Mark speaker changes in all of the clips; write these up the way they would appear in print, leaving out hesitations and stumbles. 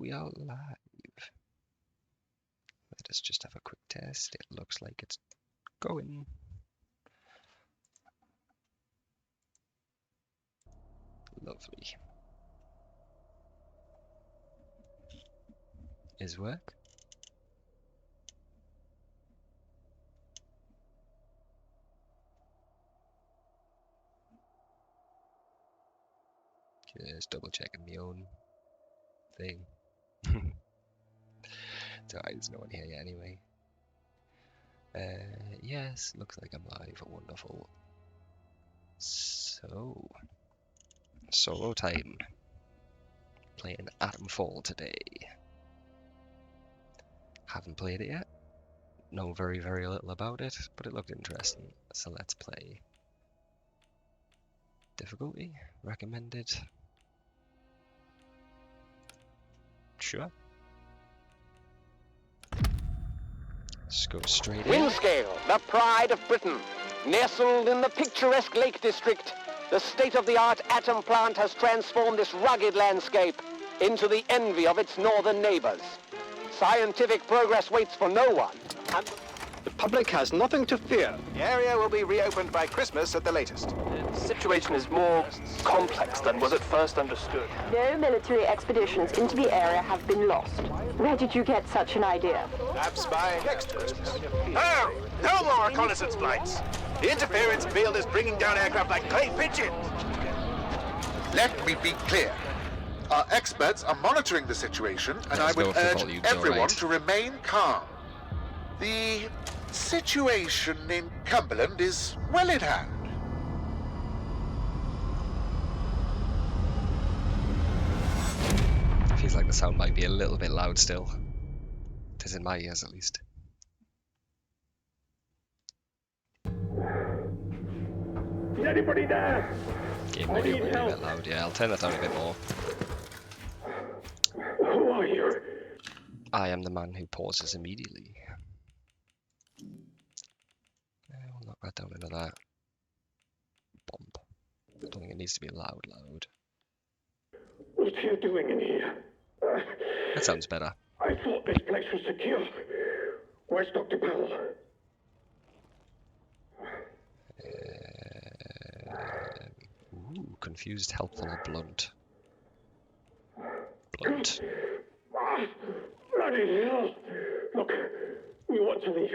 Speaker 1: we are live. Let us just have a quick test. It looks like it's going. Lovely. Is work? Just double checking my own thing. It's alright, there's no one here yet anyway. Yes, looks like I'm live. Wonderful. So, solo time. Playing Atomfall today. Haven't played it yet. Know very, very little about it, but it looked interesting. So let's play. Difficulty? Recommended? Sure. Let's go straight in.
Speaker 2: Windscale, the pride of Britain. Nestled in the picturesque Lake District, the state-of-the-art atom plant has transformed this rugged landscape into the envy of its northern neighbors. Scientific progress waits for no one, and the public has nothing to fear.
Speaker 3: The area will be reopened by Christmas at the latest.
Speaker 2: The situation is more complex than was at first understood.
Speaker 4: No military expeditions into the area have been lost. Where did you get such an idea?
Speaker 3: Perhaps by next Christmas. Oh, no more reconnaissance flights. The interference field is bringing down aircraft like clay pigeons.
Speaker 5: Let me be clear. Our experts are monitoring the situation, and I would urge everyone to remain calm. The situation in Cumberland is well in hand.
Speaker 1: Feels like the sound might be a little bit loud still. It is in my ears at least.
Speaker 6: Is anybody there?
Speaker 1: Game audio might be a bit loud. Yeah, I'll turn that down a bit more.
Speaker 6: Who are you?
Speaker 1: I am the man who pauses immediately. We'll knock that down into that. Bump. I don't think it needs to be loud.
Speaker 6: What are you doing in here?
Speaker 1: That sounds better.
Speaker 6: I thought this place was secure. Where's Dr. Powell?
Speaker 1: Ooh, confused, helpful, or blunt. Blunt.
Speaker 6: Bloody hell! Look, we want to leave.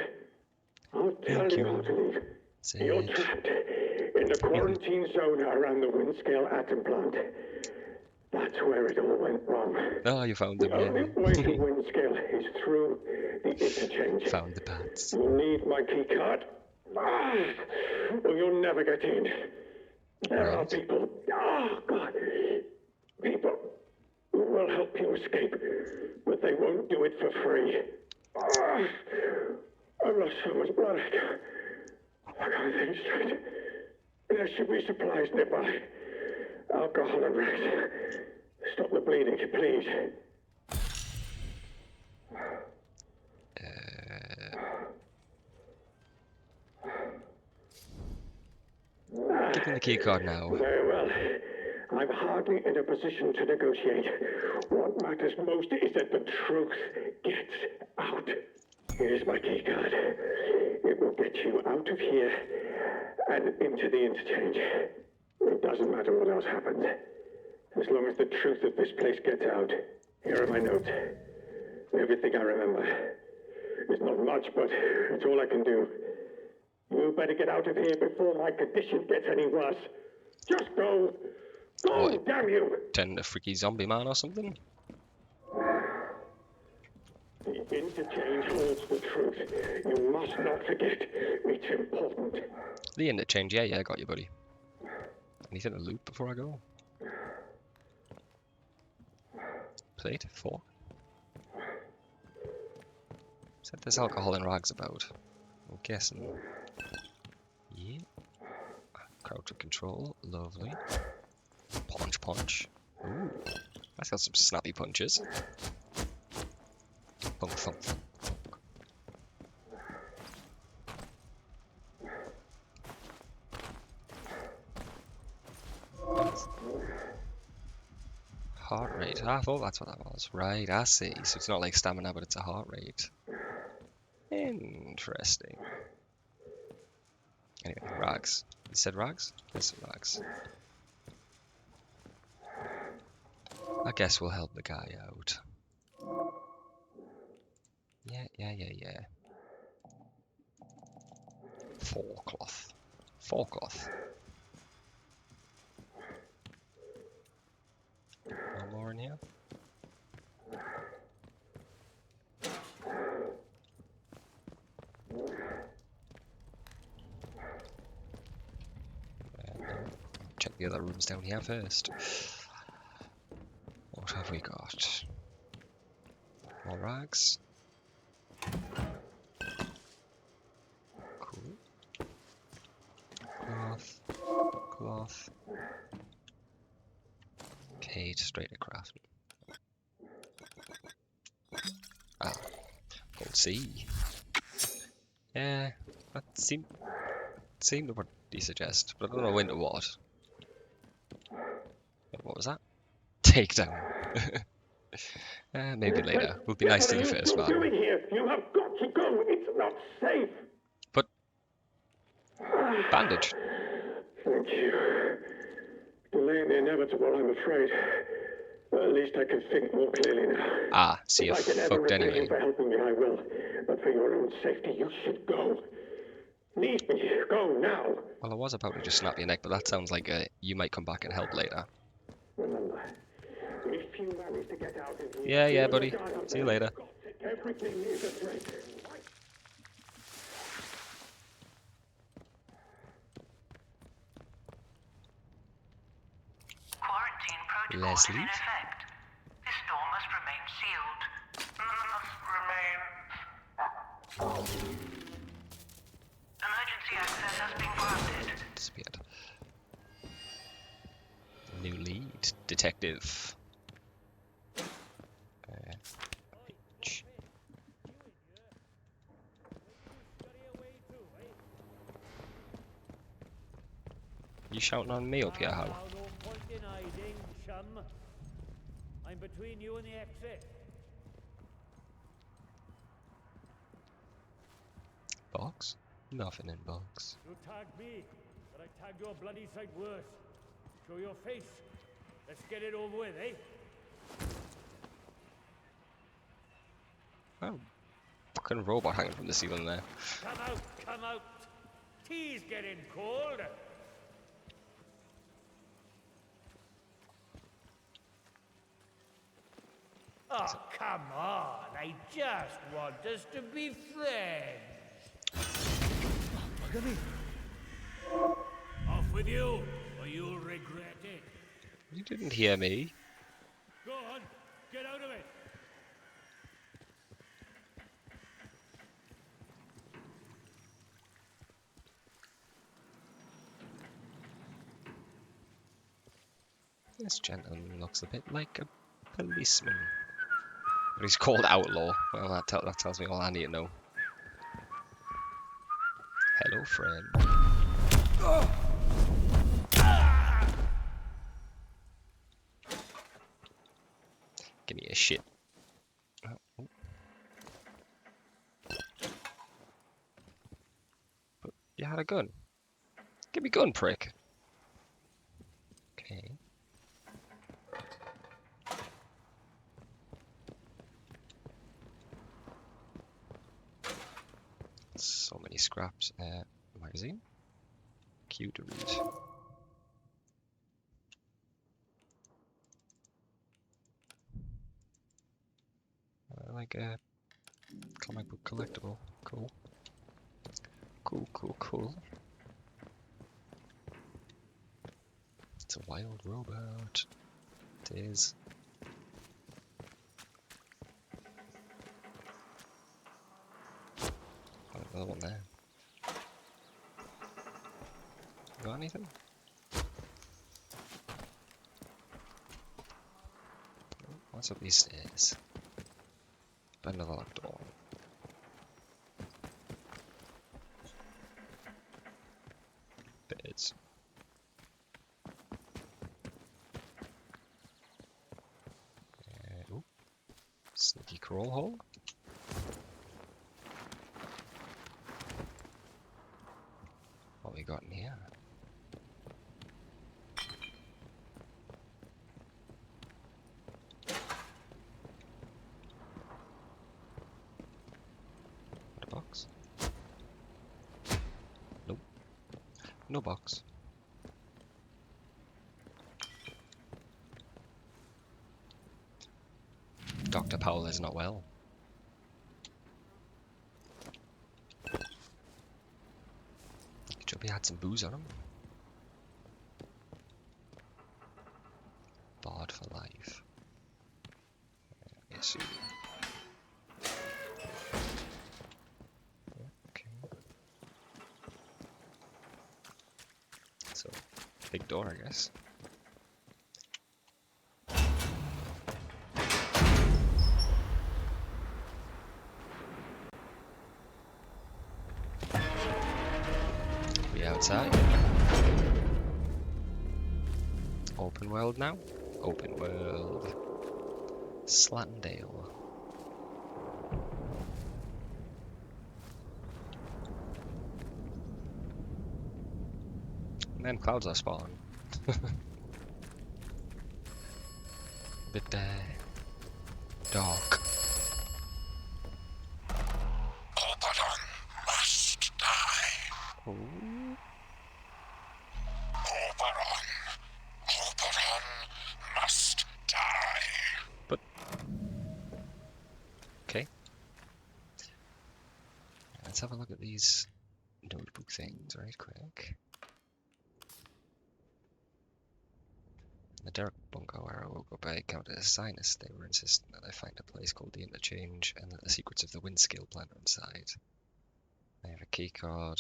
Speaker 6: I'll tell you how to leave. You're trapped in the quarantine zone around the Windscale atom plant. That's where it all went wrong.
Speaker 1: Oh, you found them,
Speaker 6: The only way to Windscale is through the interchange.
Speaker 1: Found the pads.
Speaker 6: You need my key card. Or you'll never get in. There are people, God, people who will help you escape, but they won't do it for free. I've lost so much blood. I can't think straight. There should be supplies nearby. Alcohol and rest. Stop the bleeding, please.
Speaker 1: Give me the key card now.
Speaker 6: Very well. I'm hardly in a position to negotiate. What matters most is that the truth gets out. Here's my key card. It will get you out of here and into the interchange. It doesn't matter what else happens. As long as the truth of this place gets out. Here are my notes. Everything I remember. It's not much, but it's all I can do. You better get out of here before my condition gets any worse. Just go. Go,
Speaker 1: What?
Speaker 6: damn you.
Speaker 1: Turn a freaky zombie man or something?
Speaker 6: The interchange holds the truth. You must not forget. It's important.
Speaker 1: The interchange, yeah, I got you, buddy. Anything to loot before I go? Plate, 4. Said there's alcohol and rags about. I'm guessing. Yeah. Crouch to control, lovely. Punch. Ooh, that's got some snappy punches. Thunk, thunk, thunk. Heart rate. rate. I thought that's what that was. Right, I see. So it's not like stamina, but it's a heart rate. Interesting. Anyway, rags. You said rags? Yes, rags. I guess we'll help the guy out. Yeah. Four cloth. No more in here? Check the other rooms down here first. What have we got? More rags. Cool. Cloth. Okay, straight across. Ah, gold C. Yeah, that seemed what you suggest, but I don't know into what. What was that? Takedown. Maybe later. We'll be nice to you first, man.
Speaker 6: What are you doing here? You have got to go. It's not safe.
Speaker 1: But bandage.
Speaker 6: Thank you. Delaying the inevitable, I'm afraid. At least I can think more clearly now.
Speaker 1: Ah, so you're
Speaker 6: If I can ever
Speaker 1: fucked
Speaker 6: repay
Speaker 1: anyway.
Speaker 6: you for helping me, I will. But for your own safety, you should go. Leave me. Go now.
Speaker 1: Well, I was about to just snap your neck, but that sounds like you might come back and help later.
Speaker 6: Remember, if you manage to get out of here,
Speaker 1: Yeah, buddy. See you later.
Speaker 6: everything is a threat.
Speaker 7: Quarantine protocol
Speaker 1: Leslie?
Speaker 7: is in effect. This door must remain sealed. Emergency access has been granted.
Speaker 1: Disappeared. New lead. Detective. H. You shouting on me up here, how?
Speaker 8: No point in hiding, chum. I'm between you and the exit.
Speaker 1: Box? Nothing in box.
Speaker 8: You tagged me, but I tagged you a bloody sight worse. Show your face. Let's get it over with, eh?
Speaker 1: Oh, fucking robot hanging from the ceiling there.
Speaker 8: Come out. Tea's getting cold. Oh, come on. I just want us to be friends. Look at me. Off with you, or you'll regret it.
Speaker 1: You didn't hear me.
Speaker 8: Go on, get out of it.
Speaker 1: This gentleman looks a bit like a policeman. But he's called Outlaw. Well, that tells me all I need to know. Hello, friend. Give me a shit. Oh. But you had a gun. Give me gun, prick. Okay. So many scraps. Magazine. Cute to read. Like a comic book collectible. Cool. Cool. It's a wild robot. It is. Oh, another one there. Got anything? What's up these stairs? Another locked door. Beds. Sneaky crawl hole. What we got in here? What, a box? Nope. No box. Dr. Powell is not well. He had some booze on him. Barred for life. Yes. Okay. So, big door, I guess. Outside. Open world now. Open world. Slatendale. And then clouds are spawning. Bit dark.
Speaker 3: Oberon must die.
Speaker 1: Ooh.
Speaker 3: Oberon must die.
Speaker 1: But okay. Let's have a look at these notebook things right quick. The Derek bunker where I woke up, I encountered a scientist. They were insisting that I find a place called the Interchange and that the secrets of the wind scale plant are inside. I have a key card.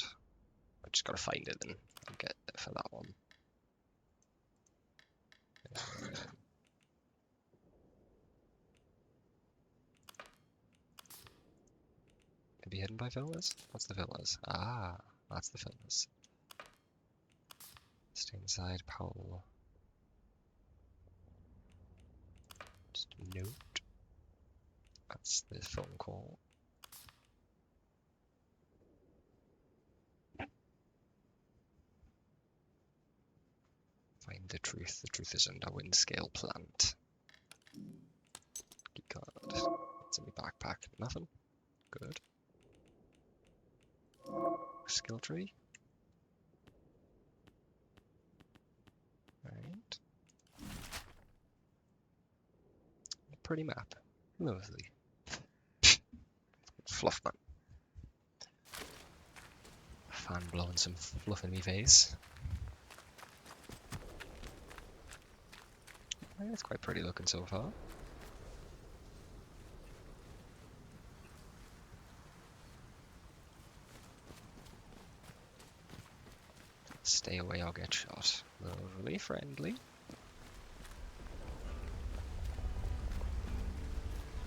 Speaker 1: I just gotta find it and get it for that one. Maybe hidden by villas? What's the villas? Ah, that's the villas. Stay inside, Powell. Just a note. That's the phone call. Find the truth. The truth is in a wind scale plant. Key card. What's in my backpack? Nothing. Good. Skill tree. Right. Pretty map. Lovely. Fluff man. Fan blowing some fluff in me face. It's quite pretty looking so far. Stay away or get shot. Lovely, friendly.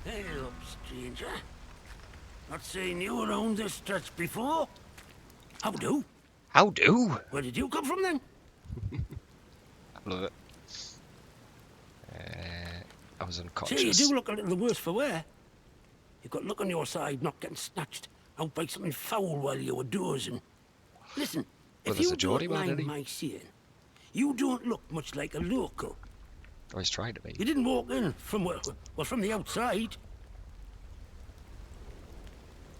Speaker 8: Hey up, stranger. Not seen you around this stretch before. How do?
Speaker 1: How do?
Speaker 8: Where did you come from then?
Speaker 1: I love it. I was unconscious.
Speaker 8: Say, you do look a little the worse for wear. You've got luck on your side not getting snatched out by something foul while you were dozing. Listen,
Speaker 1: Well,
Speaker 8: if you
Speaker 1: there's a Geordie
Speaker 8: don't
Speaker 1: man,
Speaker 8: mind
Speaker 1: Eddie.
Speaker 8: my saying, you don't look much like a local.
Speaker 1: I was trying to be.
Speaker 8: You didn't walk in from well, from the outside.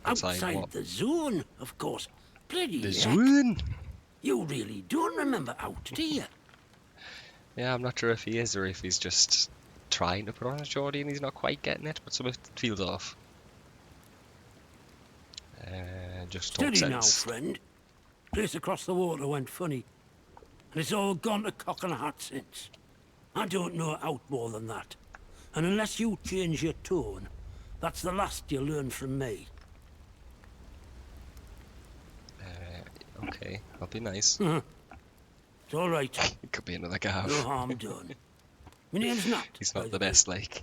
Speaker 1: Outside what?
Speaker 8: the zone, of course. Bloody
Speaker 1: The
Speaker 8: heck.
Speaker 1: zone?
Speaker 8: You really don't remember out, do you?
Speaker 1: Yeah, I'm not sure if he is or if he's just trying to put on a Geordie and he's not quite getting it, but some of it feels off. Just talk
Speaker 8: Steady now,
Speaker 1: sense.
Speaker 8: friend. Place across the water went funny. And it's all gone to cock and a hat since. I don't know out more than that. And unless you change your tone, that's the last you'll learn from me.
Speaker 1: Okay, I'll be nice.
Speaker 8: It's all right.
Speaker 1: It could be another gaff.
Speaker 8: No harm done. My name's Nat.
Speaker 1: He's
Speaker 8: by
Speaker 1: not the
Speaker 8: way.
Speaker 1: best, like.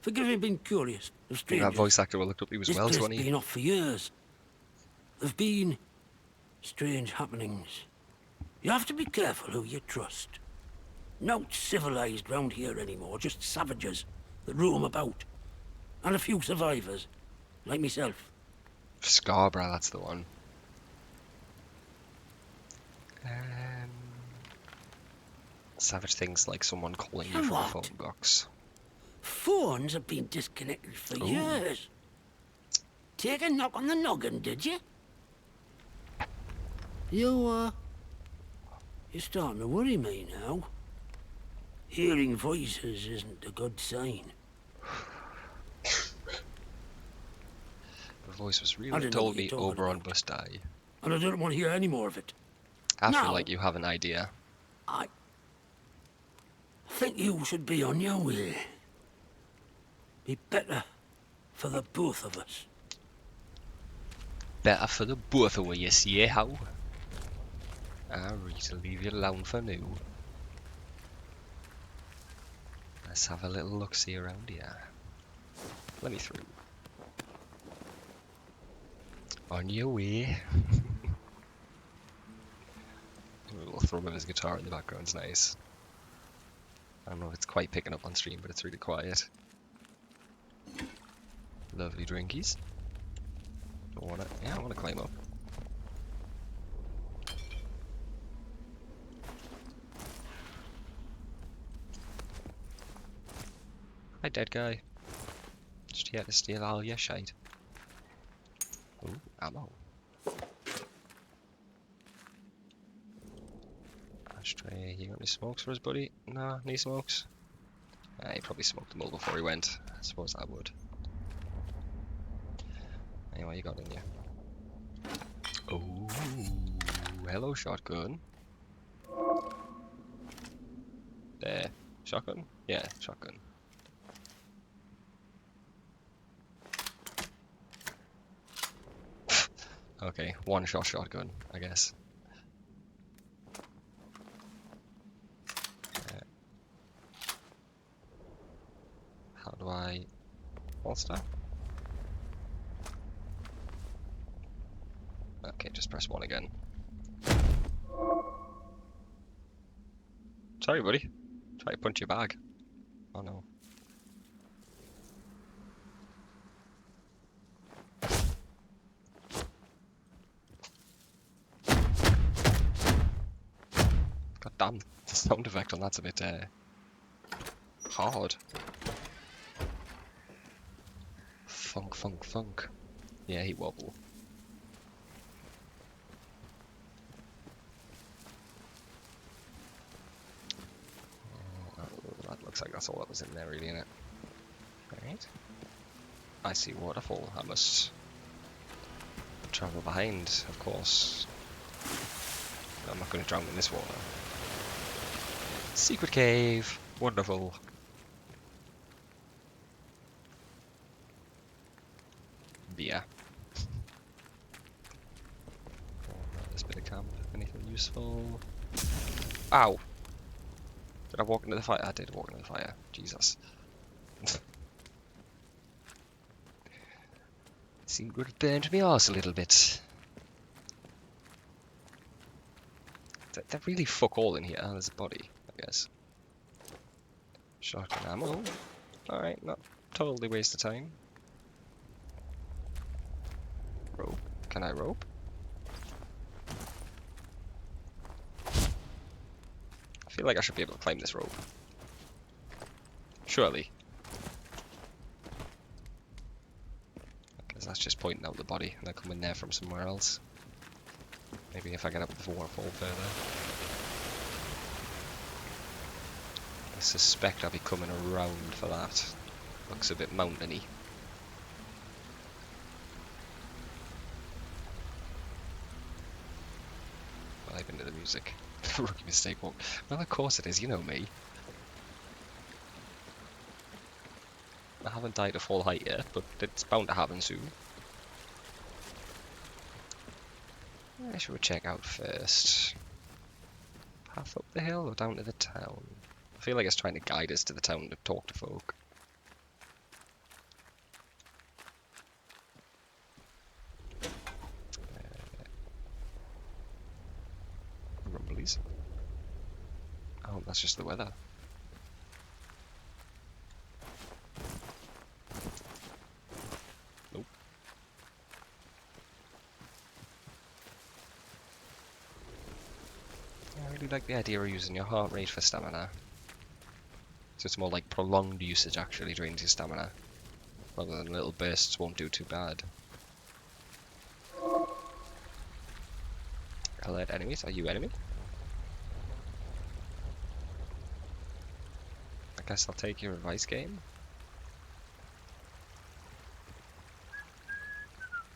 Speaker 8: Forgive me being curious. Of
Speaker 1: I think
Speaker 8: strangers.
Speaker 1: that voice actor I looked up, he was
Speaker 8: This
Speaker 1: Welsh,
Speaker 8: place
Speaker 1: wasn't he?
Speaker 8: been off for years. There've been strange happenings. You have to be careful who you trust. Not civilized round here anymore, just savages that roam about. And a few survivors, like myself.
Speaker 1: Scarborough, that's the one. Savage things like someone calling you from a phone box.
Speaker 8: Phones have been disconnected for
Speaker 1: Ooh.
Speaker 8: years. Take a knock on the noggin, did you? You're starting to worry me now. Hearing voices isn't a good sign.
Speaker 1: The voice was really told me over on Bus Day.
Speaker 8: And I don't want to hear any more of it.
Speaker 1: I feel like you have an idea.
Speaker 8: I think you should be on your way. Be better for the both of us.
Speaker 1: Better for the both of you, see how? Alright, I'll leave you alone for now. Let's have a little look-see around here. Let me through. On your way. A little thrum of his guitar in the background's nice. I don't know if it's quite picking up on stream, but it's really quiet. Lovely drinkies. I wanna climb up. Hi, dead guy. Just here to steal all your shite. Ooh, ammo. Ashtray, you got any smokes for us, buddy? Nah, any smokes? He probably smoked them all before he went. I suppose I would. Anyway, you got in here. Oh, hello, shotgun. There. Shotgun? Yeah, shotgun. Okay, one-shot shotgun, I guess. How do I holster? Okay, just press 1 again. Sorry, buddy. Try to punch your bag. Oh no. God damn, the sound effect on that's a bit hard. Funk, funk, funk. Yeah, he wobble. That looks like that's all that was in there, really, innit? Right. I see waterfall. I must travel behind, of course. I'm not going to drown in this water. Secret cave. Wonderful. Beer. This bit of camp. Anything useful? Ow! Did I walk into the fire? I did walk into the fire. Jesus. Seemed to have burned me arse a little bit. They're really fuck all in here. There's a body, I guess. Shotgun ammo. Alright, not totally waste of time. Rope. Can I rope? I feel like I should be able to climb this rope. Surely. Because that's just pointing out the body and they're coming there from somewhere else. Maybe if I get up the waterfall further. I suspect I'll be coming around for that. Looks a bit mountainy. Well, I've been to the music. Rookie mistake walk. Well, of course it is, you know me. I haven't died to full height yet, but it's bound to happen soon. Where should we check out first? Path up the hill or down to the town? I feel like it's trying to guide us to the town to talk to folk. Rumblies. Oh, that's just the weather. like the idea of using your heart rate for stamina. So it's more like prolonged usage actually drains your stamina. Rather than little bursts won't do too bad. Alert enemies? Are you enemy? I guess I'll take your advice, game.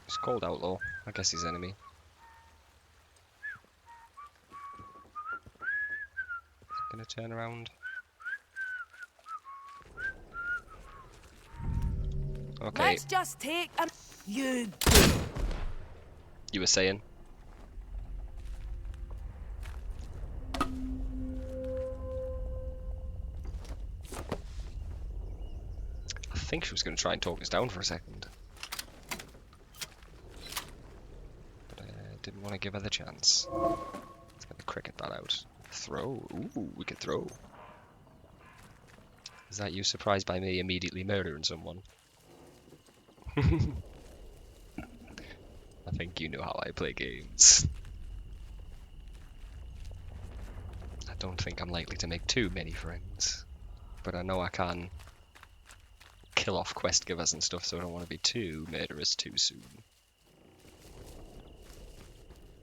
Speaker 1: He's called Outlaw. I guess he's enemy. Gonna turn around. Okay.
Speaker 9: Let's just take a... You...
Speaker 1: You were saying? I think she was going to try and talk us down for a second. But I didn't want to give her the chance. Let's get the cricket bat out. Throw. Ooh, we could throw. Is that you surprised by me immediately murdering someone? I think you know how I play games. I don't think I'm likely to make too many friends. But I know I can kill off quest givers and stuff, so I don't want to be too murderous too soon.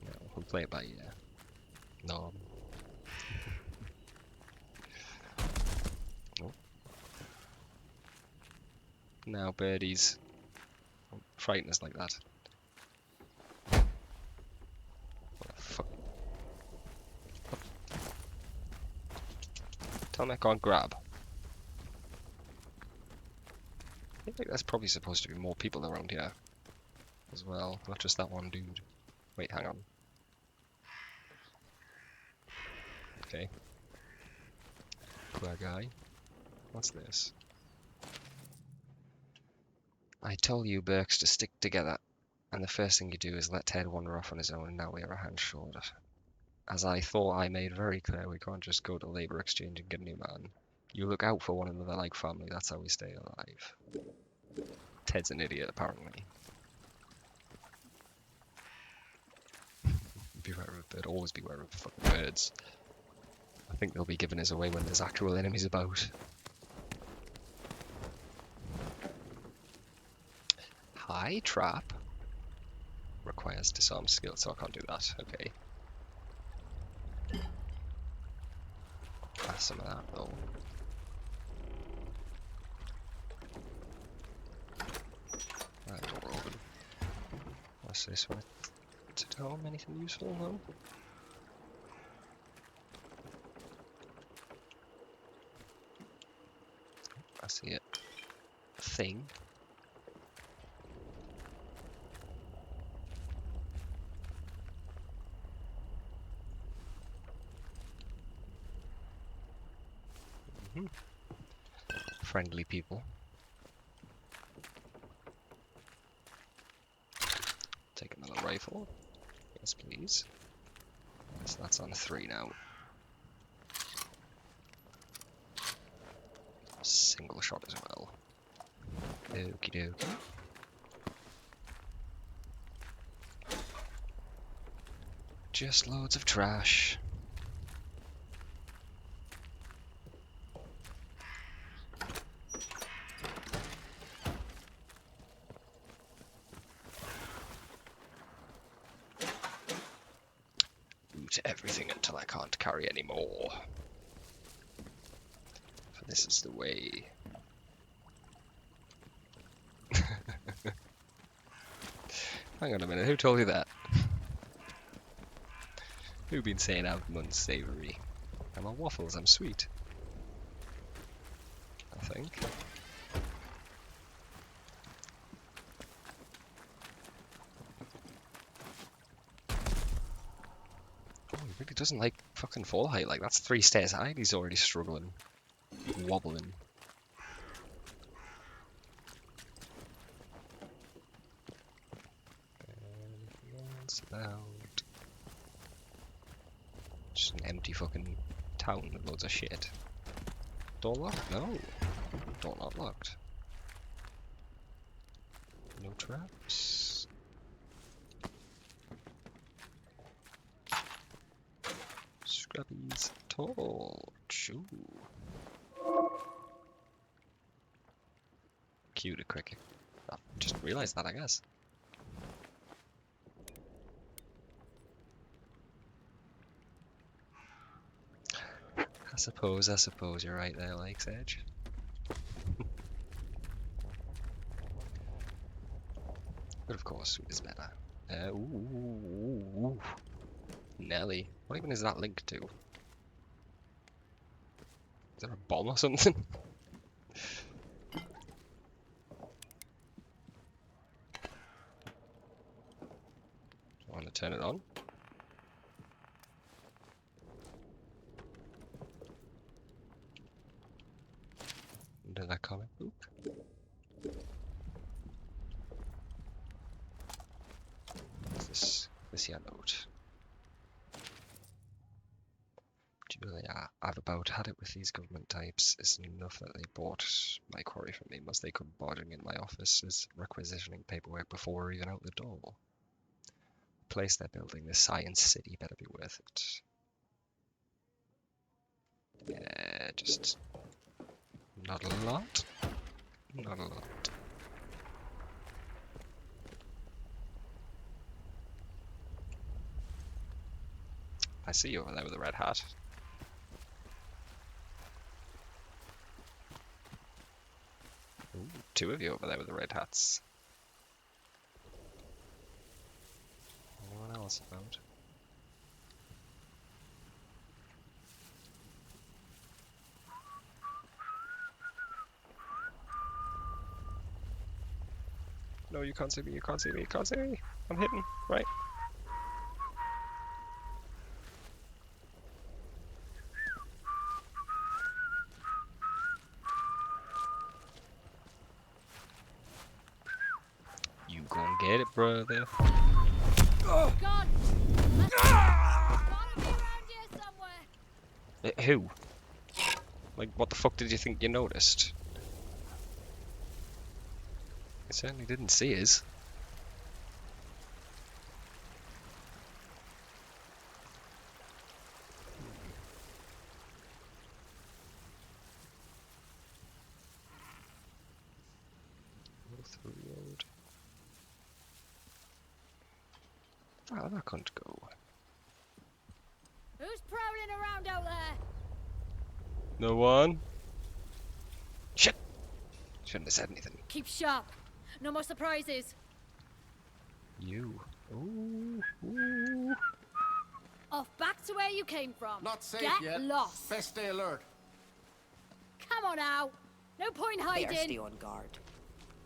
Speaker 1: No, we'll play it by ear. No. Oh. Now birdies. Don't frighten us like that. What the fuck? Tell me I can't grab. I think there's probably supposed to be more people around here as well, not just that one dude. Wait, hang on. Okay. Poor guy. What's this? I told you Burks to stick together, and the first thing you do is let Ted wander off on his own, and now we are a hand short. As I thought I made very clear, we can't just go to Labour Exchange and get a new man. You look out for one another like family, that's how we stay alive. Ted's an idiot, apparently. Beware of a bird, always beware of fucking birds. I think they'll be giving us away when there's actual enemies about. High trap. Requires disarm skill, so I can't do that. Okay. Pass some of that though. That door open. What's this one? To tell anything useful though? I see it. Thing. Friendly people. Take another rifle. Yes, please. So that's on 3 now. Single shot as well. Okie dokie. Just loads of trash. Everything until I can't carry any more. For this is the way. Hang on a minute, who told you that? Who been saying I'm unsavory? I'm on waffles, I'm sweet. I think. He really doesn't like fucking fall height. Like, that's 3 stairs high and he's already struggling. Wobbling. Anything else about? Just an empty fucking town with loads of shit. Door locked? No. Door not locked. No traps. Scrubby. torch. Ooh. Cue the cricket. I just realised that, I guess. I suppose you're right there, Lake's Edge. But of course, sweet is better. Ooh. Nelly. What even is that linked to? Is there a bomb or something? I want to turn it on. Did that comic book? What's this here note? Julia, I've about had it with these government types. It's enough that they bought my quarry from me, must they come barging in my offices, requisitioning paperwork before we're even out the door. The place they're building, this science city, better be worth it. Yeah, just not a lot. Not a lot. I see you over there with a red hat. Ooh, two of you over there with the red hats. Anyone else about? No, you can't see me, you can't see me, you can't see me. I'm hidden, right? You gon' get it, brother.
Speaker 9: God! Gotta be around here somewhere.
Speaker 1: Who? Like, what the fuck did you think you noticed? I certainly didn't see his. Through the road. Oh, that can't go.
Speaker 9: Who's prowling around out there?
Speaker 1: No one? Shit! Shouldn't have said anything.
Speaker 9: Keep sharp. No more surprises.
Speaker 1: You. Ooh. Ooh.
Speaker 9: Off back to where you came from.
Speaker 10: Not safe
Speaker 9: Get
Speaker 10: yet.
Speaker 9: lost.
Speaker 10: Best stay alert.
Speaker 9: Come on now. No point hiding.
Speaker 11: Better stay on guard.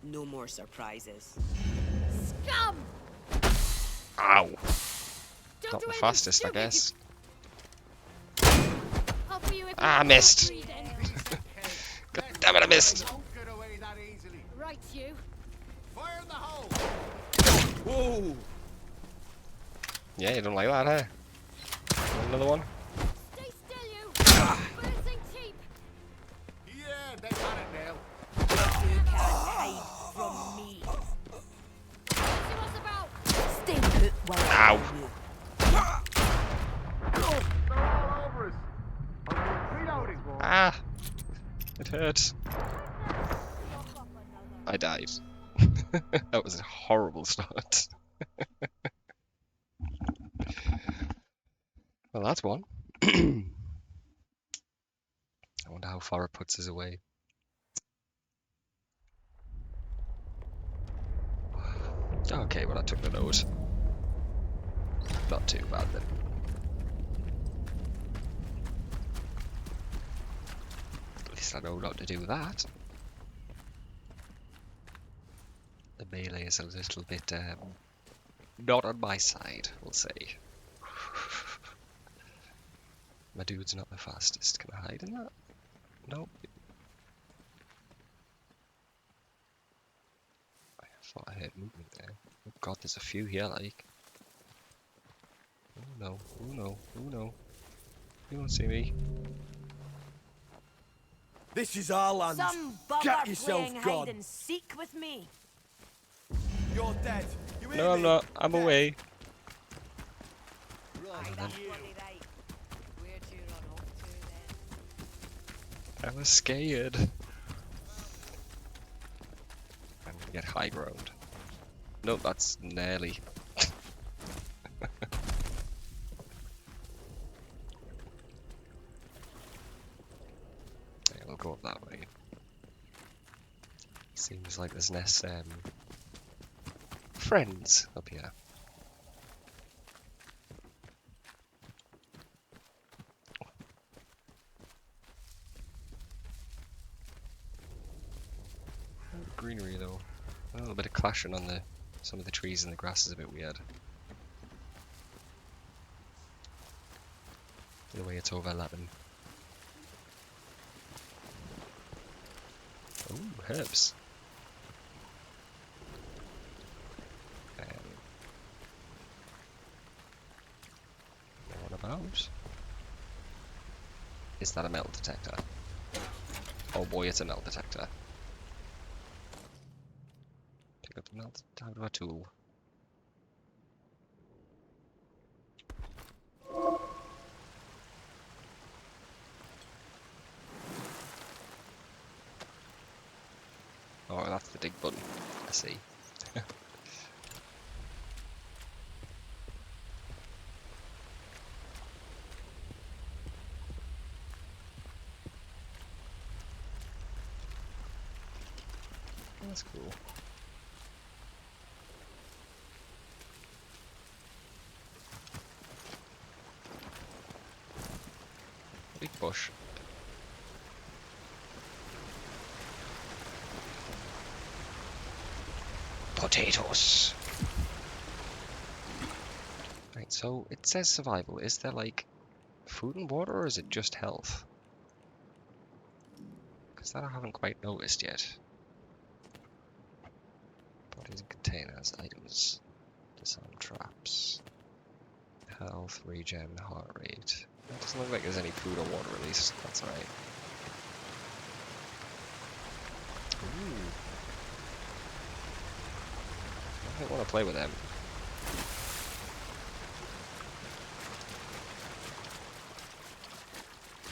Speaker 11: No more surprises.
Speaker 9: Scum!
Speaker 1: Ow.
Speaker 9: Don't
Speaker 1: Not
Speaker 9: do
Speaker 1: the
Speaker 9: anything
Speaker 1: fastest, I
Speaker 9: stupid.
Speaker 1: guess.
Speaker 9: I'll for you if
Speaker 1: Ah,
Speaker 9: you
Speaker 1: missed.
Speaker 9: breathing.
Speaker 1: God damn it, I missed.
Speaker 10: Don't get away that easily.
Speaker 9: Right, you.
Speaker 10: Fire in the hole.
Speaker 1: Whoa. Yeah, you don't like that, huh? Another one?
Speaker 9: Stay still, you. Bursting cheap.
Speaker 10: Yeah, they got it now.
Speaker 11: You can't hide from me.
Speaker 9: See what's about.
Speaker 11: Stay put while
Speaker 1: Ow.
Speaker 11: I you.
Speaker 10: They're all over us. Reloading.
Speaker 1: Ah. It hurt. I died. That was a horrible start. Well, that's one. I wonder how far it puts us away. Okay, well I took the nose. Not too bad then. At least I know not to do that. The melee is a little bit not on my side, we'll say. My dude's not the fastest. Can I hide in that? Nope. I thought I heard movement there. Oh god, there's a few here, like. Oh no, oh no, oh no. You won't see me.
Speaker 12: This is our land.
Speaker 11: Some
Speaker 12: Get
Speaker 11: bugger
Speaker 12: yourself
Speaker 11: playing
Speaker 12: gone.
Speaker 11: hide and seek with me.
Speaker 12: You're dead. You hear
Speaker 1: No, I'm
Speaker 12: me?
Speaker 1: not. I'm away.
Speaker 11: Aye, that's bloody right.
Speaker 9: Where'd you run off to?
Speaker 1: I was scared. I'm gonna get high ground. No, that's nearly. Yeah, we'll go up that way. Seems like there's less friends up here. Greenery though. A little bit of clashing on some of the trees and the grass is a bit weird. The way it's overlapping. Ooh, herbs. What about? Is that a metal detector? Oh boy, it's a metal detector. Pick up the melt. How do I tool? Oh, that's the dig button. I see. That's cool. Big bush. Potatoes. Right, so it says survival. Is there like food and water, or is it just health? Because that I haven't quite noticed yet. Bodies and containers, items, disarm traps, health, regen, heart rate. It doesn't look like there's any food or water at least. That's alright. Ooh. I don't want to play with them.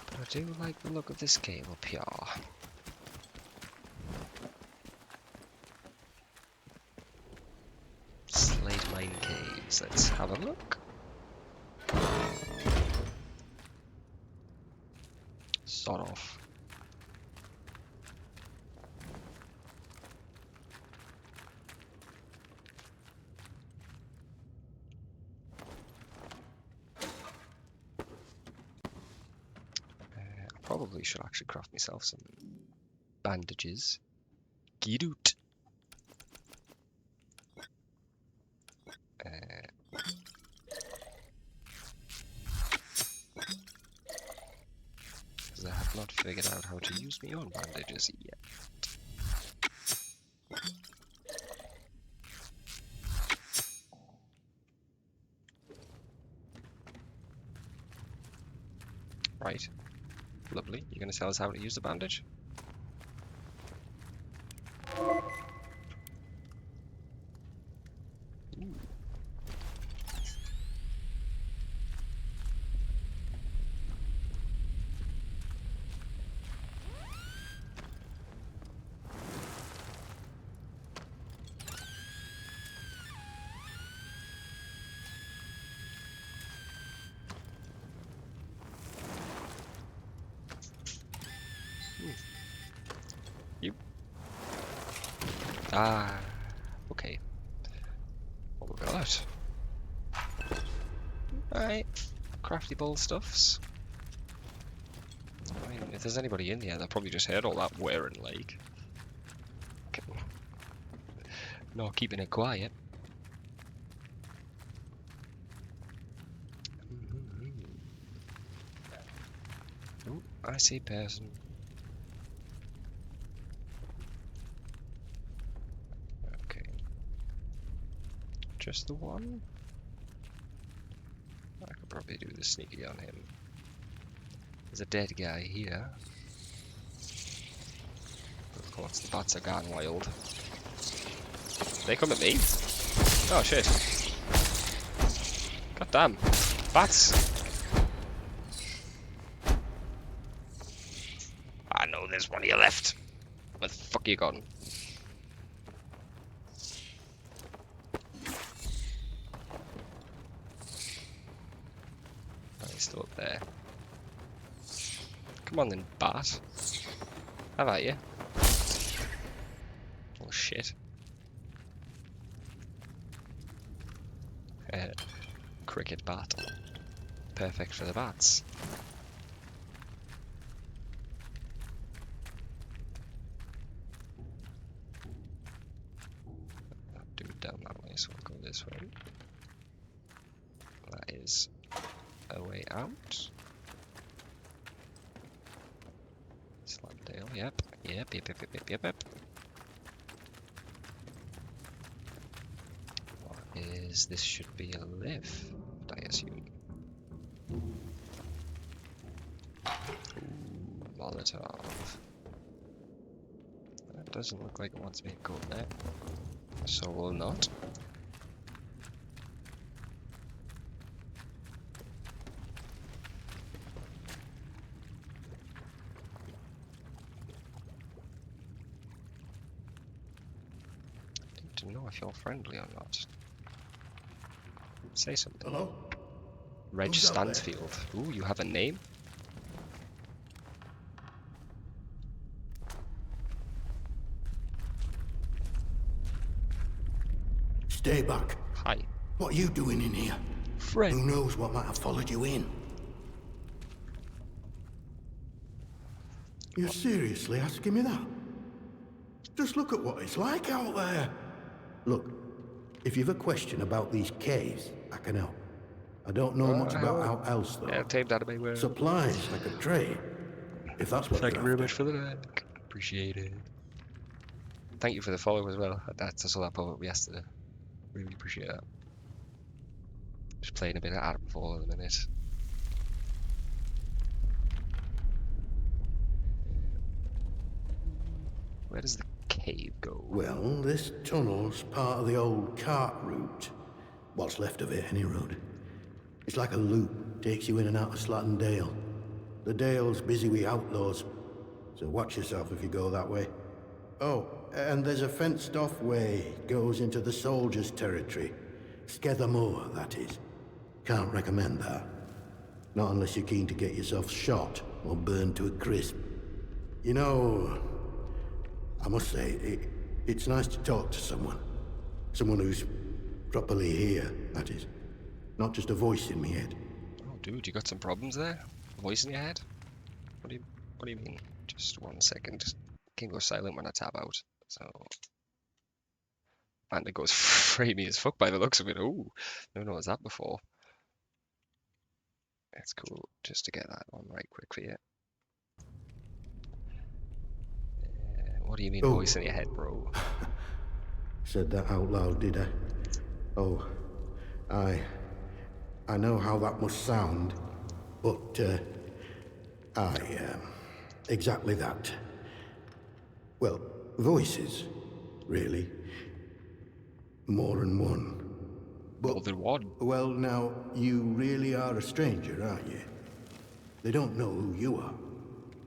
Speaker 1: But I do like the look of this game up here. Slate mine caves. Let's have a look. Sort of. I probably should actually craft myself some bandages. Gidoot. Because I have not figured out how to use my own bandages yet. Right. Lovely. You're going to tell us how to use the bandage? Ooh. You. Ah. Okay. What we got? Right. Crafty bowl stuffs. I mean, if there's anybody in here, they'll probably just heard all that whirring like. Not keeping it quiet. Oh, I see person. Okay. Just the one? I could probably do the sneaky on him. There's a dead guy here. Of course, the bats are gone wild. They come at me? Oh shit. God damn. Bats! Ah, fuck you gone? Oh, he's still up there. Come on then, bat. How about you? Oh shit. Cricket bat. Perfect for the bats. Do it down that way, so we'll go this way. That is a way out. Slandale, yep. What is this? Should be a lift, I assume. Ooh, Molotov. That doesn't look like it wants me to go there. So we'll not. I don't know if you're friendly or not. Say something.
Speaker 13: Hello?
Speaker 1: Reg
Speaker 13: Who's out there?
Speaker 1: Stansfield. Ooh, you have a name?
Speaker 13: Stay back.
Speaker 1: Hi.
Speaker 13: What are you doing in here?
Speaker 1: Friend.
Speaker 13: Who knows what might have followed you in? You're seriously asking me that? Just look at what it's like out there. Look, if you've a question about these caves, I can help. I don't know much about how else though.
Speaker 1: Yeah, taped out of my work.
Speaker 13: Supplies I could trade, if that's what
Speaker 1: Thank
Speaker 13: you're
Speaker 1: you very
Speaker 13: after.
Speaker 1: much for the like. Appreciate it. Thank you for the follow as well. I saw that pop up yesterday. Really appreciate that. Just playing a bit of Atomfall at the minute. Where does the cave go?
Speaker 13: Well, this tunnel's part of the old cart route. What's left of it, any road. It's like a loop, takes you in and out of Slatton Dale. The Dale's busy with outlaws, so watch yourself if you go that way. Oh, and there's a fenced-off way, goes into the soldiers' territory. Skether Moor, that is. Can't recommend that. Not unless you're keen to get yourself shot or burned to a crisp. You know, I must say, it's nice to talk to someone. Someone who's properly here, that is. Not just a voice in my head.
Speaker 1: Oh, dude, you got some problems there? A voice in your head? What do you mean? Just 1 second. Can go silent when I tab out. So, and it goes framey as fuck by the looks of it. Oh, no one noticed that before. That's cool. Just to get that on right quick for you. What do you mean, voice in your head, bro?
Speaker 13: Said that out loud, did I? Oh, I know how that must sound, but exactly that. Well, voices, really. More than one. But,
Speaker 1: more than one?
Speaker 13: Well, now, you really are a stranger, aren't you? They don't know who you are.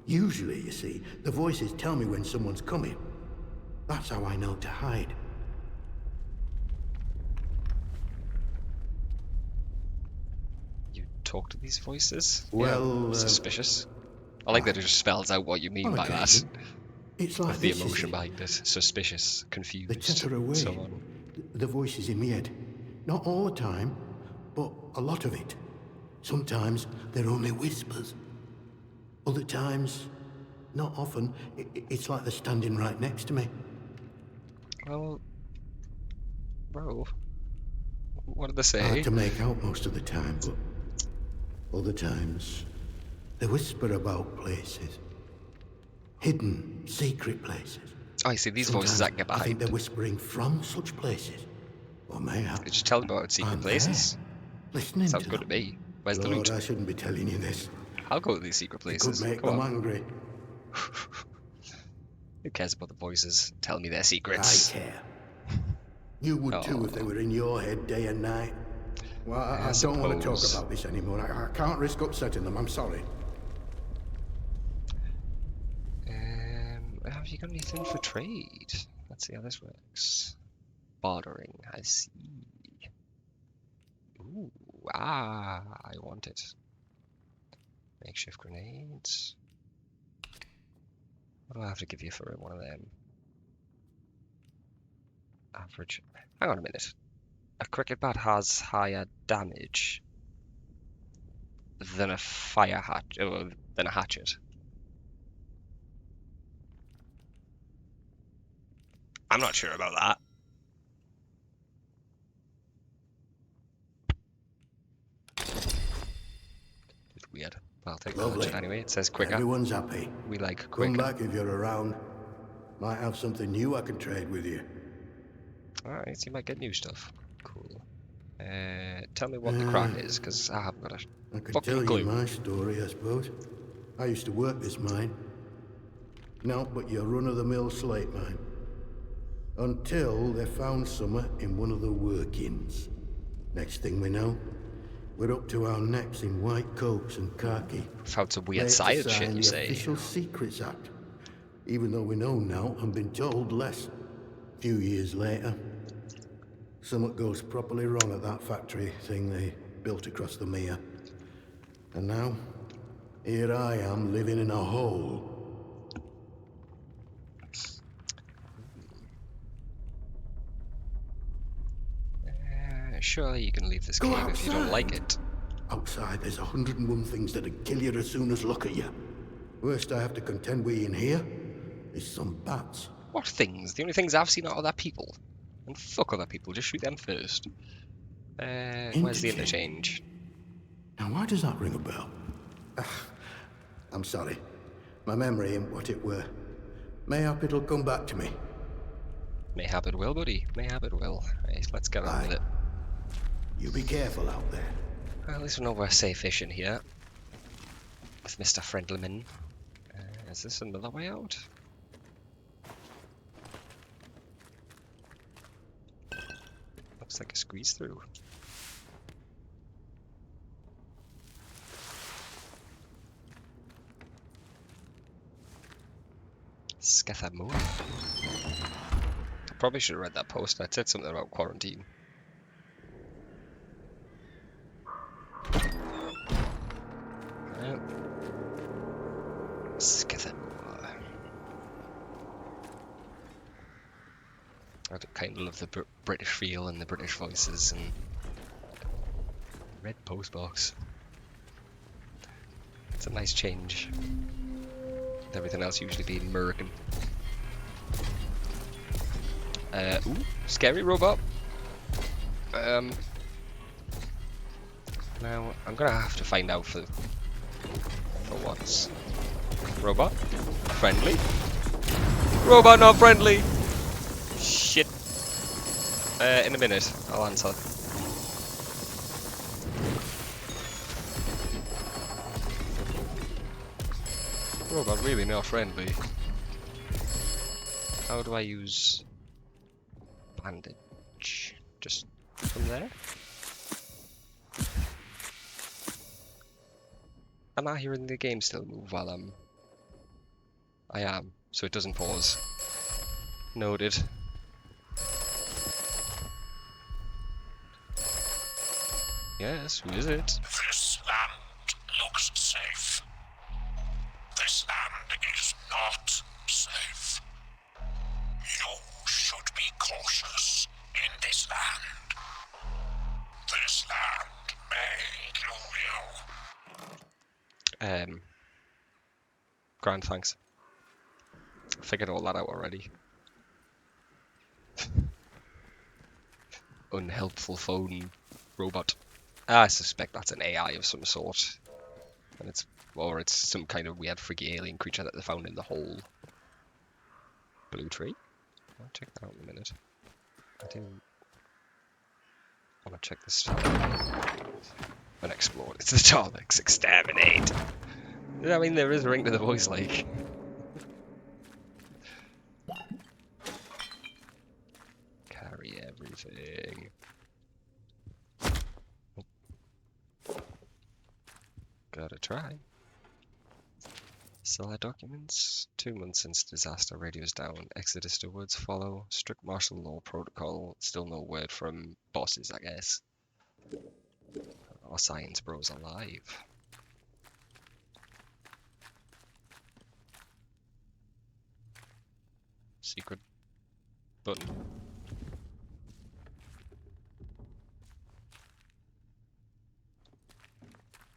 Speaker 13: Usually, you see, the voices tell me when someone's coming. That's how I know to hide.
Speaker 1: You talk to these voices?
Speaker 13: Well,
Speaker 1: yeah, suspicious. I like that it just spells out what you mean by that.
Speaker 13: It's like
Speaker 1: the emotion behind it. Suspicious, confused,
Speaker 13: they chatter away.
Speaker 1: So on.
Speaker 13: The voices in my head. Not all the time, but a lot of it. Sometimes they're only whispers. Other times, not often, it's like they're standing right next to me.
Speaker 1: Well, bro, what did they say?
Speaker 13: Hard to make out most of the time, but other times, they whisper about places. Hidden, secret places.
Speaker 1: I see these
Speaker 13: Sometimes
Speaker 1: voices I can get behind.
Speaker 13: I think they're whispering from such places. Or may I?
Speaker 1: Did you tell them about secret places?
Speaker 13: Listening
Speaker 1: Sounds
Speaker 13: to
Speaker 1: good
Speaker 13: them.
Speaker 1: to me. Where's
Speaker 13: Lord,
Speaker 1: the loot?
Speaker 13: I shouldn't be telling you this.
Speaker 1: I'll go to these secret places.
Speaker 13: It could make
Speaker 1: Come
Speaker 13: them
Speaker 1: on.
Speaker 13: angry.
Speaker 1: Who cares about the voices? Tell me their secrets.
Speaker 13: I care. You would too if they were in your head day and night. Well, I don't want to talk about this anymore. I can't risk upsetting them. I'm sorry.
Speaker 1: Have you got anything for trade? Let's see how this works. Bartering, I see. Ooh, I want it. Makeshift grenades. What do I have to give you for one of them? Average. Hang on a minute. A cricket bat has higher damage than a fire hatch, than a hatchet. I'm not sure about that. It's weird. I'll take the hatchet anyway. It says quicker.
Speaker 13: Everyone's happy.
Speaker 1: We like
Speaker 13: Come
Speaker 1: quicker.
Speaker 13: back if you're around. Might have something new I can trade with you.
Speaker 1: Alright, so you might get new stuff. Cool. Tell me what the crack is, because I haven't got a
Speaker 13: I can
Speaker 1: fucking
Speaker 13: tell
Speaker 1: clue.
Speaker 13: you my story, I suppose. I used to work this mine. No, but your run-of-the-mill slate mine. Until they found summer in one of the workings. Next thing we know, we're up to our necks in white coats and khaki.
Speaker 1: Found some weird
Speaker 13: Late to
Speaker 1: science shit,
Speaker 13: sign
Speaker 1: you
Speaker 13: the
Speaker 1: say?
Speaker 13: Official Secrets Act. Even though we know now and been told less. A few years later, something goes properly wrong at that factory thing they built across the mere. And now, here I am living in a hole.
Speaker 1: Surely you can leave this cave if you don't like it.
Speaker 13: Outside, there's 101 things that'd kill you as soon as look at you. Worst I have to contend with in here is some bats.
Speaker 1: What things? The only things I've seen are other people. And fuck other people, just shoot them first. Where's the interchange?
Speaker 13: Now, why does that ring a bell? I'm sorry. My memory ain't what it were. Mayhap it'll come back to me.
Speaker 1: Mayhap it will, buddy. Mayhap it will. Right, let's get on with it.
Speaker 13: You be careful out there.
Speaker 1: Well, at least we know we're safe-ish in here. With Mr. Friendlyman. Is this another way out? Looks like a squeeze through. Scathamore. I probably should have read that post. It said something about quarantine. Scathamore. I kind of love the British feel and the British voices and red postbox. It's a nice change. With everything else usually being American. Ooh, scary robot. Now I'm gonna have to find out for once. Robot? Friendly? Robot not friendly! Shit. In a minute, I'll answer. Robot really not friendly. How do I use bandage? Just from there? Am I hearing the game still move while I am, so it doesn't pause. Noted. Yes, who is it?
Speaker 14: This land looks safe. This land is not safe. You should be cautious in this land. This land may kill you.
Speaker 1: Grand thanks. I figured all that out already. Unhelpful phone robot. I suspect that's an AI of some sort. And it's some kind of weird freaky alien creature that they found in the hole. Blue tree? I'll check that out in a minute. I do want to check this and explore. It's the Daleks. Exterminate! I mean, there is a ring to the voice, like. Carry everything. Gotta try. Still had documents. 2 months since disaster, radios down. Exodus to woods follow. Strict martial law protocol. Still no word from bosses, I guess. Our science bros alive. Secret button.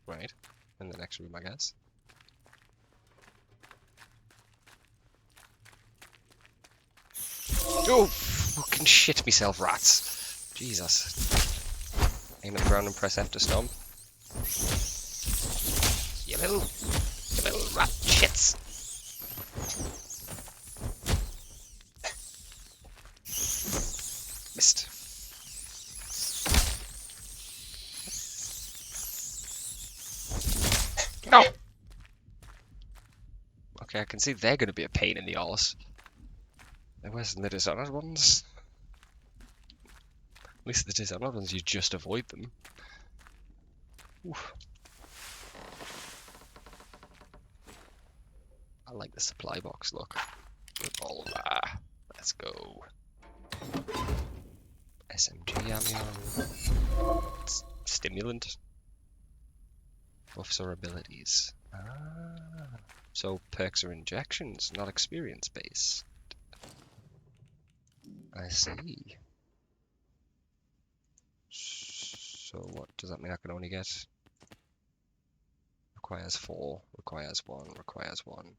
Speaker 1: Right. In the next room, I guess. Oh, fucking shit myself, rats. Jesus. Aim at the ground and press F to stomp. You little rat shits. Missed. No! Okay, I can see they're going to be a pain in the arse. And where's the Dishonored ones? At least the Dishonored ones, you just avoid them. Oof. I like the supply box look. Revolver. Let's go. SMG ammo. Stimulant. Buffs or abilities. Ah. So perks are injections, not experience based. I see. So what does that mean? I can only get? Requires 4, requires 1, requires 1.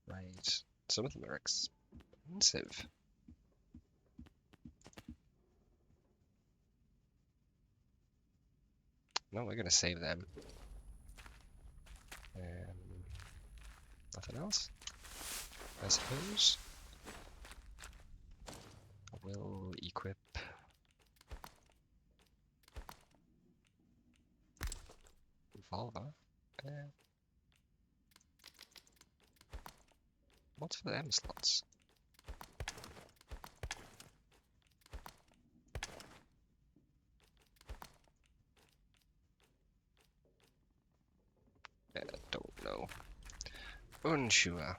Speaker 1: Right. Some of them are expensive. No, we're gonna save them. Nothing else, I suppose. I will equip. Revolver. What's for them slots? Don't know. Unsure.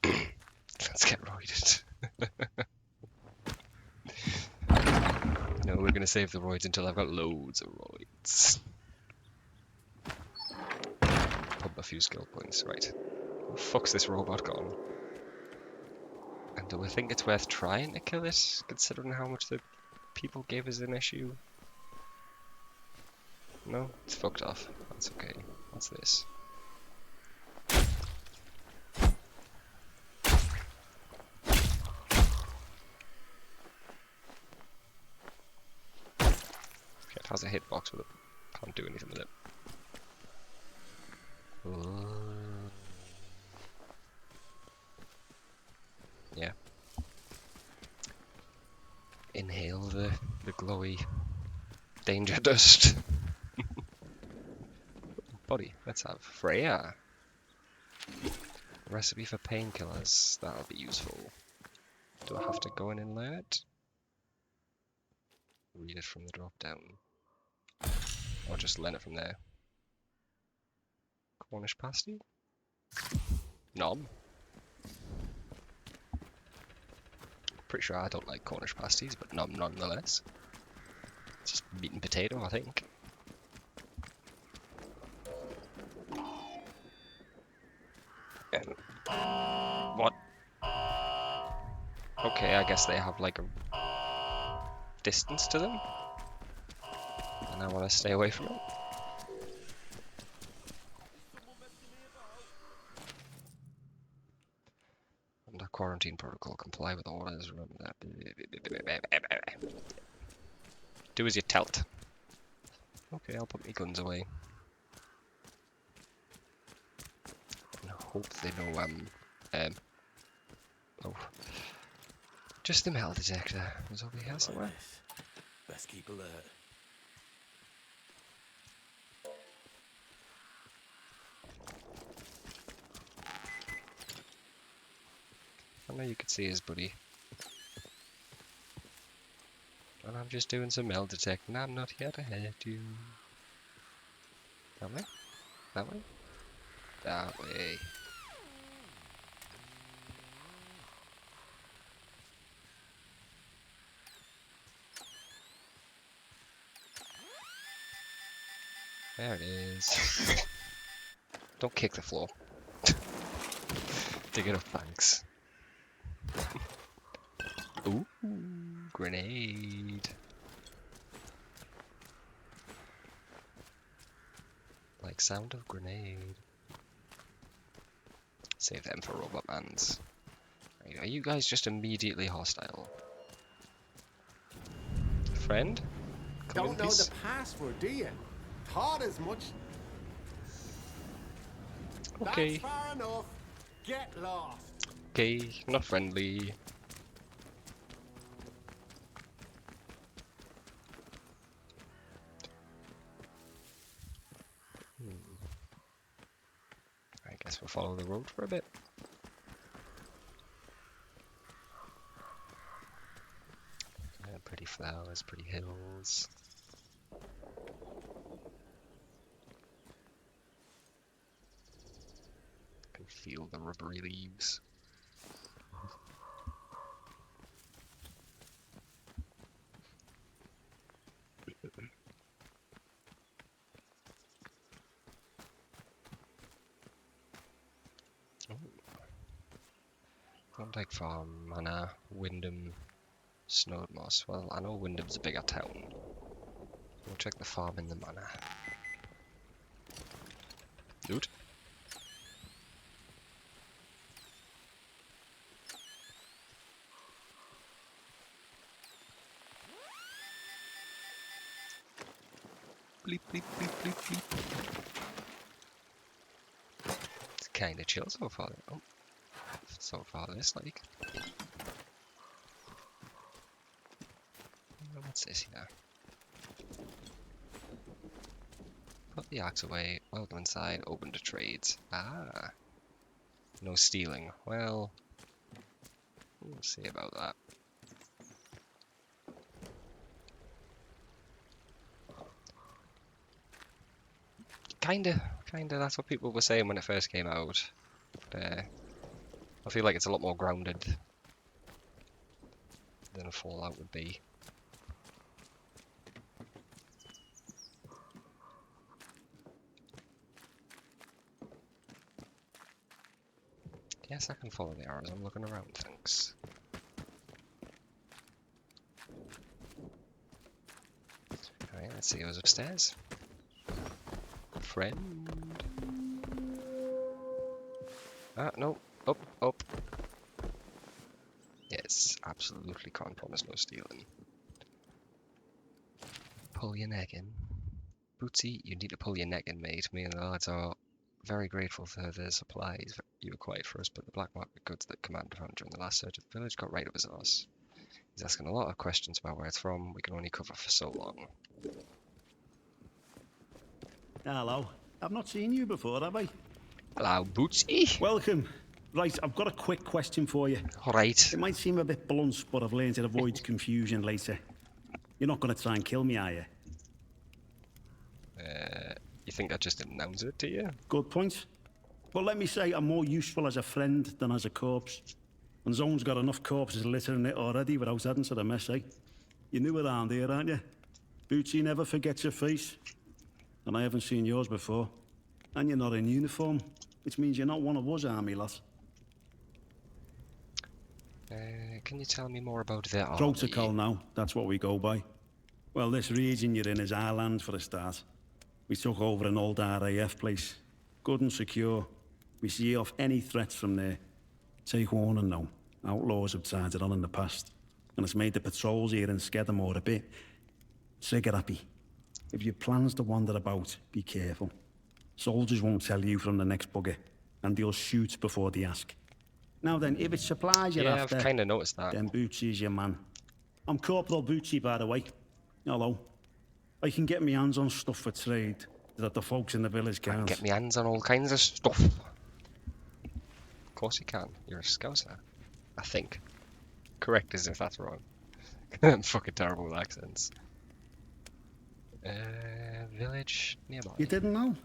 Speaker 1: Let's get roided. No, we're gonna save the roids until I've got loads of roids. Pump a few skill points, right. Where the fuck's this robot gone? And do we think it's worth trying to kill it, considering how much the people gave us an issue? No? It's fucked off. That's okay. What's this? It has a hitbox with it. Can't do anything with it. Yeah. Inhale the glowy danger dust. Body. Let's have Freya. Recipe for painkillers. That'll be useful. Do I have to go in and learn it? Read it from the drop down. Or just learn it from there. Cornish pasty? Nom. Pretty sure I don't like Cornish pasties, but nom nonetheless. It's just meat and potato, I think. What? Okay, I guess they have like a distance to them. And I want to stay away from it. Under quarantine protocol, comply with orders. Remember that. Do as you're told. Okay, I'll put my guns away. And hope they know oh. Just the metal detector was over here somewhere.
Speaker 12: Best keep alert.
Speaker 1: I know you could see his buddy. And I'm just doing some metal detecting. I'm not here to hurt you. That way? That way? That way. There it is. Don't kick the floor. Dig it up, thanks. Ooh, grenade. Like sound of grenade. Save them for robot mans. Right, are you guys just immediately hostile? Friend? Come
Speaker 10: Don't
Speaker 1: in
Speaker 10: know
Speaker 1: peace?
Speaker 10: the password, do you? Thought as much.
Speaker 1: Okay.
Speaker 10: That's far enough. Get lost.
Speaker 1: Okay, not friendly. I guess we'll follow the road for a bit. Pretty flowers, pretty hills. Can feel the rubbery leaves. Contact Farm, Manor, Wyndham, Snowdmoss. Well, I know Wyndham's a bigger town. We'll check the farm in the manor. Loot. Bleep, bleep, bleep, bleep, bleep. It's kinda chill so far. Oh, so far this, like. What's this here? Put the axe away, welcome inside, open to trades. Ah. No stealing. Well, we'll see about that. Kinda, that's what people were saying when it first came out. But, I feel like it's a lot more grounded than a Fallout would be. Yes, I can follow the arrows. I'm looking around, thanks. Alright, let's see who's upstairs. Friend. Ah, no. Up, up. Yes, absolutely can't promise no stealing. Pull your neck in. Bootsy, you need to pull your neck in, mate. Me and the lads are very grateful for the supplies you acquired for us, but the black market goods that Commander found during the last search of the village got right up his arse. He's asking a lot of questions about where it's from. We can only cover for so long.
Speaker 15: Hello. I've not seen you before, have I?
Speaker 1: Hello, Bootsy.
Speaker 15: Welcome. Right, I've got a quick question for you.
Speaker 1: Alright.
Speaker 15: It might seem a bit blunt, but I've learned to avoid confusion later. You're not going to try and kill me, are you?
Speaker 1: You think I just announced it to you?
Speaker 15: Good point. But let me say I'm more useful as a friend than as a corpse. And Zone's got enough corpses littering it already without adding to the mess, eh? You're new around here, aren't you? Bootsy never forgets your face. And I haven't seen yours before. And you're not in uniform, which means you're not one of us, army lot.
Speaker 1: Can you tell me more about the army?
Speaker 15: Protocol now, that's what we go by. Well, this region you're in is our land for a start. We took over an old RAF place. Good and secure. We see off any threats from there. Take warning now. Outlaws have tried it on in the past. And it's made the patrols here in Skedamore a bit trigger happy. If your plans to wander about, be careful. Soldiers won't tell you from the next bugger, and they'll shoot before they ask. Now then, if it's supplies you're after...
Speaker 1: Yeah, I've kind of noticed that.
Speaker 15: Then Bootsy's your man. I'm Corporal Bootsy, by the way. Hello. I can get my hands on stuff for trade that the folks in the village can't.
Speaker 1: I can get my hands on all kinds of stuff. Of course you can. You're a scouser. I think. Correct as if that's wrong. I'm fucking terrible with accents. Village nearby.
Speaker 15: You didn't know?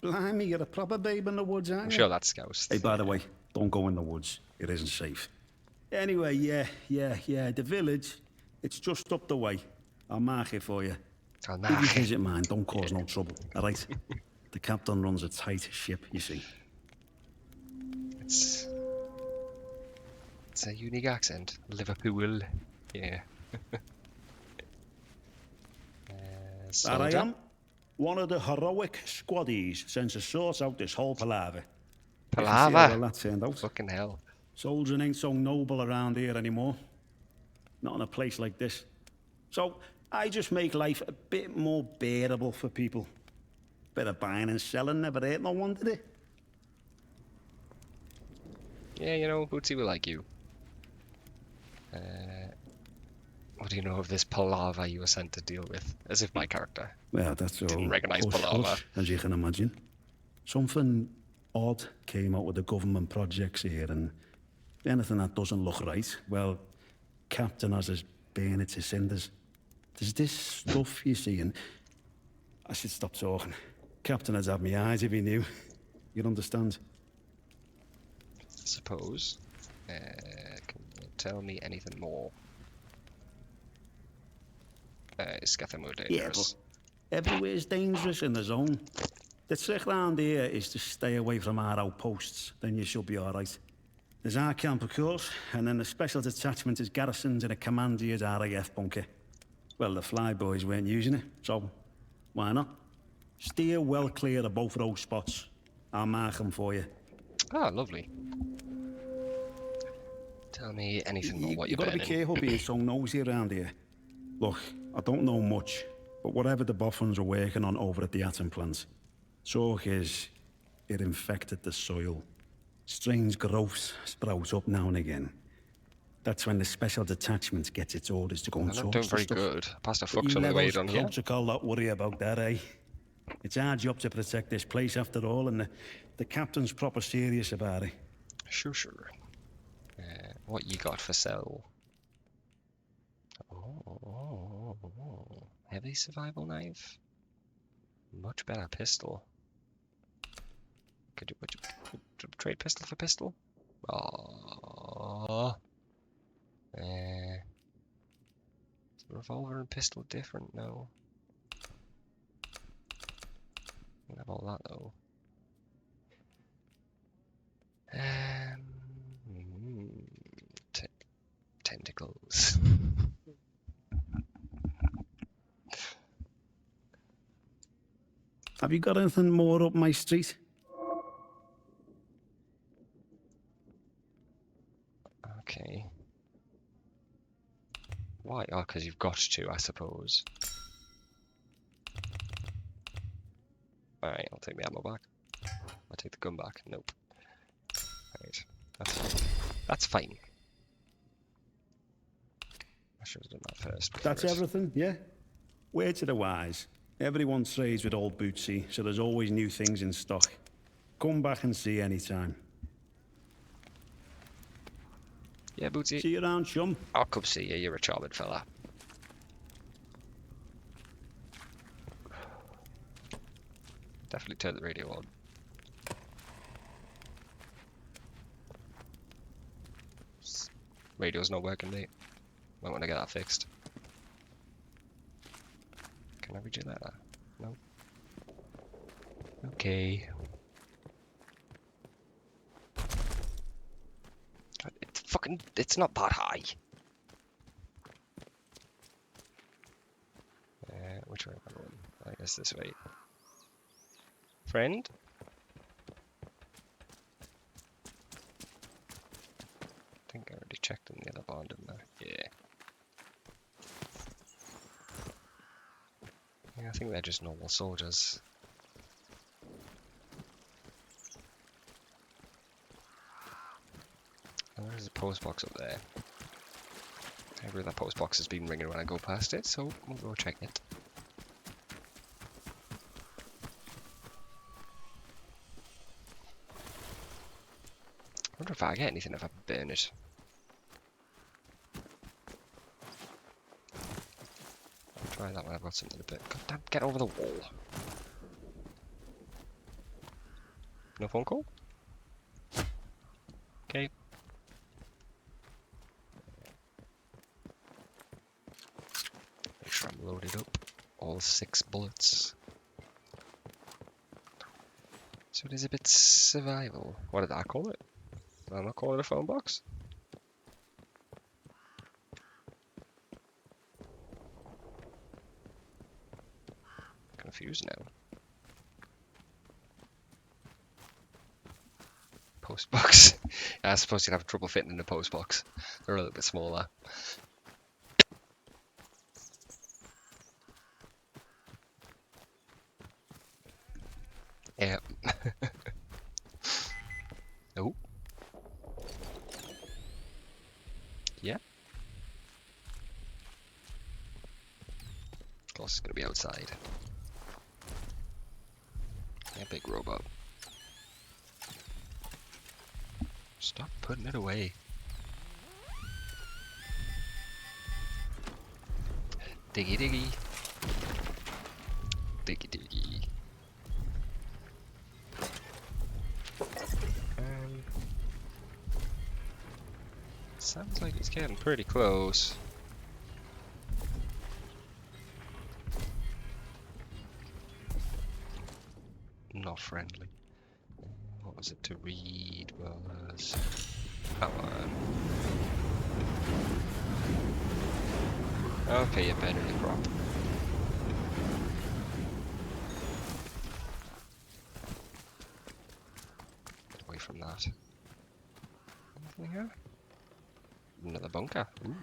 Speaker 15: Blimey, you're a proper babe in the woods, aren't
Speaker 1: I'm
Speaker 15: you?
Speaker 1: sure that's Scouse.
Speaker 15: Hey, by the way, don't go in the woods. It isn't safe. Anyway, yeah. The village, it's just up the way. I'll mark it for you.
Speaker 1: I'll
Speaker 15: If
Speaker 1: mark
Speaker 15: you
Speaker 1: it.
Speaker 15: visit mine, don't cause no trouble, all right? The captain runs a tight ship, you see.
Speaker 1: It's a unique accent. Liverpool. Yeah.
Speaker 15: There I am. One of the heroic squaddies sent to sort out this whole palaver. You can see how well that turned out.
Speaker 1: Fucking hell.
Speaker 15: Soldiering ain't so noble around here anymore. Not in a place like this. So I just make life a bit more bearable for people. Bit of buying and selling never hurt no one, did it?
Speaker 1: Yeah, you know, Bootsy will like you. What do you know of this palaver you were sent to deal with? As if my character
Speaker 15: Well, that's all.
Speaker 1: didn't recognise palaver.
Speaker 15: As you can imagine. Something odd came out with the government projects here, and anything that doesn't look right, well, Captain has us burn it to cinders. There's this stuff, you see, and I should stop talking. Captain has had me eyes if he knew. You'd understand.
Speaker 1: I suppose. Can you tell me anything more? Is Scathamore dangerous?
Speaker 15: Yeah, but everywhere's dangerous in the zone. The trick round here is to stay away from our outposts, then you should be alright. There's our camp, of course, and then the special detachment is garrisoned in a commander's RAF bunker. Well, the flyboys weren't using it, so why not? Steer well clear of both of those spots. I'll mark them for you.
Speaker 1: Ah, lovely. Tell me anything more what you're
Speaker 15: You've got to be careful being so nosy around here. Look, I don't know much, but whatever the boffins are working on over at the atom plant, talk is it infected the soil. Strange growths sprout up now and again. That's when the special detachment gets its orders to go and
Speaker 1: I'm not
Speaker 15: source
Speaker 1: doing
Speaker 15: the
Speaker 1: very
Speaker 15: stuff.
Speaker 1: good. I passed a
Speaker 15: But
Speaker 1: flux
Speaker 15: you
Speaker 1: on the way
Speaker 15: levels
Speaker 1: down here.
Speaker 15: protocol not worry about that, eh? It's our job to protect this place after all, and the captain's proper serious about it.
Speaker 1: Sure. What you got for sale? Oh. Heavy survival knife? Much better pistol. Would you trade pistol for pistol? Oh. Revolver and pistol different? No. Don't have all that though. Tentacles.
Speaker 15: Have you got anything more up my street?
Speaker 1: Okay. Why? Oh, because you've got to, I suppose. Alright, I'll take the ammo back. I'll take the gun back. Nope. Right. That's fine. I should have done that first.
Speaker 15: That's everything, yeah? Word to the wise. Everyone trades with old Bootsy, so there's always new things in stock. Come back and see anytime.
Speaker 1: Yeah, Bootsy.
Speaker 15: See you around, chum.
Speaker 1: I'll come see you. You're a charming fella. Definitely turn the radio on. Radio's not working, mate. Might want to get that fixed. Can I read you a letter? No. Okay. It's not that high. Which way am I going? I guess this way. Friend? I think I already checked in the other barn, didn't I? Yeah. Yeah, I think they're just normal soldiers. And there's a post box up there. I agree that post box has been ringing when I go past it, so we'll go check it. I wonder if I get anything if I burn it. I'll try that when I've got something to burn. God damn, get over the wall. No phone call? Okay. Make sure I'm loaded up. All 6 bullets. So it is a bit survival. What did I call it? I'm not calling it a phone box. Confused now. Post box. I suppose you'd have trouble fitting in a post box. They're a little bit smaller. Yeah. Oh. Yeah. Of course, it's gonna be outside. Yeah, big robot. Stop putting it away. Diggy diggy. Diggy diggy. Sounds like it's getting pretty close. Not friendly. What was it to read? Was come on. Okay, you're better than crop. Get away from that. Anything here? Another bunker. Ooh.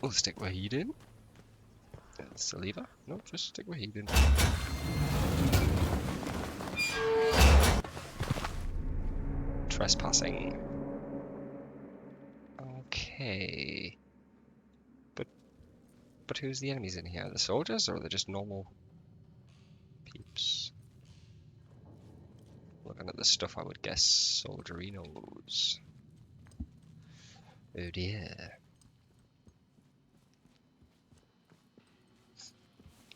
Speaker 1: We'll stick where he did. It's the lever? No, just stick where he did. Trespassing. Okay. But who's the enemies in here? The soldiers, or are they just normal peeps? Looking at the stuff, I would guess solderinos. Oh dear.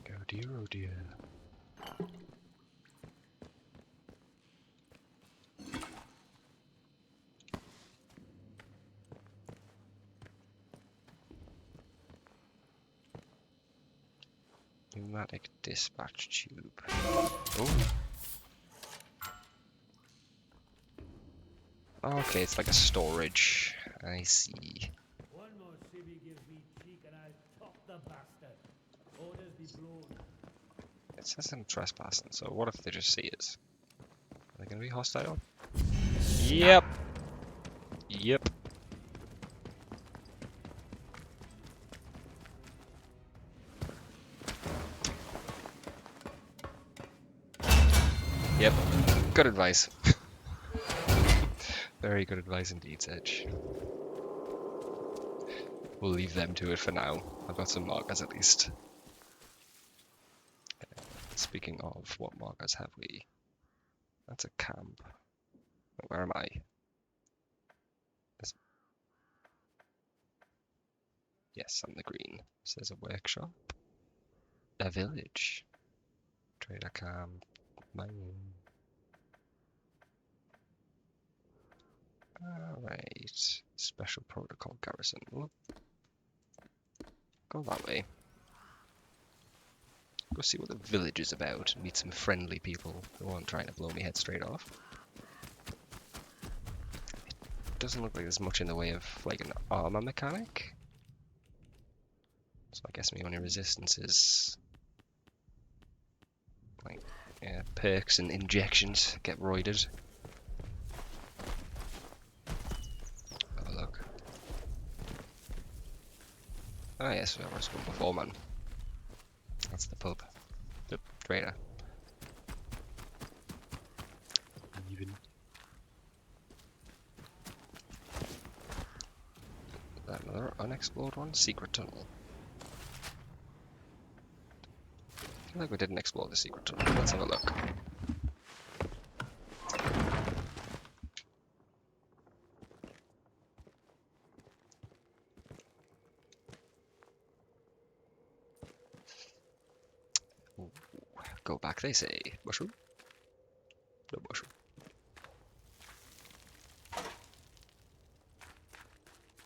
Speaker 1: Oh dear, oh dear. Pneumatic dispatch tube. Oh. Okay, it's like a storage. I see.
Speaker 8: One more civvy gives me cheek and I'll top the bastard. Orders be blown.
Speaker 1: It says I'm trespassing, so what if they just see us? Are they gonna be hostile? Yep. Yep. Yep. Good advice. Very good advice indeed, Sedge. We'll leave them to it for now. I've got some markers at least. Speaking of, what markers have we? That's a camp. Where am I? Yes, I'm the green. Says a workshop. A village. Trader camp. Mine. Alright. Special protocol garrison. Whoop. Go that way. Go see what the village is about and meet some friendly people who aren't trying to blow me head straight off. It doesn't look like there's much in the way of like an armor mechanic. So I guess my only resistance is like, yeah, perks and injections. Get roided. Oh look. Ah yes, I was going before, man. That's the pub. Yep, trader. Even. Is that another unexplored one? Secret tunnel. I feel like we didn't explore the secret tunnel. Let's have a look. Ooh, Go back, they say. Mushroom? No mushroom.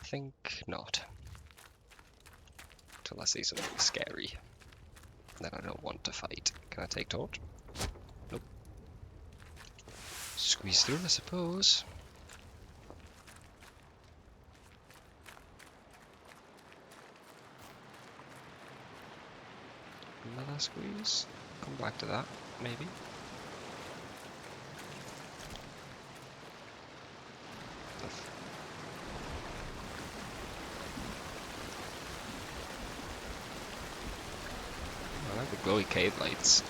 Speaker 1: Think not. Until I see something scary that I don't want to fight. Can I take torch? Nope. Squeeze through, I suppose. Another squeeze. Come back to that, maybe. I like the glowy cave lights.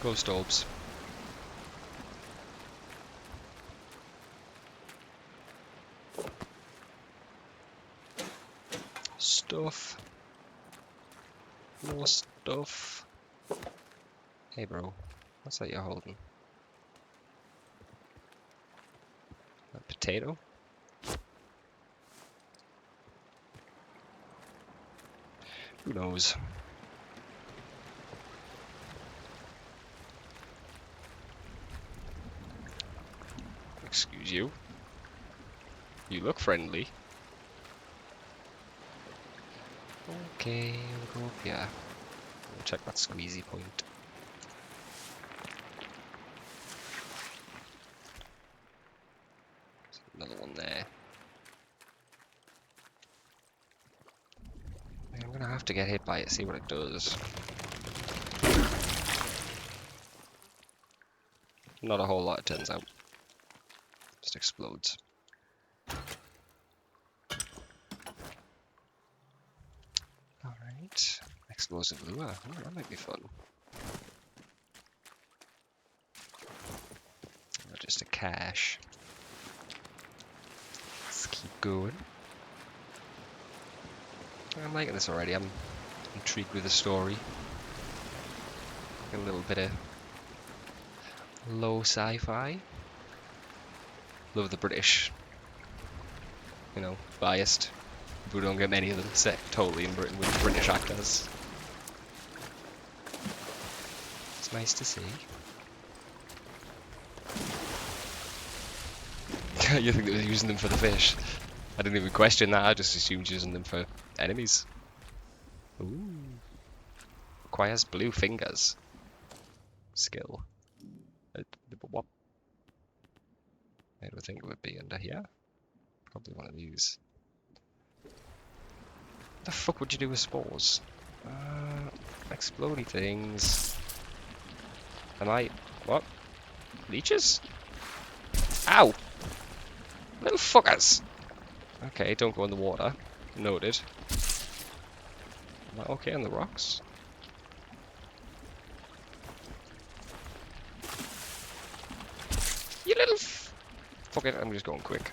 Speaker 1: Ghost orbs. Stuff. More stuff. Hey bro, what's that you're holding? A potato? Who knows? Excuse you. You look friendly. Okay, we'll go up here. We'll check that squeezy point. There's another one there. I'm gonna have to get hit by it, see what it does. Not a whole lot, it turns out. Just explodes. Alright. Explosive lure. Oh, that might be fun. Or just a cache. Let's keep going. I'm liking this already. I'm intrigued with the story. A little bit of low sci-fi. Love the British. You know, biased. We don't get many of them set totally in Britain with British actors. It's nice to see. You think they were using them for the fish? I didn't even question that, I just assumed using them for enemies. Ooh. Requires blue fingers. Skill. What? I don't think it would be under here. Probably one of these. What the fuck would you do with spores? Explodey things. Am I... What? Leeches? Ow! Little fuckers! Okay, don't go in the water. Noted. Am I okay on the rocks? You little fuck it, I'm just going quick.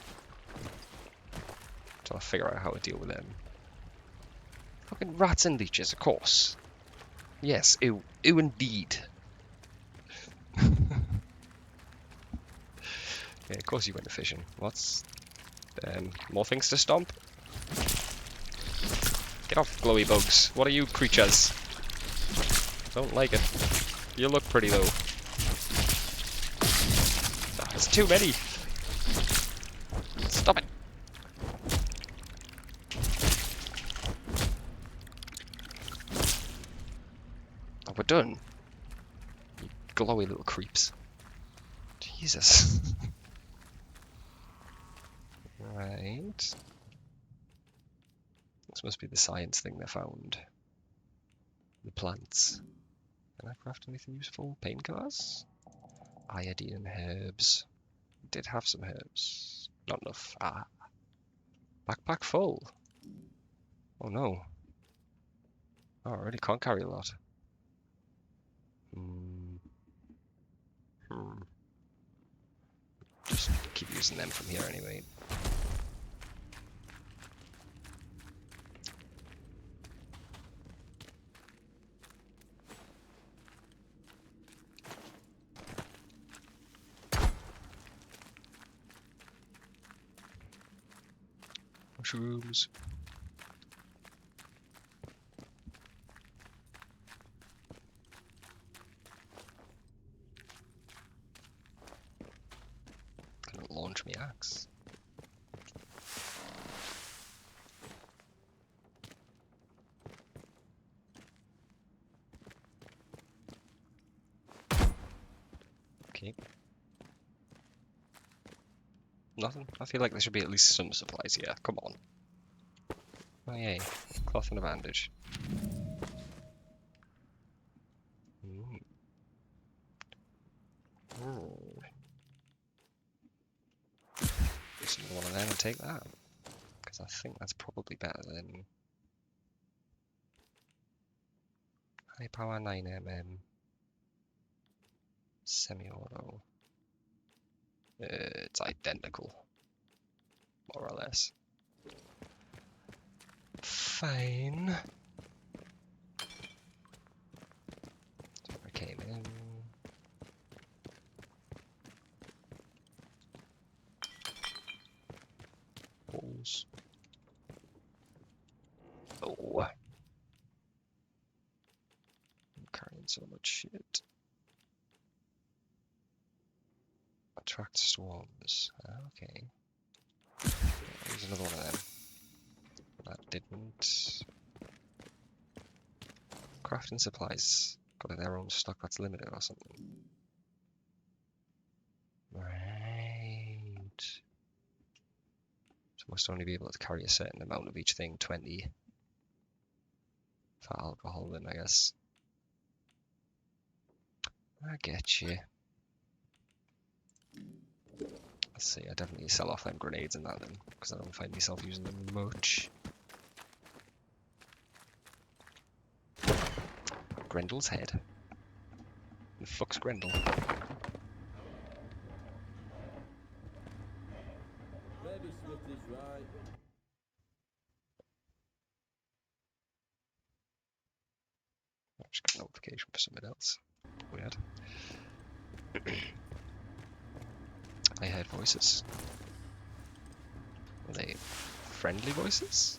Speaker 1: Until I figure out how to deal with them. Fucking rats and leeches, of course. Yes, ew. Ew indeed. Yeah, of course you went fishing. What's... more things to stomp? Get off, glowy bugs. What are you creatures? Don't like it. You look pretty though. Ah, there's too many. Stop it. Oh, we're done. You glowy little creeps. Jesus. Right. This must be the science thing they found. The plants. Can I craft anything useful? Painkillers? Iodine and herbs. Did have some herbs. Not enough. Ah. Backpack full. Oh no. Oh, I really can't carry a lot. Just keep using them from here anyway. Mushrooms. Okay. Nothing? I feel like there should be at least some supplies here. Come on. Oh yay. Cloth and a bandage. Ooh. Ooh. Just another one of them and take that. Because I think that's probably better than high power 9mm semi-auto. It's identical, more or less. Fine. So I came in. Balls. Oh. I'm carrying so much shit. Attract swarms. Okay. There's another one of them. That didn't. Crafting supplies. Got their own stock that's limited or something. Right. So must only be able to carry a certain amount of each thing, 20. For alcohol then, I guess. I get you. Let's see, I definitely sell off them grenades and that then, because I don't find myself using them much. Grendel's head. The fuck's Grendel? I just got a notification for something else. Weird. I heard voices. Were they friendly voices?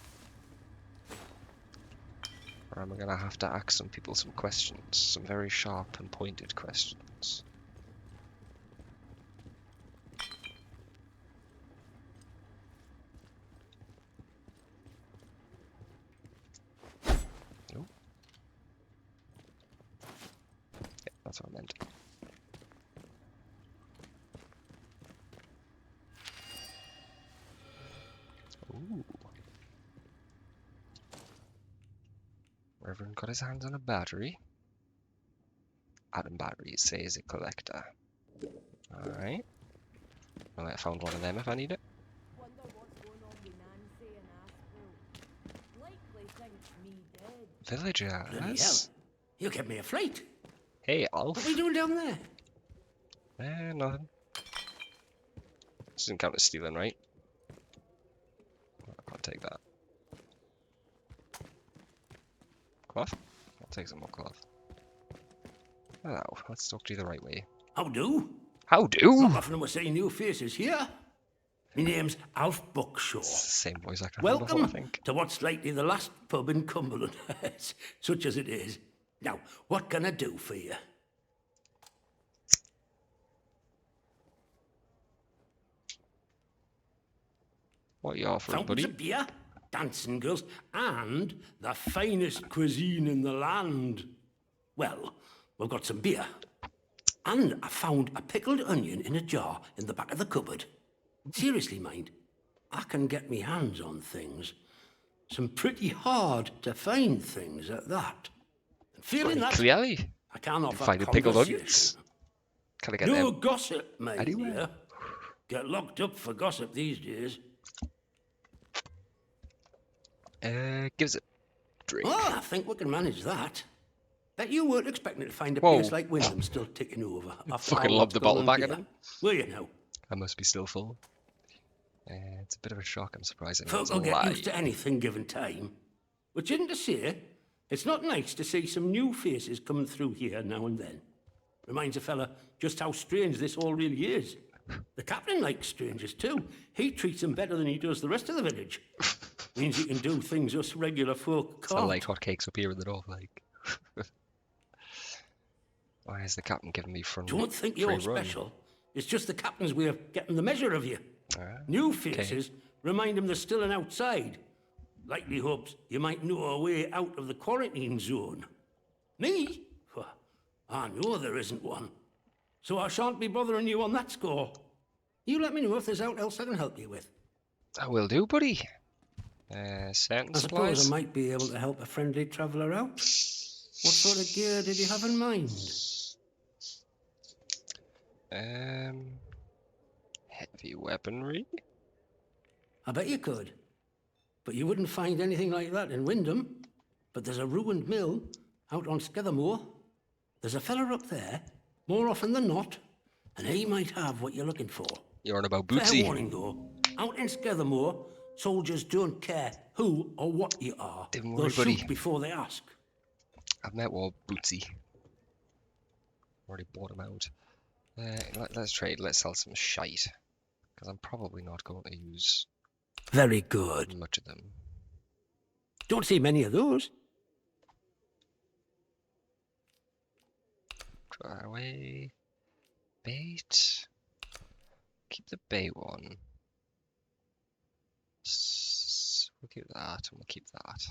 Speaker 1: Or am I gonna have to ask some people some questions? Some very sharp and pointed questions. Nope. Yeah, that's what I meant. Ooh. Reverend got his hands on a battery. Atom batteries, says a collector. Alright. Well, I found one of them if I need it.
Speaker 11: Wonder what's going on with Nancy and Aspel. Likely thinks me dead.
Speaker 8: Bloody hell.
Speaker 1: Villagers.
Speaker 8: You give me a flight.
Speaker 1: Hey, Alf.
Speaker 8: What are we doing down there?
Speaker 1: Nothing. This doesn't count as stealing, right? I can't take that. Cloth? I'll take some more cloth. Hello, let's talk to you the right way.
Speaker 8: How do?
Speaker 1: How do?
Speaker 8: Not often we're seeing new faces here. My name's Alf Buckshaw.
Speaker 1: Same voice actor.
Speaker 8: Welcome
Speaker 1: before, I think.
Speaker 8: to what's likely the last pub in Cumberland, such as it is. Now, what can I do for you?
Speaker 1: What are you offering,
Speaker 8: Fountains
Speaker 1: buddy?
Speaker 8: of beer, dancing girls, and the finest cuisine in the land. Well, we've got some beer. And I found a pickled onion in a jar in the back of the cupboard. Seriously, mind, I can get me hands on things. Some pretty hard to find things at that. And feeling that,
Speaker 1: Clearly.
Speaker 8: I can't offer
Speaker 1: Find pickled
Speaker 8: conversation.
Speaker 1: onions. Can I get
Speaker 8: No
Speaker 1: them?
Speaker 8: gossip, my
Speaker 1: Anywhere.
Speaker 8: dear. Get locked up for gossip these days.
Speaker 1: Give us a drink.
Speaker 8: Oh, I think we can manage that. Bet you weren't expecting to find a
Speaker 1: Whoa.
Speaker 8: place like Wyndham still ticking over. after
Speaker 1: Fucking
Speaker 8: all
Speaker 1: lobbed
Speaker 8: that's
Speaker 1: the bottle
Speaker 8: gone on
Speaker 1: back at
Speaker 8: here.
Speaker 1: him.
Speaker 8: Were you now?
Speaker 1: I must be still full. It's a bit of a shock, I'm surprised.
Speaker 8: Folk will get used to anything given time. Which isn't to say, it's not nice to see some new faces coming through here now and then. Reminds a fella just how strange this all really is. The captain likes strangers too. He treats them better than he does the rest of the village. Means he can do things us regular folk
Speaker 1: It's not
Speaker 8: can't.
Speaker 1: like hotcakes up here in the north, like. Why is the captain giving me front?
Speaker 8: Don't think
Speaker 1: free
Speaker 8: you're
Speaker 1: run?
Speaker 8: special. It's just the captain's way of getting the measure of you. New faces remind him there's still an outside. Likely hopes you might know a way out of the quarantine zone. Me? Well, I know there isn't one. So I shan't be bothering you on that score. You let me know if there's aught else I can help you with.
Speaker 1: I will do, buddy. Certain
Speaker 8: I suppose I
Speaker 1: supplies.
Speaker 8: might be able to help a friendly traveller out. What sort of gear did you have in mind?
Speaker 1: Heavy weaponry.
Speaker 8: I bet you could. But you wouldn't find anything like that in Wyndham. But there's a ruined mill out on Skethermore. There's a fella up there, more often than not, and he might have what you're looking for.
Speaker 1: You're on about
Speaker 8: Fair
Speaker 1: Bootsy.
Speaker 8: warning, though. Out in Skethermore, soldiers don't care who or what you are.
Speaker 1: Don't
Speaker 8: They'll
Speaker 1: worry, buddy.
Speaker 8: shoot before they ask.
Speaker 1: I've met War Bootsy. Already bought him out. Let's trade. Let's sell some shite. Because I'm probably not going to use
Speaker 8: Very good.
Speaker 1: much of them.
Speaker 8: Don't see many of those.
Speaker 1: Try away. Bait. Keep the bait one. We'll keep that and we'll keep that.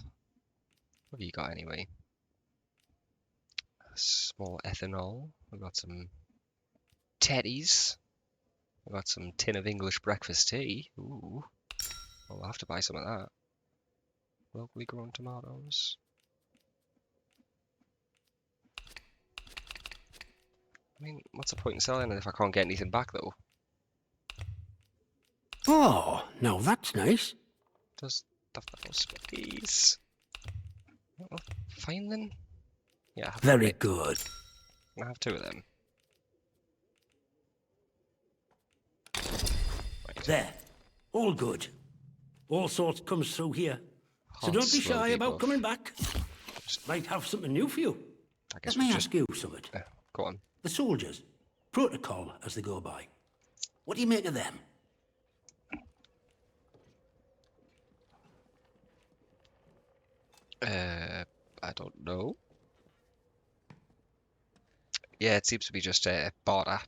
Speaker 1: What have you got anyway? Small ethanol. We've got some teddies. We've got some tin of English breakfast tea. Ooh. Well, we'll have to buy some of that. Locally grown tomatoes. I mean, what's the point in selling it if I can't get anything back, though?
Speaker 8: Oh, now that's nice.
Speaker 1: Does stuff that no space? Well, fine then. Yeah, have
Speaker 8: Very
Speaker 1: it.
Speaker 8: good.
Speaker 1: I have two of them. Right.
Speaker 8: There. All good. All sorts comes through here. So
Speaker 1: Hot,
Speaker 8: don't be
Speaker 1: slow
Speaker 8: shy about
Speaker 1: debuff.
Speaker 8: coming back. Might have something new for you.
Speaker 1: I guess
Speaker 8: Let me
Speaker 1: we
Speaker 8: ask you something.
Speaker 1: go on.
Speaker 8: The soldiers. Protocol as they go by. What do you make of them?
Speaker 1: I don't know. Yeah, it seems to be just a barter.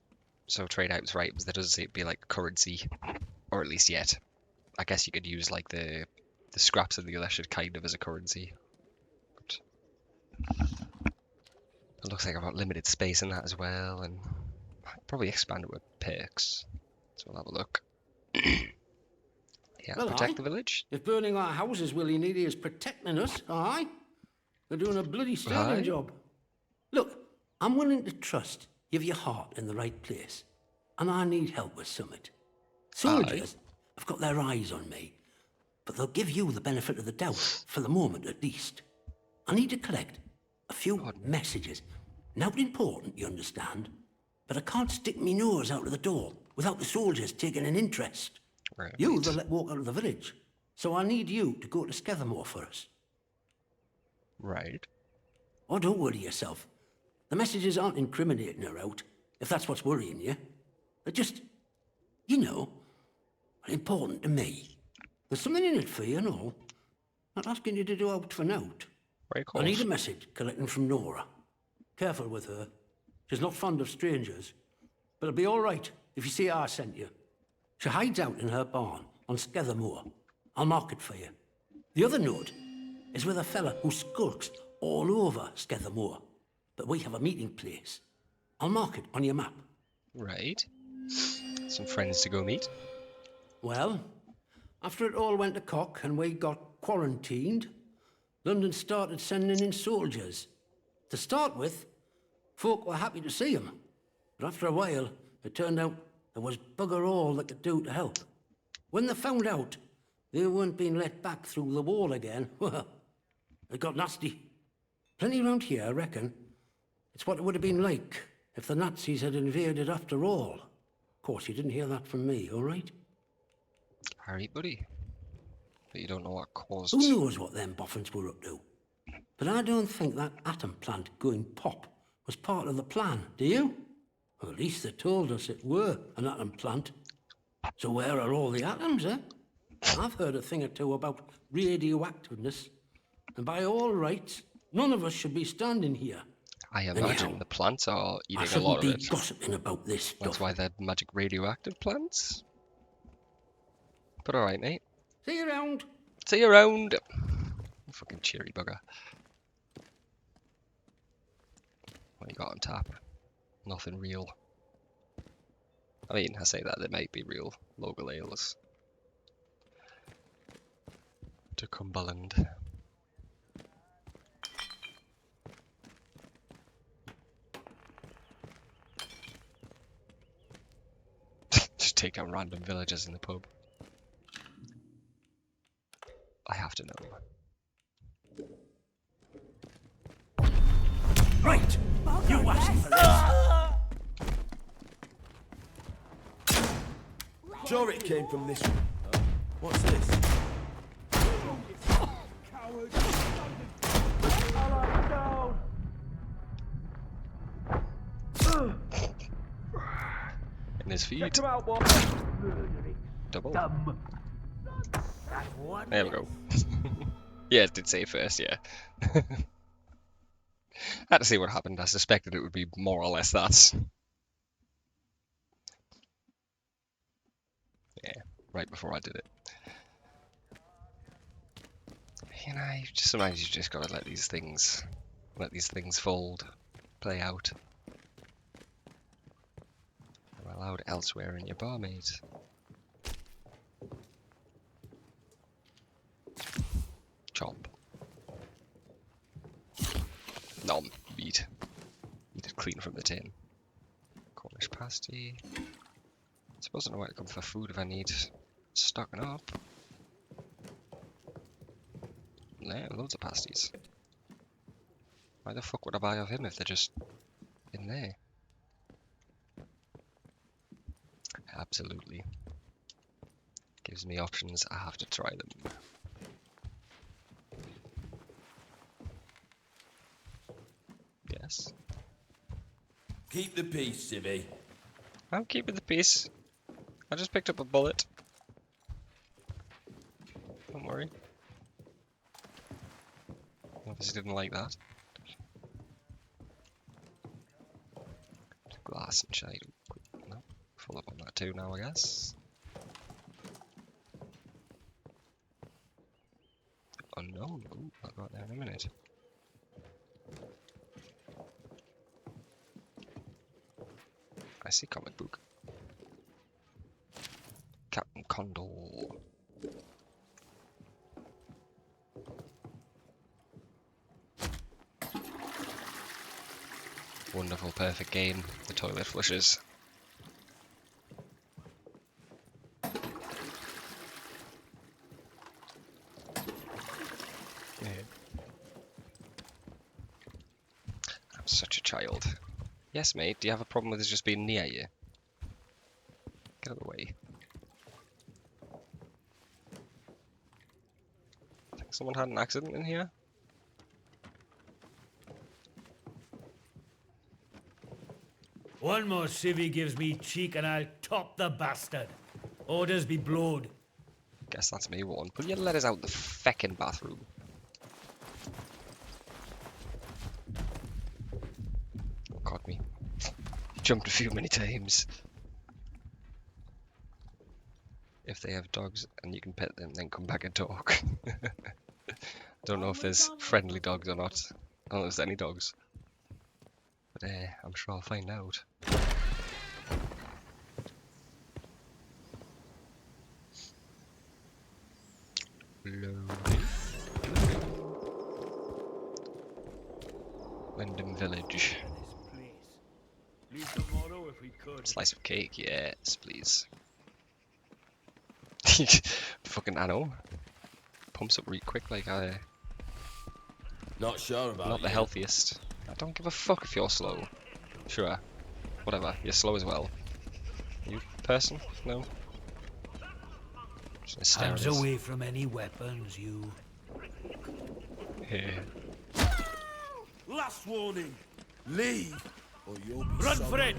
Speaker 1: So trade out right, but there doesn't seem to be like currency, or at least yet. I guess you could use like the scraps of the elected kind of as a currency. But it looks like I've got limited space in that as well, and I'll probably expand it with perks. So we'll have a look. Yeah,
Speaker 8: Well,
Speaker 1: protect the village.
Speaker 8: If burning our houses willy-nilly is protecting us, aye. They're doing a bloody sterling
Speaker 1: Aye.
Speaker 8: job. Look, I'm willing to trust you've your heart in the right place. And I need help with summit. Soldiers have got their eyes on me, but they'll give you the benefit of the doubt, for the moment at least. I need to collect a few messages. Not important, you understand, but I can't stick me nose out of the door without the soldiers taking an interest.
Speaker 1: Right.
Speaker 8: You they'll let walk out of the village, so I need you to go to Skethermore for us.
Speaker 1: Right.
Speaker 8: Oh, don't worry yourself. The messages aren't incriminating her out, if that's what's worrying you. They're just, you know, important to me. There's something in it for you and all. Not asking you to do out for note.
Speaker 1: Very cool.
Speaker 8: I need a message collecting from Nora. Careful with her. She's not fond of strangers. But it'll be all right if you see I sent you. She hides out in her barn on Skethermore. I'll mark it for you. The other note is with a fella who skulks all over Skethermore. But we have a meeting place. I'll mark it on your map.
Speaker 1: Right. Some friends to go meet.
Speaker 8: Well, after it all went to cock and we got quarantined, London started sending in soldiers. To start with, folk were happy to see 'em. But after a while, it turned out there was bugger all they could do to help. When they found out they weren't being let back through the wall again, well, it got nasty. Plenty round here, I reckon. It's what it would have been like if the Nazis had invaded after all. Of course, you didn't hear that from me, all right?
Speaker 1: Alright, buddy. But you don't know what caused...
Speaker 8: Who knows what them boffins were up to? But I don't think that atom plant going pop was part of the plan, do you? Well, at least they told us it were an atom plant. So where are all the atoms, eh? I've heard a thing or two about radioactiveness. And by all rights, none of us should be standing here.
Speaker 1: I imagine
Speaker 8: Anyhow,
Speaker 1: the plants are
Speaker 8: I
Speaker 1: eating a lot
Speaker 8: shouldn't
Speaker 1: of
Speaker 8: be
Speaker 1: it.
Speaker 8: gossiping about this stuff.
Speaker 1: That's why they're magic radioactive plants. But alright, mate.
Speaker 8: See you around.
Speaker 1: See you around. Fucking cheery bugger. What you got on tap? Nothing real. I mean, I say that there might be real local ales to Cumberland. Just take down random villagers in the pub. I have to know.
Speaker 8: Right! You asked for this!
Speaker 12: Sure it came from this one. What's this?
Speaker 1: In his feet. Double. There we go. Yeah, it did say first, yeah. Had to see what happened. I suspected it would be more or less that. Yeah, right before I did it. You know, sometimes you just gotta let these things fold, play out. They're allowed elsewhere in your bar, mate. Chop. Nom. Eat. Eat it clean from the tin. Cornish pasty. I suppose I know where to come for food if I need stocking up. Yeah, loads of pasties. Why the fuck would I buy off him if they're just in there? Absolutely. Gives me options, I have to try them. Yes.
Speaker 12: Keep the peace, Civvy.
Speaker 1: I'm keeping the peace. I just picked up a bullet. Don't worry. Obviously didn't like that. Glass and shade. No, full up on that too now, I guess. Unknown. Ooh, I'll go out there in a minute. I see comic book. Captain Condor. Wonderful, perfect game. The toilet flushes. Yeah. I'm such a child. Yes, mate. Do you have a problem with us just being near you? Get out of the way. I think someone had an accident in here.
Speaker 8: One more civvy gives me cheek and I'll top the bastard. Orders be blowed.
Speaker 1: Guess that's me one. Will you let us out the feckin' bathroom? Caught me. Jumped a few many times. If they have dogs and you can pet them, then come back and talk. Don't know if there's friendly dogs or not. I don't know if there's any dogs. But I'm sure I'll find out. Wyndham Village. Slice of cake, yes, please. Fucking I know. Pumps up really quick, like I.
Speaker 12: Not sure about
Speaker 1: Not the healthiest. I don't give a fuck if you're slow. Sure. Whatever. You're slow as well. You person? No. Just stare at
Speaker 8: Hands
Speaker 1: us.
Speaker 8: away from any weapons, you.
Speaker 1: Here.
Speaker 12: Last warning. Leave, or you'll be
Speaker 8: Run
Speaker 12: sorry.
Speaker 8: for it!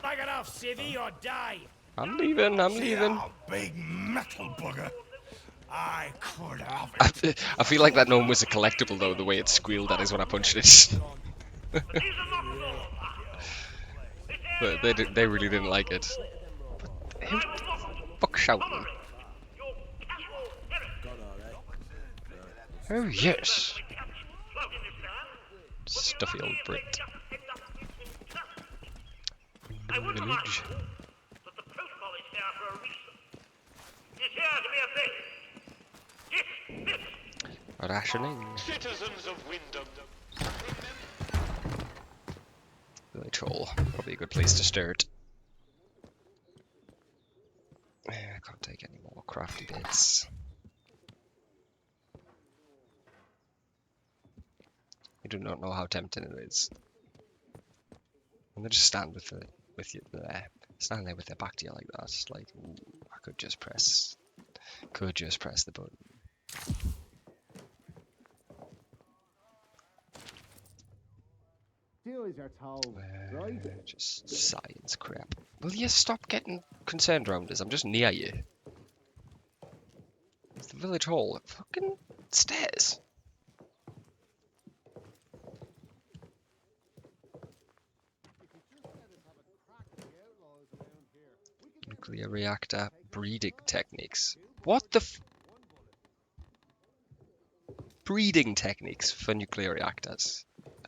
Speaker 8: Bag it off, civvy, or die!
Speaker 1: I'm leaving, I'm leaving.
Speaker 10: You big metal bugger. I could have it.
Speaker 1: I feel like that gnome was a collectible though, the way it squealed at us when I punched it. But they really didn't like it. But who the fuck shouting? Oh yes! village.
Speaker 10: But the protocol is here for a reason. It's here to be obeyed.
Speaker 1: Rationing.
Speaker 3: Citizens of Wyndham.
Speaker 1: Village hall. Probably a good place to start. I can't take any more crafty bits. I do not know how tempting it is. And they just stand stand there with their back to you like that. It's like, ooh, I could just press the button. Just science crap. Will you stop getting concerned around us? I'm just near you. It's the village hall. Fucking stairs. Nuclear reactor breeding techniques. What the breeding techniques for nuclear reactors?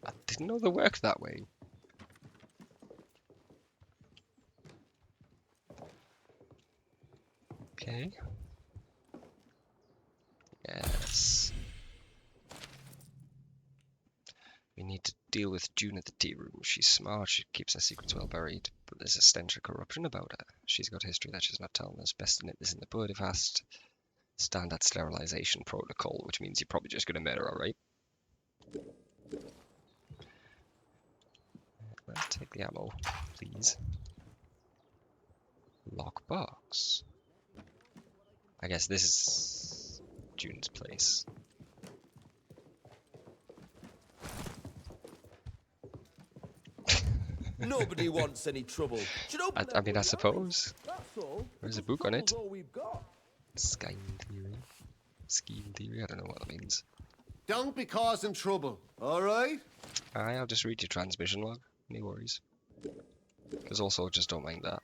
Speaker 1: I didn't know they worked that way. Okay. Yes. We need to deal with June at the tea room. She's smart, she keeps her secrets well buried, but there's a stench of corruption about her. She's got history that she's not telling us. Best to nip this in the bud fast. Standard sterilization protocol, which means you're probably just going to murder her, right? Let's take the ammo, please. Lockbox. I guess this is June's place.
Speaker 12: Nobody wants any trouble.
Speaker 1: I mean, I suppose. There's a book on it. Scheme theory. I don't know what that means.
Speaker 16: Don't be causing trouble, all right?
Speaker 1: I'll just read your transmission log. No worries. Because also, just don't mind that.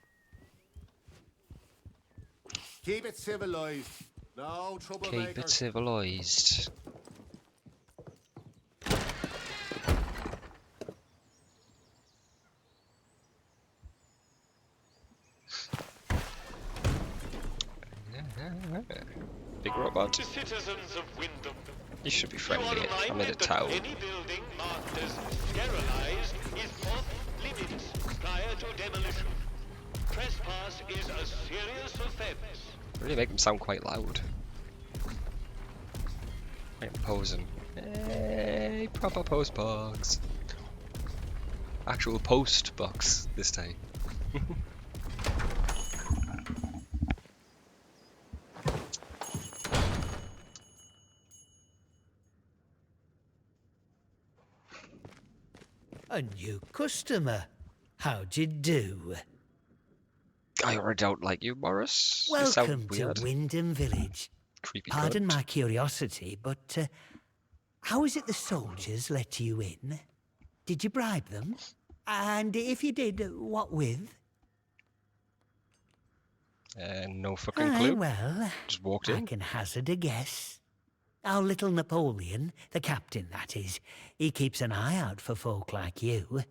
Speaker 16: Keep it civilized. No troublemakers.
Speaker 1: Keep it civilized. Big robot.
Speaker 3: Citizens of Wyndham.
Speaker 1: You should be friendly. I'm in a town.
Speaker 3: Any building marked as sterilized is off limits prior to demolition. Trespass is a serious offense.
Speaker 1: Really make them sound quite loud. I'm posing. Hey, proper post box. Actual post box this time.
Speaker 17: A new customer. How'd you do?
Speaker 1: I already don't like you, Morris.
Speaker 17: Welcome to Wyndham Village.
Speaker 1: Creepy
Speaker 17: Pardon
Speaker 1: cunt.
Speaker 17: my curiosity, but how is it the soldiers let you in? Did you bribe them? And if you did, what with?
Speaker 1: No fucking clue.
Speaker 17: Well,
Speaker 1: just walked
Speaker 17: I
Speaker 1: in.
Speaker 17: can hazard a guess. Our little Napoleon, the captain that is, he keeps an eye out for folk like you.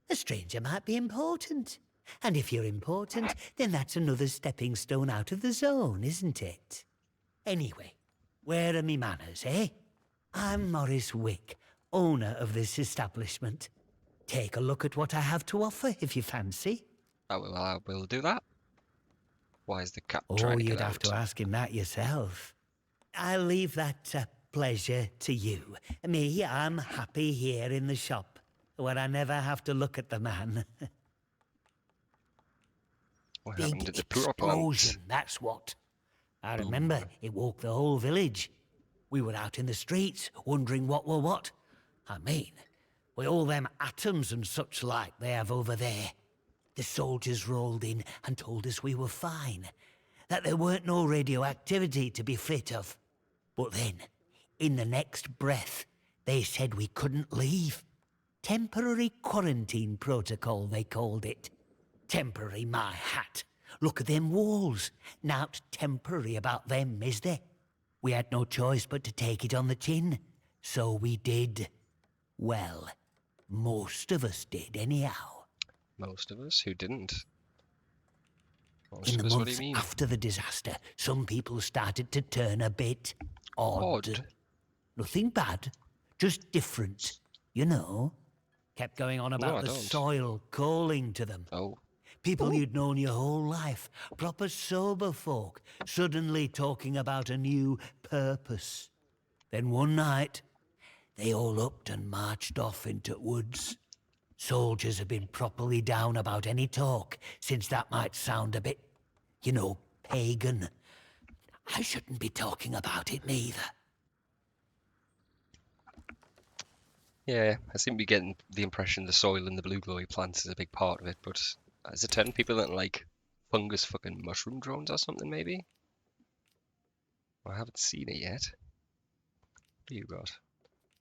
Speaker 17: A stranger might be important. And if you're important, then that's another stepping stone out of the zone, isn't it? Anyway, where are me manners, eh? I'm Morris Wick, owner of this establishment. Take a look at what I have to offer, if you fancy.
Speaker 1: I will do that. Why is the cat trying to get
Speaker 17: You'd have
Speaker 1: out?
Speaker 17: to ask him that yourself. I'll leave that pleasure to you. Me, I'm happy here in the shop, where I never have to look at the man.
Speaker 1: What
Speaker 17: Big
Speaker 1: happened to the poor plant?
Speaker 17: explosion, that's what. I remember it woke the whole village. We were out in the streets, wondering what were what. I mean, with all them atoms and such like they have over there. The soldiers rolled in and told us we were fine, that there weren't no radioactivity to be frit of. But then, in the next breath, they said we couldn't leave. Temporary quarantine protocol, they called it. Temporary, my hat. Look at them walls. Nowt temporary about them, is there? We had no choice but to take it on the chin. So we did. Well, most of us did, anyhow.
Speaker 1: Most of us who didn't. Most
Speaker 17: In
Speaker 1: of
Speaker 17: the
Speaker 1: us, what do you
Speaker 17: months
Speaker 1: mean?
Speaker 17: after the disaster, some people started to turn a bit odd. Nothing bad, just different, you know. Kept going on
Speaker 1: No,
Speaker 17: about
Speaker 1: I
Speaker 17: the
Speaker 1: don't.
Speaker 17: soil calling to them.
Speaker 1: Oh.
Speaker 17: People you'd known your whole life, proper sober folk, suddenly talking about a new purpose. Then one night, they all upped and marched off into woods. Soldiers have been properly down about any talk, since that might sound a bit, you know, pagan. I shouldn't be talking about it neither.
Speaker 1: Yeah, I seem to be getting the impression the soil and the blue glowy plants is a big part of it, but has it turned people into like fungus fucking mushroom drones or something maybe? I haven't seen it yet. What do you got?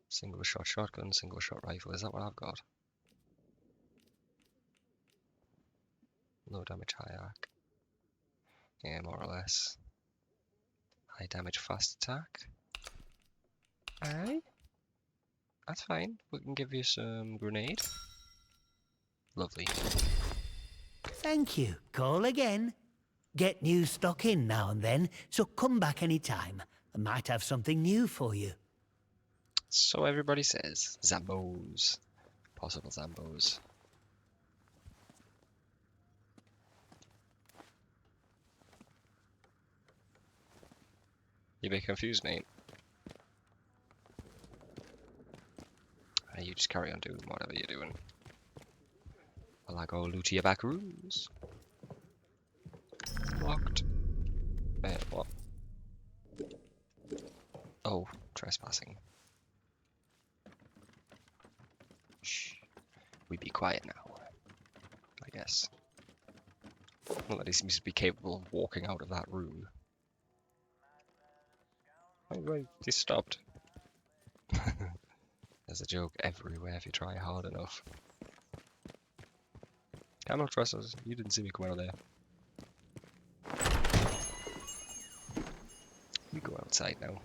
Speaker 1: Single shot shotgun, single shot rifle, is that what I've got? Low damage high arc. Yeah, more or less. High damage fast attack. Alright. That's fine. We can give you some grenade. Lovely.
Speaker 17: Thank you. Call again. Get new stock in now and then, so come back any time. I might have something new for you.
Speaker 1: So everybody says. Zambos. Possible Zambos. You a bit confused, mate. You just carry on doing whatever you're doing. While I go loot your back rooms. Locked. What? Oh, trespassing. Shh. We be quiet now. I guess. Not that he seems to be capable of walking out of that room. Oh, right, he stopped. There's a joke everywhere if you try hard enough. I'm not trust us. You didn't see me come out of there. We go outside now.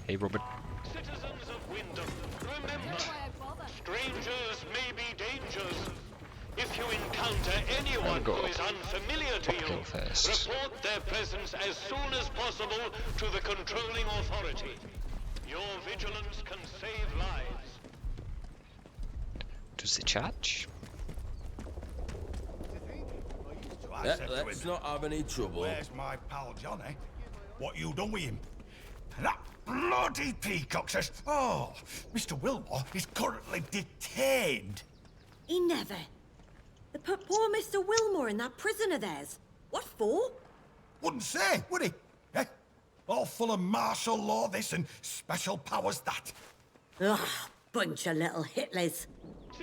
Speaker 1: Hey, Robert.
Speaker 3: Citizens of Wyndham, remember, strangers may be dangers. If you encounter anyone who is unfamiliar to you, report their presence as soon as possible to the controlling authority. Your vigilance can save lives.
Speaker 1: To the church?
Speaker 12: Let's not have any trouble.
Speaker 10: Where's my pal Johnny? What you done with him? That bloody peacock says, oh, Mr. Wilmore is currently detained.
Speaker 11: He never. They put poor Mr. Wilmore in that prison of theirs. What for?
Speaker 10: Wouldn't say, would he? Eh? All full of martial law this and special powers that.
Speaker 11: Ugh, bunch of little Hitlers.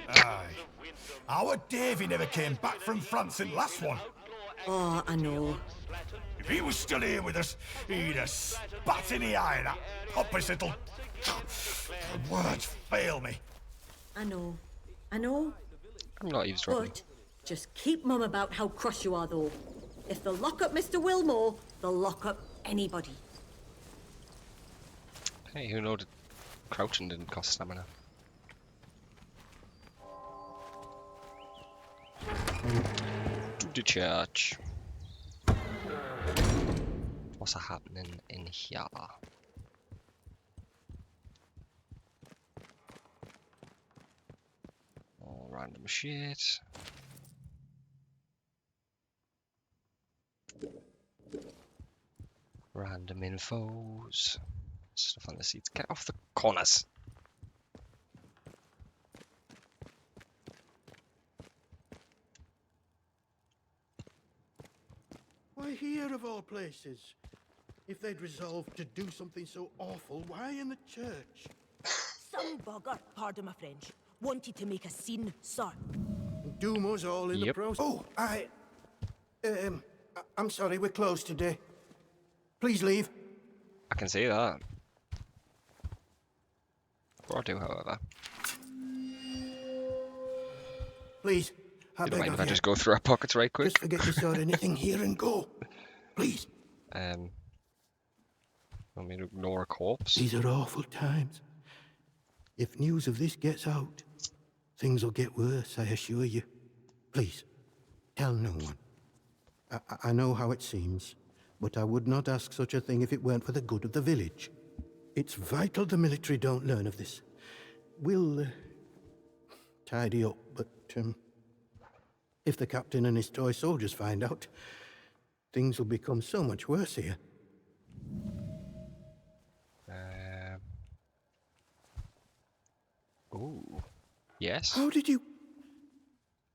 Speaker 10: Aye. Our Davy never came back from France in last one.
Speaker 11: Oh, I know.
Speaker 10: If he was still here with us, he'd have spat in the eye of that pompous little... Words fail me.
Speaker 11: I know. I know.
Speaker 1: I'm not eavesdropping.
Speaker 11: But just keep mum about how cross you are, though. If they'll lock up Mr. Wilmore, they'll lock up anybody.
Speaker 1: Hey, who knowed crouching didn't cost stamina? To the church. What's happening in here? All random shit. Random infos. Stuff on the seats. Get off the corners.
Speaker 13: Why here of all places? If they'd resolved to do something so awful, why in the church?
Speaker 11: Some bugger, pardon my French, wanted to make a scene, sir.
Speaker 13: Doom us all in the process. Oh, I'm sorry, we're closed today. Please leave.
Speaker 1: I can see that. Or I do, however.
Speaker 13: Please,
Speaker 1: You don't mind if I just go through our pockets right quick?
Speaker 13: Just forget you saw anything here and go. Please.
Speaker 1: Want me to ignore a corpse?
Speaker 13: These are awful times. If news of this gets out, things will get worse, I assure you. Please, tell no one. I know how it seems, but I would not ask such a thing if it weren't for the good of the village. It's vital the military don't learn of this. We'll tidy up, but if the captain and his toy soldiers find out, things will become so much worse here.
Speaker 1: Oh, yes.
Speaker 13: How did you...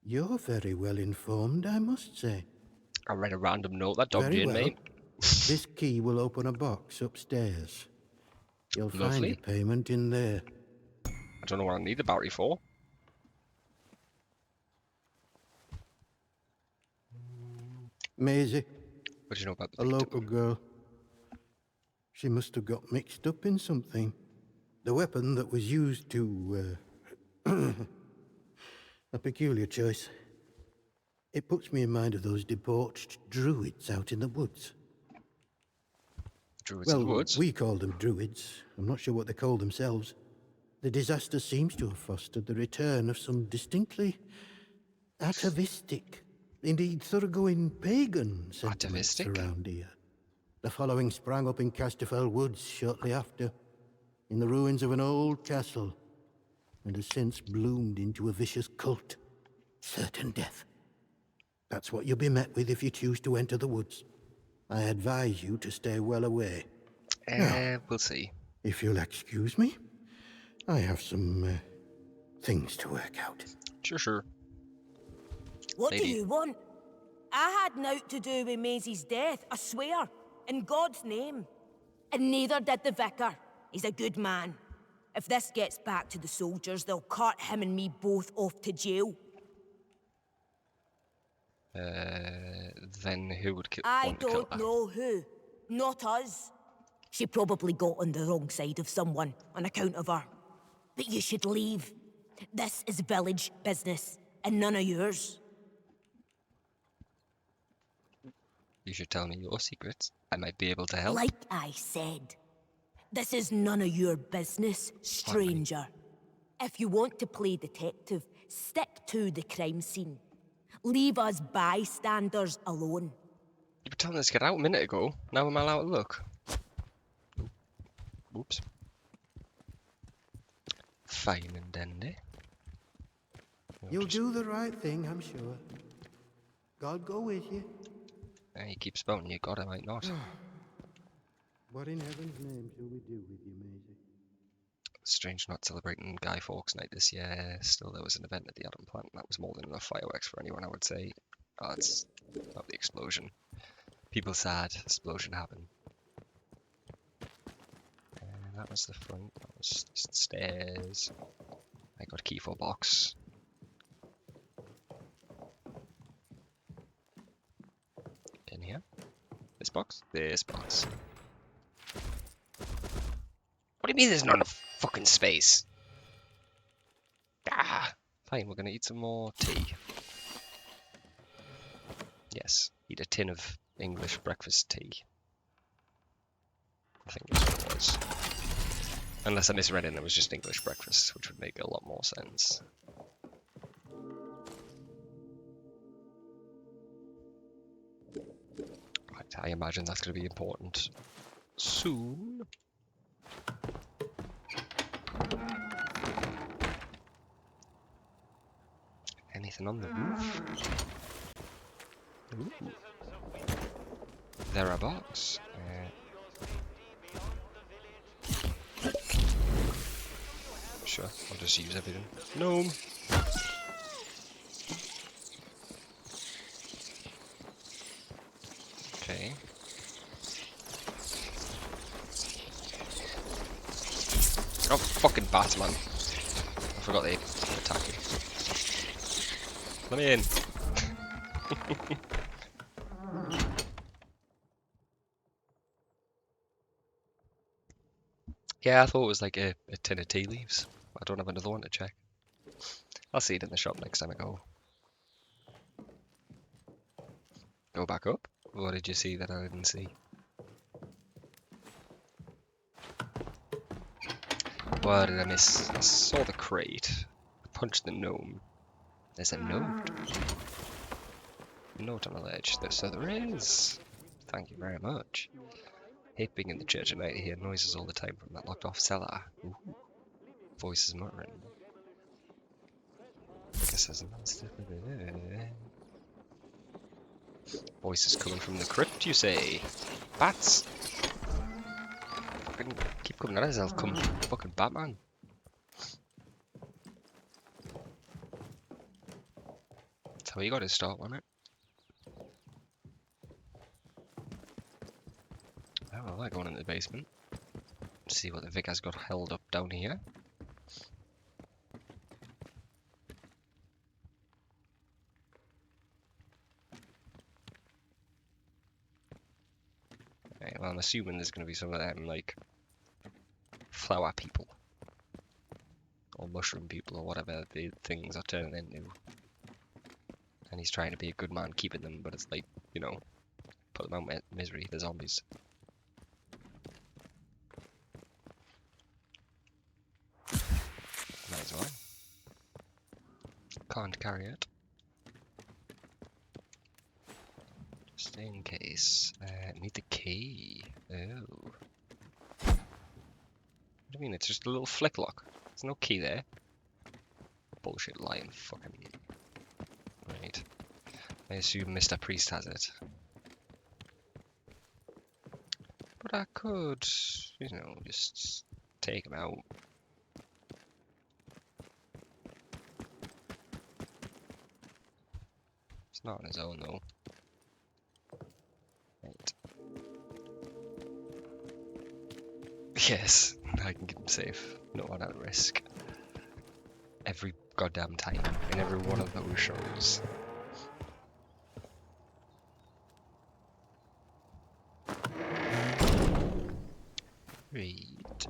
Speaker 13: You're very well informed, I must say.
Speaker 1: I read a random note that dog
Speaker 13: Very
Speaker 1: did,
Speaker 13: well.
Speaker 1: mate.
Speaker 13: This key will open a box upstairs. You'll find
Speaker 1: Lovely.
Speaker 13: your payment in there.
Speaker 1: I don't know what I need the battery for.
Speaker 13: Maisie.
Speaker 1: What do you know about the
Speaker 13: A local girl. She must have got mixed up in something. The weapon that was used to... a peculiar choice. It puts me in mind of those debauched druids out in the woods.
Speaker 1: Druids in the woods?
Speaker 13: We call them druids. I'm not sure what they call themselves. The disaster seems to have fostered the return of some distinctly atavistic, indeed thoroughgoing pagan sentiments around here. The following sprang up in Casterfell Woods shortly after, in the ruins of an old castle, and has since bloomed into a vicious cult. Certain death. That's what you'll be met with if you choose to enter the woods. I advise you to stay well away.
Speaker 1: We'll see.
Speaker 13: If you'll excuse me, I have some things to work out.
Speaker 1: Sure.
Speaker 18: What do you want? I had naught to do with Maisie's death, I swear, in God's name. And neither did the vicar. He's a good man. If this gets back to the soldiers, they'll cart him and me both off to jail.
Speaker 1: Then who would kill?
Speaker 18: I don't know who. Not us. She probably got on the wrong side of someone on account of her. But you should leave. This is village business, and none of yours.
Speaker 1: You should tell me your secrets. I might be able to help.
Speaker 18: Like I said, this is none of your business, stranger. If you want to play detective, stick to the crime scene. Leave us bystanders alone.
Speaker 1: You were telling us to get out a minute ago. Now I'm allowed to look. Oops. Fine and dandy.
Speaker 13: You'll do the right thing, I'm sure. God go with you.
Speaker 1: He keeps spelling you God, I might not.
Speaker 13: What in heaven's name shall we do with you, Maisie?
Speaker 1: Strange not celebrating Guy Fawkes Night this year. Still, there was an event at the Atom plant. That was more than enough fireworks for anyone, I would say. Oh, it's not the explosion. People sad. Explosion happened. And that was the front. That was the stairs. I got a key for a box. In here. This box. This box. What do you mean there's not enough fucking space? Ah, fine, we're gonna eat some more tea. Yes, eat a tin of English breakfast tea. I think that's what it was. Unless I misread it and it was just English breakfast, which would make a lot more sense. Right, I imagine that's gonna be important soon. Anything on the roof? Ooh. There are box. Sure, I'll just use everything. Gnome. Okay. Oh, fucking Batman. I forgot they attack you. Let me in. Yeah, I thought it was like a tin of tea leaves. I don't have another one to check. I'll see it in the shop next time I go. Go back up? What did you see that I didn't see? What did I miss? I saw the crate. I punched the gnome. There's a note. Note on the ledge. So there is. Thank you very much. Hate being in the church at night. I hear noises all the time from that locked off cellar. Ooh. Voices muttering. I guess there's another step over there. Voices coming from the crypt, you say? Bats? Fucking keep coming at us, I'll come fucking Batman. That's how you got to start, wasn't it? Oh, I like going into the basement. See what the Vicar's got held up down here. Okay, well, I'm assuming there's going to be some of them, like, flower people. Or mushroom people, or whatever the things are turning into. And he's trying to be a good man keeping them, but it's like, you know, put them out of misery, the zombies. Might as well. Can't carry it. Just in case. Need the key. Oh. What do you mean? It's just a little flick lock. There's no key there. Bullshit lying fucking idiot. Right. I assume Mr. Priest has it. But I could, you know, just take him out. It's not on his own though. Right. Yes, I can keep him safe. No one at risk. Every goddamn time, in every one of those shows. Right.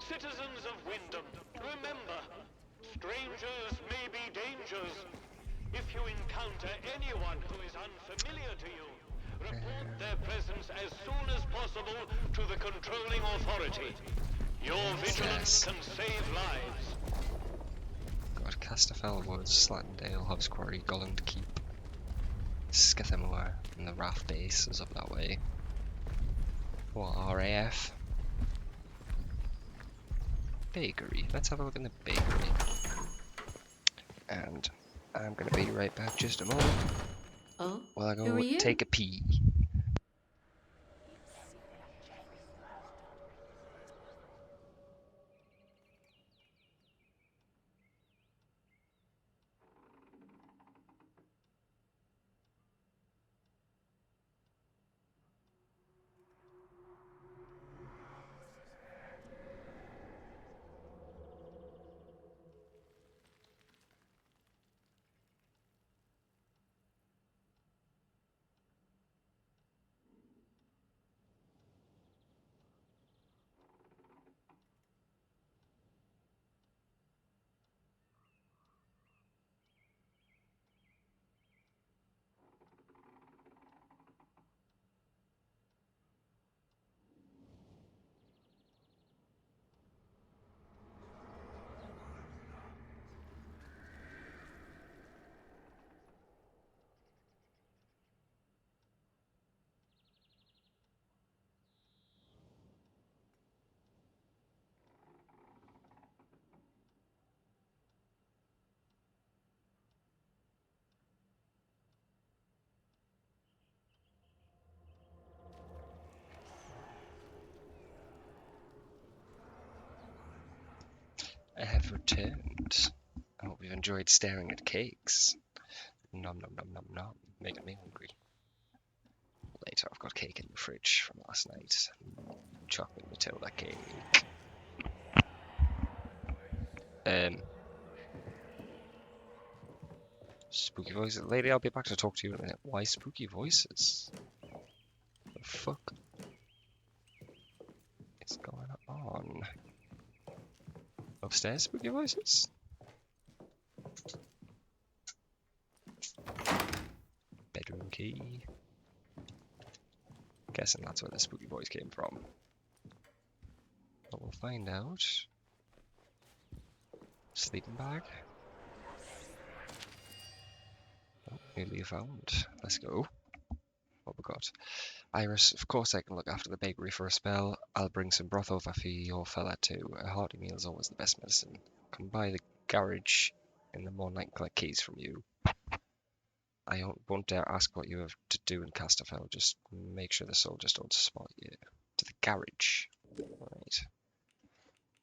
Speaker 3: Citizens of Wyndham, remember, strangers may be dangers. If you encounter anyone who is unfamiliar to you, report their presence as soon as possible to the controlling authority. Your vigilance can save lives.
Speaker 1: God, Casterfell Woods, Slatendale, Hobbs Quarry, Golland Keep, Skithamore, and the Raft Base is up that way. What, RAF? Bakery. Let's have a look in the bakery. And I'm gonna be right back just a moment.
Speaker 11: Oh,
Speaker 1: While I
Speaker 11: who
Speaker 1: go
Speaker 11: are you?
Speaker 1: take a pee. I have returned. I hope you've enjoyed staring at cakes. Nom nom nom nom nom, making me hungry. Later, I've got cake in the fridge from last night. Chocolate Matilda cake. Spooky voices. Lady, I'll be back to talk to you in a minute. Why spooky voices? The fuck is going on? Upstairs, spooky voices? Bedroom key. Guessing that's where the spooky voice came from. But we'll find out Sleeping bag. Oh, nearly found. Let's go. What we got? Iris, of course I can look after the bakery for a spell. I'll bring some broth over for your fella too. A hearty meal is always the best medicine. Come by the garage in the morning and collect keys from you. I won't dare ask what you have to do in Casterfell. Just make sure the soldiers don't spot you. To the garage. Right.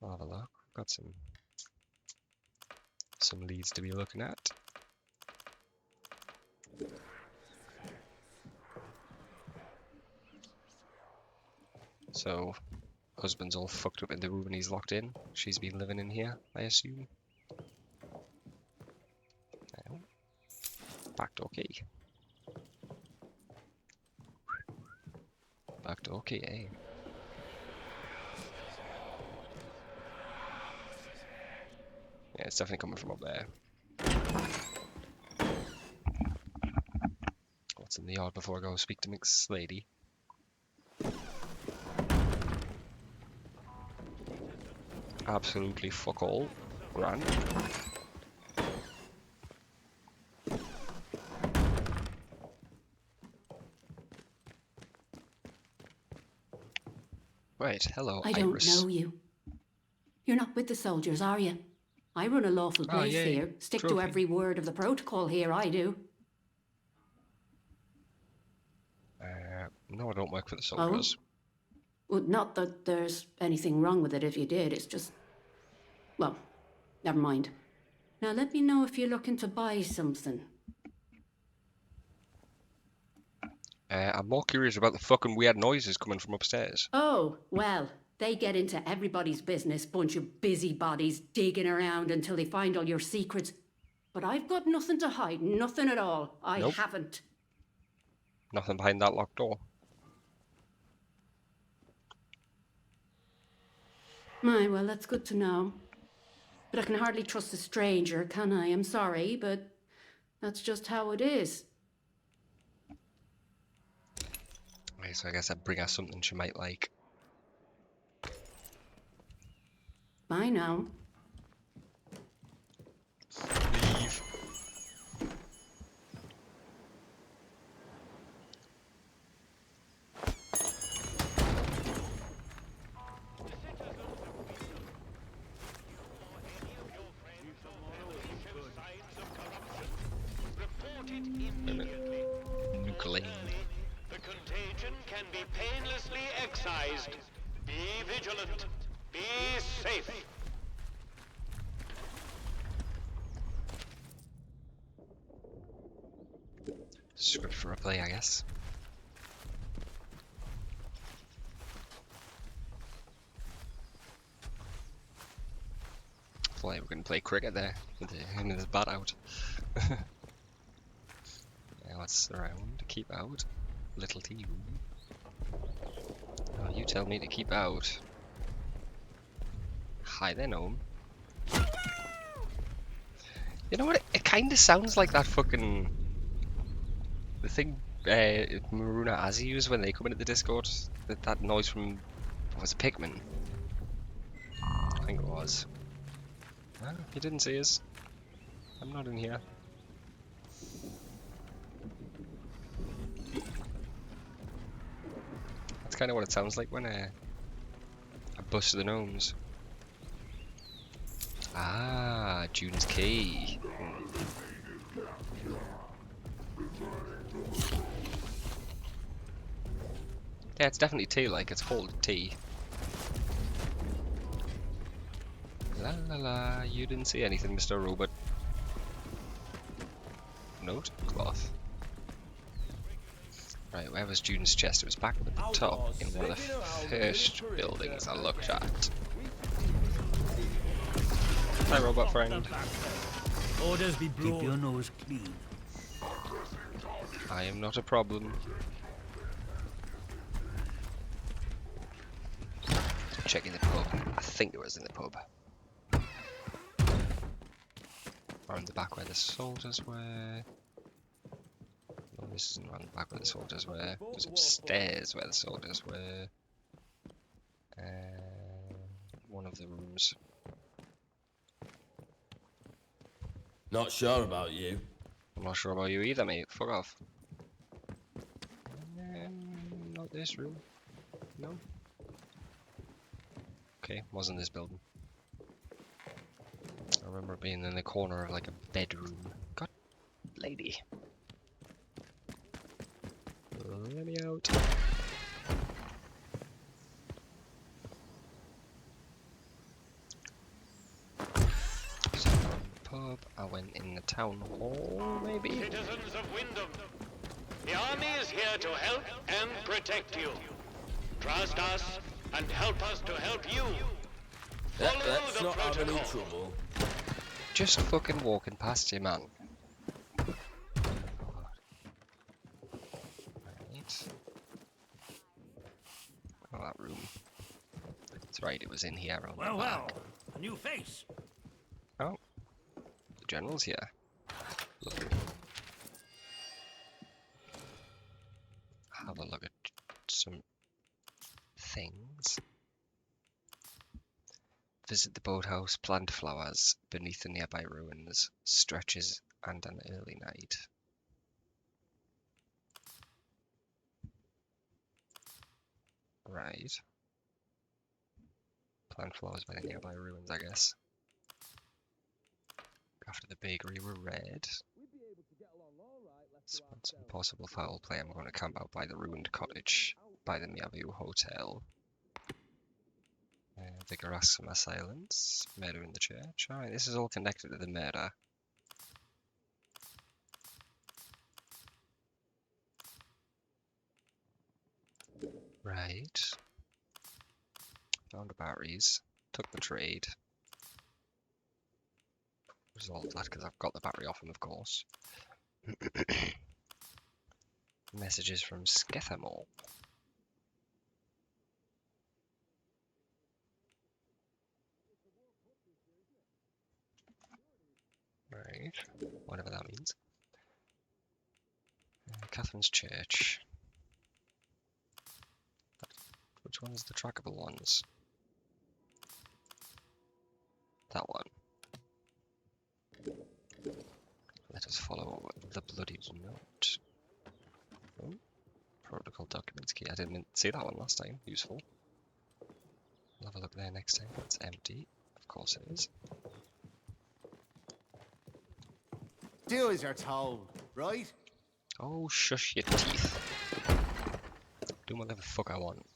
Speaker 1: I'll have a look. Got some leads to be looking at. So, husband's all fucked up in the room and he's locked in. She's been living in here, I assume. Oh. Backdoor key. Backdoor key, eh? Yeah, it's definitely coming from up there. What's in the yard before I go speak to Mick's lady? Absolutely fuck all. Grand. Right, hello,
Speaker 19: I don't
Speaker 1: Iris.
Speaker 19: know you. You're not with the soldiers, are you? I run a lawful place here. Stick to every word of the protocol here, I do.
Speaker 1: No, I don't work for the soldiers.
Speaker 19: Oh? Well, not that there's anything wrong with it if you did, it's just... Well, never mind. Now let me know if you're looking to buy something.
Speaker 1: I'm more curious about the fucking weird noises coming from upstairs.
Speaker 19: Oh, well, they get into everybody's business, bunch of busybodies digging around until they find all your secrets. But I've got nothing to hide, nothing at all. I haven't.
Speaker 1: Nothing behind that locked door.
Speaker 19: My, well, that's good to know. But I can hardly trust a stranger, can I? I'm sorry, but that's just how it is.
Speaker 1: Okay, so I guess I'd bring her something she might like.
Speaker 19: Bye now.
Speaker 1: Leave.
Speaker 3: The contagion can be painlessly excised. Be vigilant. Be safe.
Speaker 1: Script for a play, I guess. Like we're going to play cricket there, with his bat out. Yeah, what's around? Keep out. Little tea room. Oh, you tell me to keep out. Hi there, gnome. You know what? It kind of sounds like that fucking... The thing Maruna Azzy use when they come into the Discord. That noise from... What was it, Pikmin? I think it was. Ah, he didn't see us. I'm not in here. That's kind of what it sounds like when I bust the gnomes. Ah, June's key. Yeah, it's definitely tea, like it's called tea. La la la, you didn't see anything, Mr. Robot. Note, cloth. Right, where was June's chest? It was back at the top in one of the first buildings I looked at. Hi, robot friend.
Speaker 8: Orders be brought. Keep your nose clean.
Speaker 1: I am not a problem. Checking the pub. I think it was in the pub. Around the back where the soldiers were. No, this isn't around the back where the soldiers were. It was upstairs where the soldiers were. One of the rooms.
Speaker 12: Not sure about you.
Speaker 1: I'm not sure about you either, mate. Fuck off. Not this room. No. Okay, wasn't this building. I remember being in the corner of like a bedroom. God, lady. Let me out. So pub. I went in the town hall, maybe.
Speaker 3: Citizens of Wyndham, the army is here to help and protect you. Trust us and help us to help you. Follow
Speaker 12: Let's
Speaker 3: the
Speaker 12: not have any
Speaker 3: protocol.
Speaker 12: trouble.
Speaker 1: Just fucking walking past you, man. Right. Oh, that room. That's right, it was in here on the back.
Speaker 8: A new face.
Speaker 1: Oh, the general's here. Lovely. Have a look at some things. Visit the boathouse, plant flowers beneath the nearby ruins, stretches and an early night. Right. Plant flowers by the nearby ruins, I guess. After the bakery were red. Spot some possible foul play. I'm going to camp out by the ruined cottage, by the Meerview Hotel. Vicar asks for my silence. Murder in the church. Alright, this is all connected to the murder. Right. Found the batteries. Took the trade. Resolved that because I've got the battery off him, of course. Messages from Skethamore. Right, whatever that means. Catherine's Church. Which one's the trackable ones? That one. Let us follow the bloodied note. Oh, protocol documents key. I didn't see that one last time. Useful. We'll have a look there next time. It's empty. Of course it is.
Speaker 16: Do as you're told, right?
Speaker 1: Oh, shush your teeth. Do whatever the fuck I want.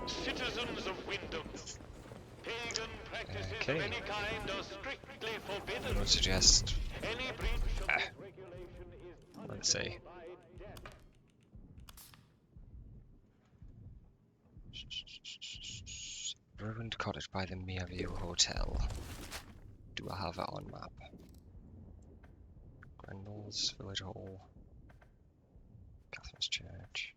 Speaker 3: Citizens of Wyndham, pagan practices of any kind are strictly forbidden.
Speaker 1: I would suggest.
Speaker 3: Any breach of this regulation is
Speaker 1: Let's see. Ruined cottage by the Meerview Hotel. Do I have it on map? Grendels, Village Hall, Catherine's Church.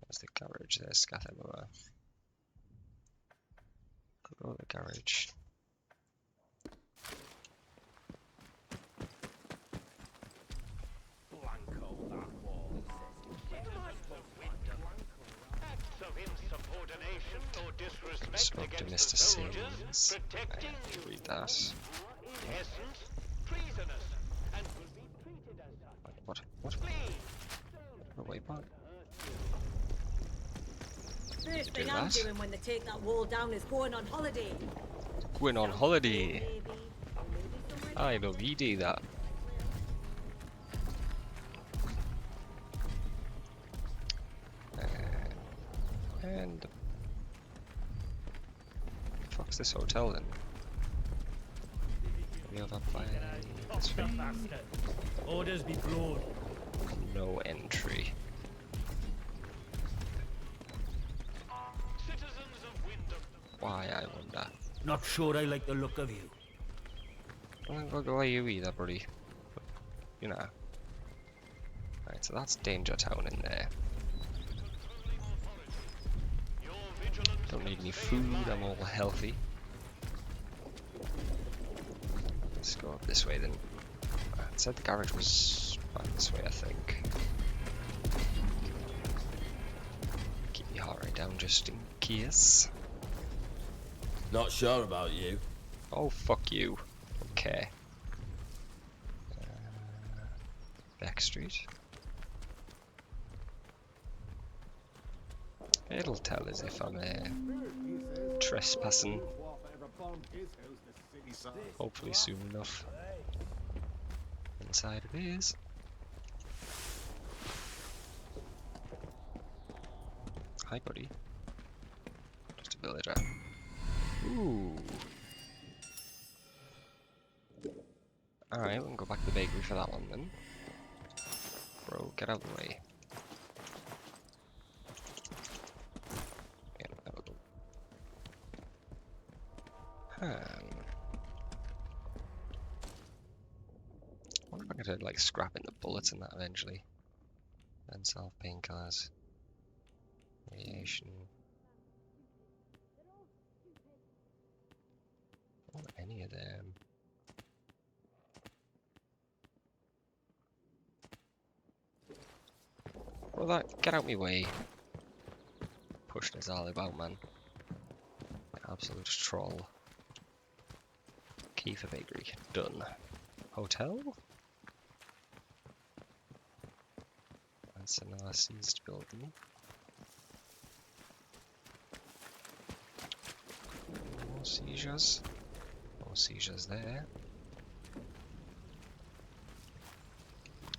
Speaker 1: There's the garage, there's Scathamore. Go to the garage. Spoke to Mr. Sims. Read that. What? Oh, wait, what?
Speaker 11: First thing I'm doing when they take that wall down is going on holiday.
Speaker 1: Going on holiday. I know we do that. And fuck's this hotel then? We have up by this way.
Speaker 8: Orders be broad.
Speaker 1: No entry. Why, I wonder.
Speaker 8: Not sure I like the look of you.
Speaker 1: I don't look like you either, buddy. But, you know. Right, so that's Danger Town in there. Don't need any food, I'm all healthy. Let's go up this way then. It said the garage was back this way, I think. heart rate down just in case.
Speaker 12: Not sure about you.
Speaker 1: Oh, fuck you. Okay. Back street. It'll tell us if I'm trespassing. Hopefully soon enough. Inside it is. Hi, buddy. Just a villager. Ooh. Alright, we can go back to the bakery for that one then. Bro, get out of the way. Yeah, there we go. I wonder if I could like scrap in the bullets and that eventually. Then sell painkillers. Radiation. Not any of them. Well, that get out me way. Push this all about, man. Absolute troll. Key for bakery. Done. Hotel? That's another seized building. More seizures. More seizures there. I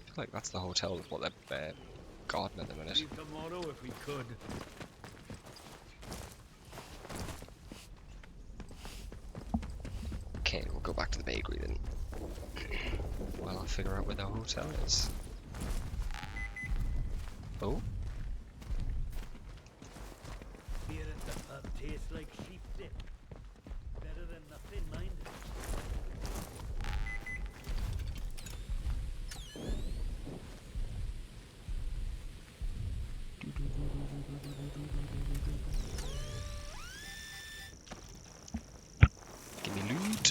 Speaker 1: feel like that's the hotel with what they're guarding at the minute.
Speaker 8: Tomorrow if we could.
Speaker 1: Okay, we'll go back to the bakery then. While I figure out where the hotel is. Oh.
Speaker 8: Beer at the pub tastes like sheep dip. Better than nothing, mind.
Speaker 1: Give me loot.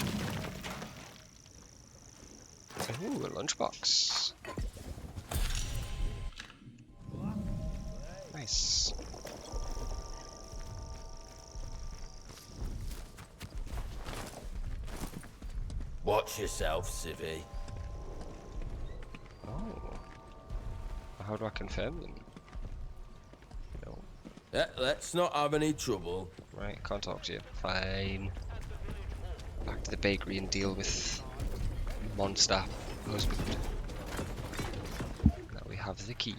Speaker 1: Ooh, a lunchbox. Nice.
Speaker 12: Watch yourself, civvy.
Speaker 1: Oh. How do I confirm them? No.
Speaker 12: Let's not have any trouble.
Speaker 1: Right, can't talk to you. Fine. Back to the bakery and deal with monster husband. Now we have the key.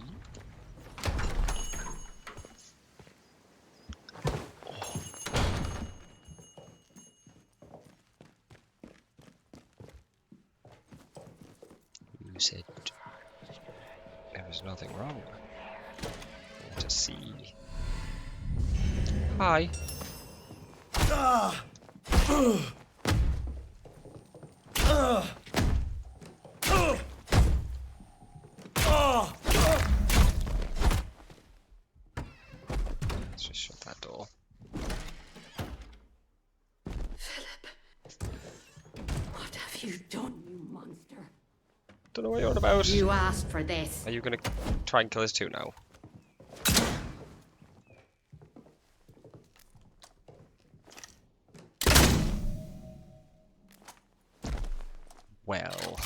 Speaker 1: You said there was nothing wrong. Let us see. Hi. Let's just shut that door.
Speaker 19: What have you done, you monster?
Speaker 1: Don't know what you're on about.
Speaker 19: You asked for this.
Speaker 1: Are you gonna try and kill us too now? Well.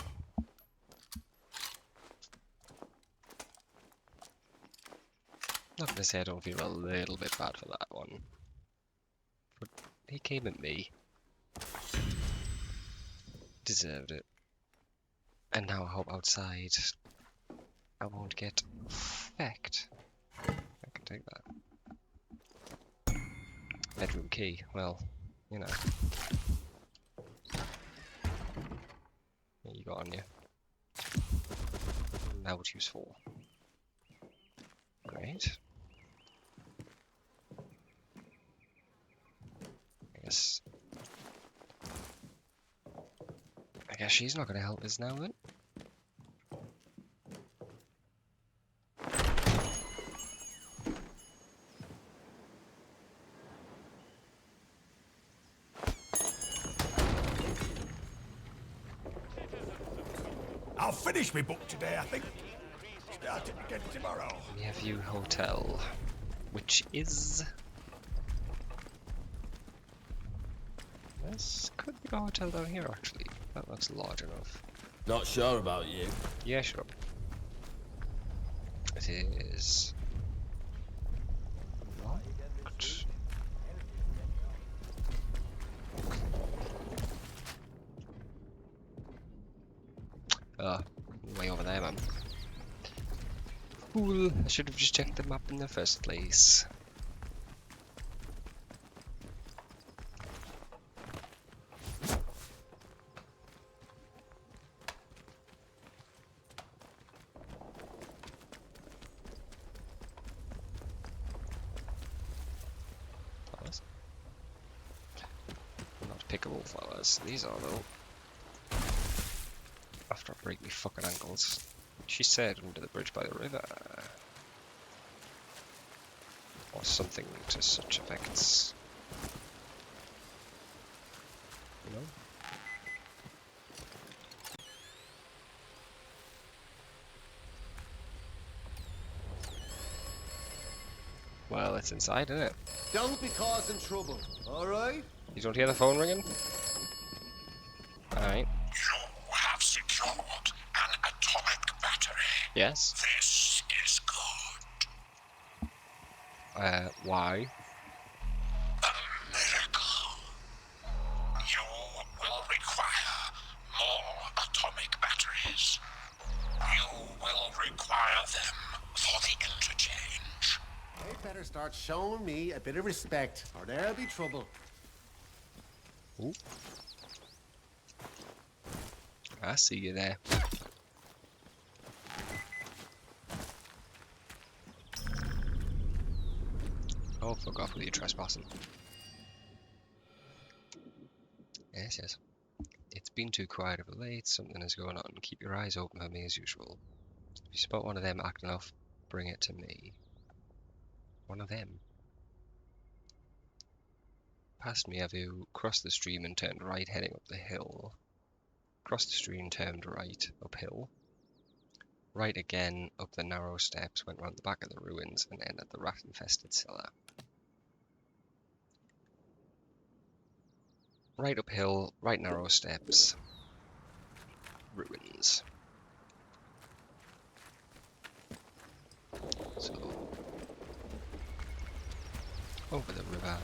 Speaker 1: Not gonna say I don't feel a little bit bad for that one. But he came at me. Deserved it. And now I hope outside I won't get fecked. I can take that. Bedroom key, well, you know. What you got on you? Now it's useful. Great. I guess she's not going to help us now then.
Speaker 10: I'll finish my book today, I think. Start it again tomorrow.
Speaker 1: We have you hotel. which is... This could be a hotel down here, actually. That looks large enough.
Speaker 12: Not sure about you.
Speaker 1: Yeah, sure. It is... locked. Way over there, man. Fool! I should have just checked the map in the first place. Flowers? Not pickable flowers. These are, though. After I break me fucking ankles. She said under the bridge by the river. Or something to such effects. You know? Well, it's inside, isn't it?
Speaker 16: Don't be causing trouble, alright?
Speaker 1: You don't hear the phone ringing? Alright.
Speaker 14: You have secured an atomic battery.
Speaker 1: Yes.
Speaker 14: This is good.
Speaker 1: Why?
Speaker 14: A miracle. You will require more atomic batteries. You will require them for the interchange.
Speaker 16: They better start showing me a bit of respect, or there'll be trouble.
Speaker 1: Ooh. I see you there. Oh, fuck off with you trespassing. Yes, yes. It's been too quiet of late. Something is going on. Keep your eyes open for me as usual. If you spot one of them acting off, bring it to me. One of them. Past me, have you crossed the stream and turned right, heading up the hill? Crossed the stream, turned right, uphill. Right again, up the narrow steps, went round the back of the ruins, and ended the rat-infested cellar. Right uphill, right narrow steps, ruins. So, over the river.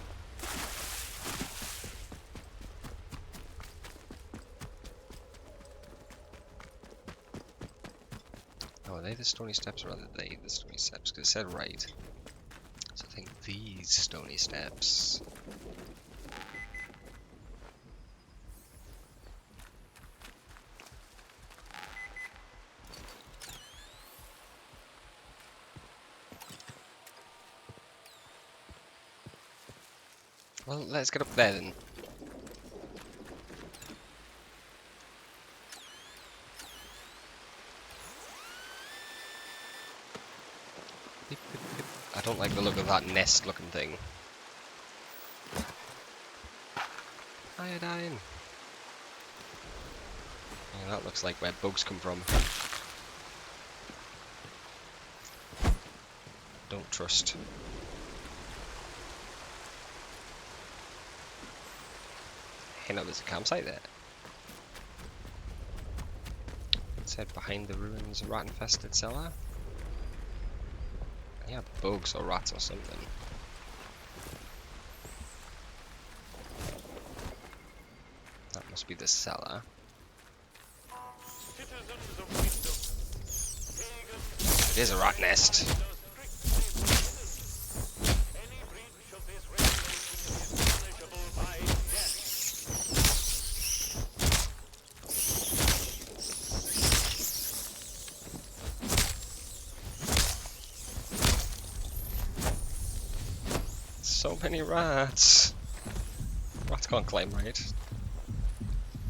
Speaker 1: Oh, are they the stony steps, or are they the stony steps? Because it said right. So I think these stony steps. Well, let's get up there then. I don't like the look of that nest-looking thing. Iodine. Yeah, that looks like where bugs come from. Don't trust. Hey, no, there's a campsite there. It said behind the ruins, rat-infested cellar. Yeah, bugs or rats or something. That must be the cellar. It is a rat nest. So many rats. Rats can't climb right.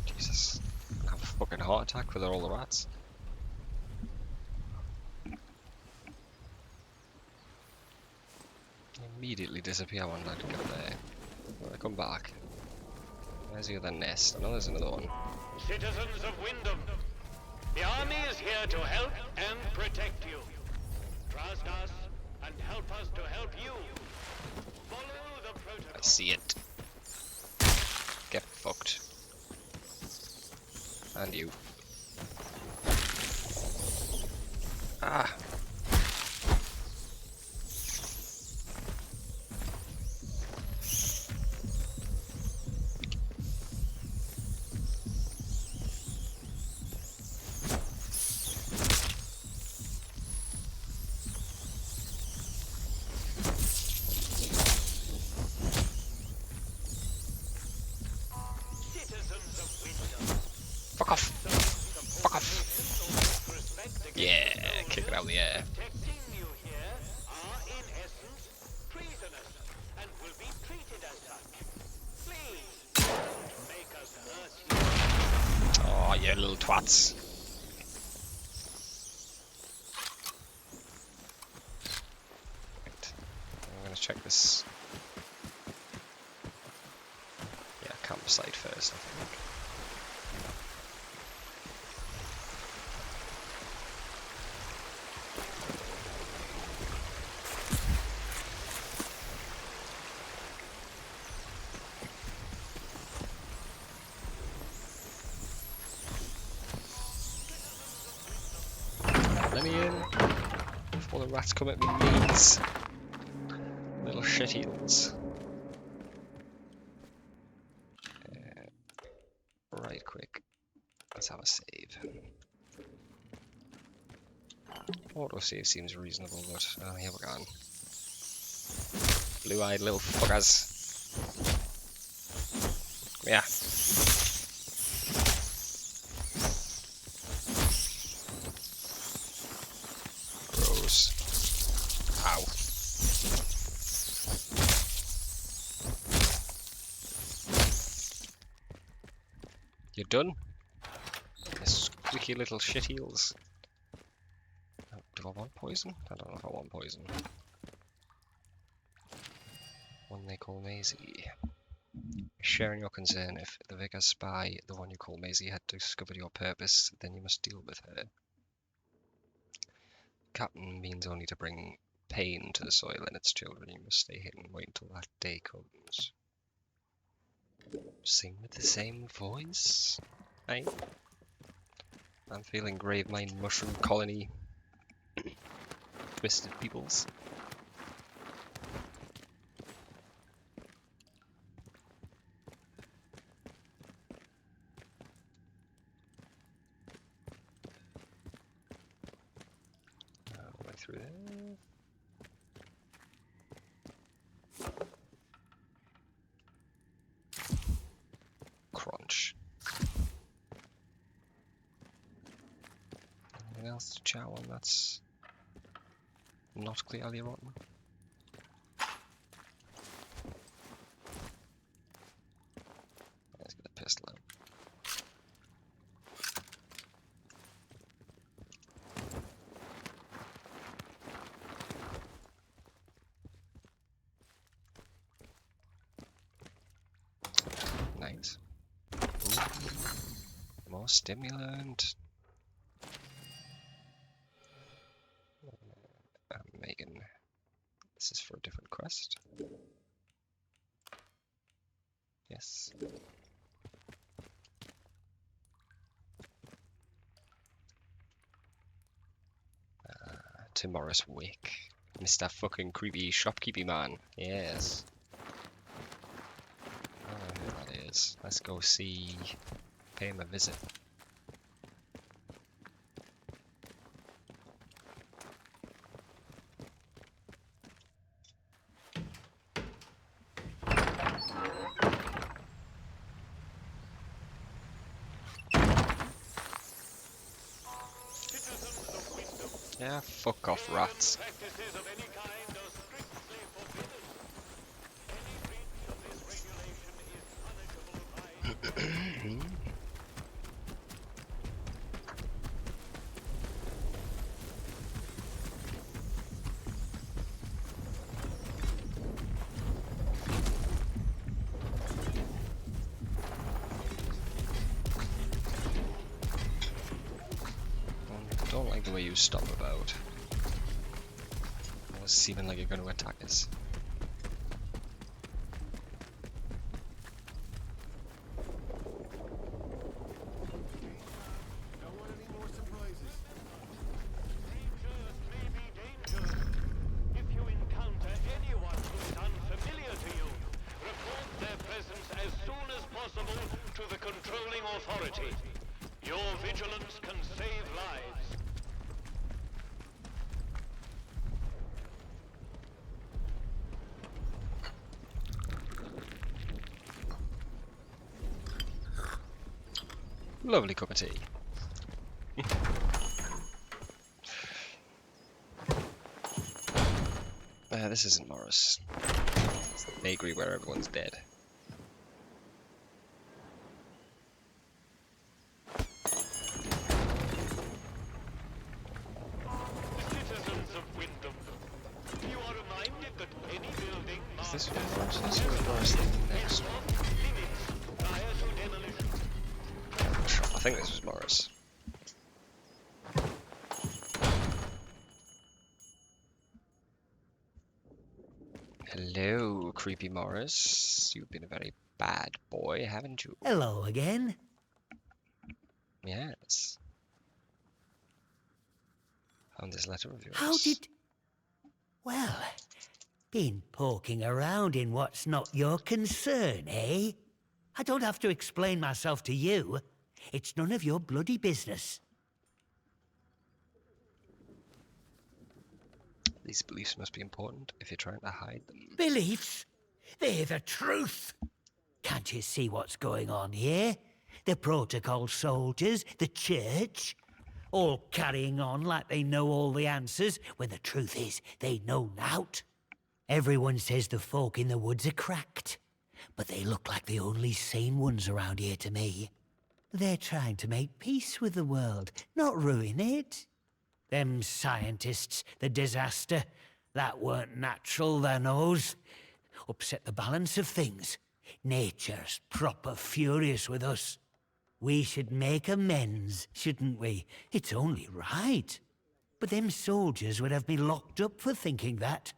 Speaker 1: Jesus. I'm gonna have a fucking heart attack with all the rats. Immediately disappear one night to go there. When I come back. Where's the other nest? I know there's another one.
Speaker 3: Citizens of Wyndham, the army is here to help and protect you. Trust us, and help us to help you. Follow the protocol.
Speaker 1: I see it. Get fucked. And you. Ah. Fuck off! Fuck off! Yeah, kick it out of the air. Oh, you little twats. Right. I'm gonna check this. Yeah, campsite first, I think. Let me in before the rats come at me knees. Little shit heels. Right quick. Let's have a save. Autosave seems reasonable, but here we're going. Blue-eyed little fuckers. Yeah. Gross. Ow. You done? You squeaky little shit heels. Oh, do I want poison? I don't know if I want poison. One they call Maisie. Sharing your concern. If the vicar spy, the one you call Maisie, had discovered your purpose, then you must deal with her. Captain means only to bring pain to the soil and its children. You must stay hidden and wait until that day comes. Sing with the same voice? Hey? I'm feeling grave mind mushroom colony. Twisted peoples. Way through there. Crunch. Anything else to chow on that's not clearly rotten? Let's get a pistol out. Nice. Ooh. More stimulant. Megan. This is for a different quest. Yes. Tomorrow's Wick. Mr. fucking creepy shopkeepy man. Yes. I don't know who that is. Let's go see. Pay him a visit. Yeah, fuck off, rats. Don't like the way you stop about. I was seeming like you're going to attack us.
Speaker 3: Your vigilance can save lives.
Speaker 1: Lovely cup of tea. This isn't Morris. It's the bakery where everyone's dead. Is this Morris? This is Morris next one. I think this was Morris. Hello, creepy Morris. You've been a very bad boy, haven't you?
Speaker 17: Hello again.
Speaker 1: Yes. Found this letter of yours.
Speaker 17: How did... Well, been poking around in what's not your concern, eh? I don't have to explain myself to you. It's none of your bloody business.
Speaker 1: These beliefs must be important if you're trying to hide them.
Speaker 17: Beliefs? They're the truth. Can't you see what's going on here? The protocol soldiers, the church, all carrying on like they know all the answers, when the truth is they know nought. Everyone says the folk in the woods are cracked, but they look like the only sane ones around here to me. They're trying to make peace with the world, not ruin it. Them scientists, the disaster, that weren't natural, thou knows. Upset the balance of things. Nature's proper furious with us. We should make amends, shouldn't we? It's only right. But them soldiers would have me locked up for thinking that.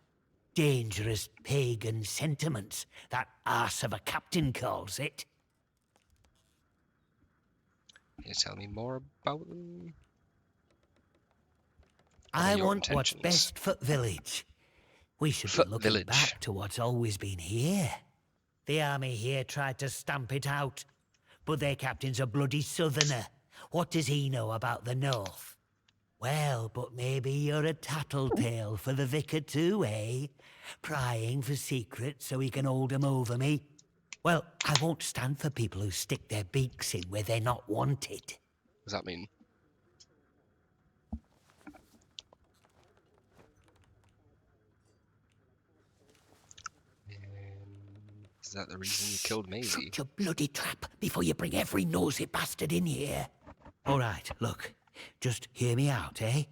Speaker 17: Dangerous pagan sentiments, that arse of a captain calls it.
Speaker 1: Can you tell me more about them?
Speaker 17: I want what's best for village. We should be looking back to what's always been here. The army here tried to stamp it out, but their captain's a bloody southerner. What does he know about the north? Well, but maybe you're a tattletale for the vicar too, eh? Prying for secrets so he can hold 'em over me. Well, I won't stand for people who stick their beaks in where they're not wanted.
Speaker 1: What does that mean? Is that the reason you killed Maisie?
Speaker 17: Shut your bloody trap before you bring every nosy bastard in here. All right, look. Just hear me out, eh?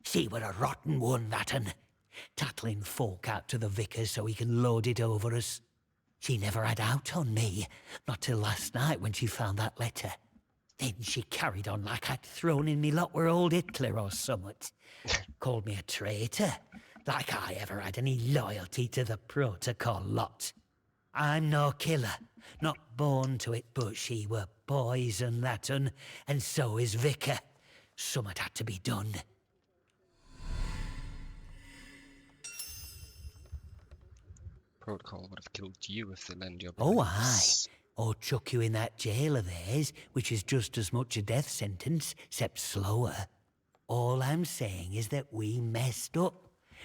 Speaker 17: See, we're a rotten one, that un. Tattling folk out to the vicar so he can load it over us. She never had out on me, not till last night when she found that letter. Then she carried on like I'd thrown in me lot with old Hitler or summat. Called me a traitor, like I ever had any loyalty to the protocol lot. I'm no killer, not born to it, but she were poison, that un, and so is Vicar. Summat had to be done.
Speaker 1: Protocol would have killed you if they lend your
Speaker 17: Oh, aye. Or chuck you in that jail of theirs, which is just as much a death sentence, except slower. All I'm saying is that we messed up.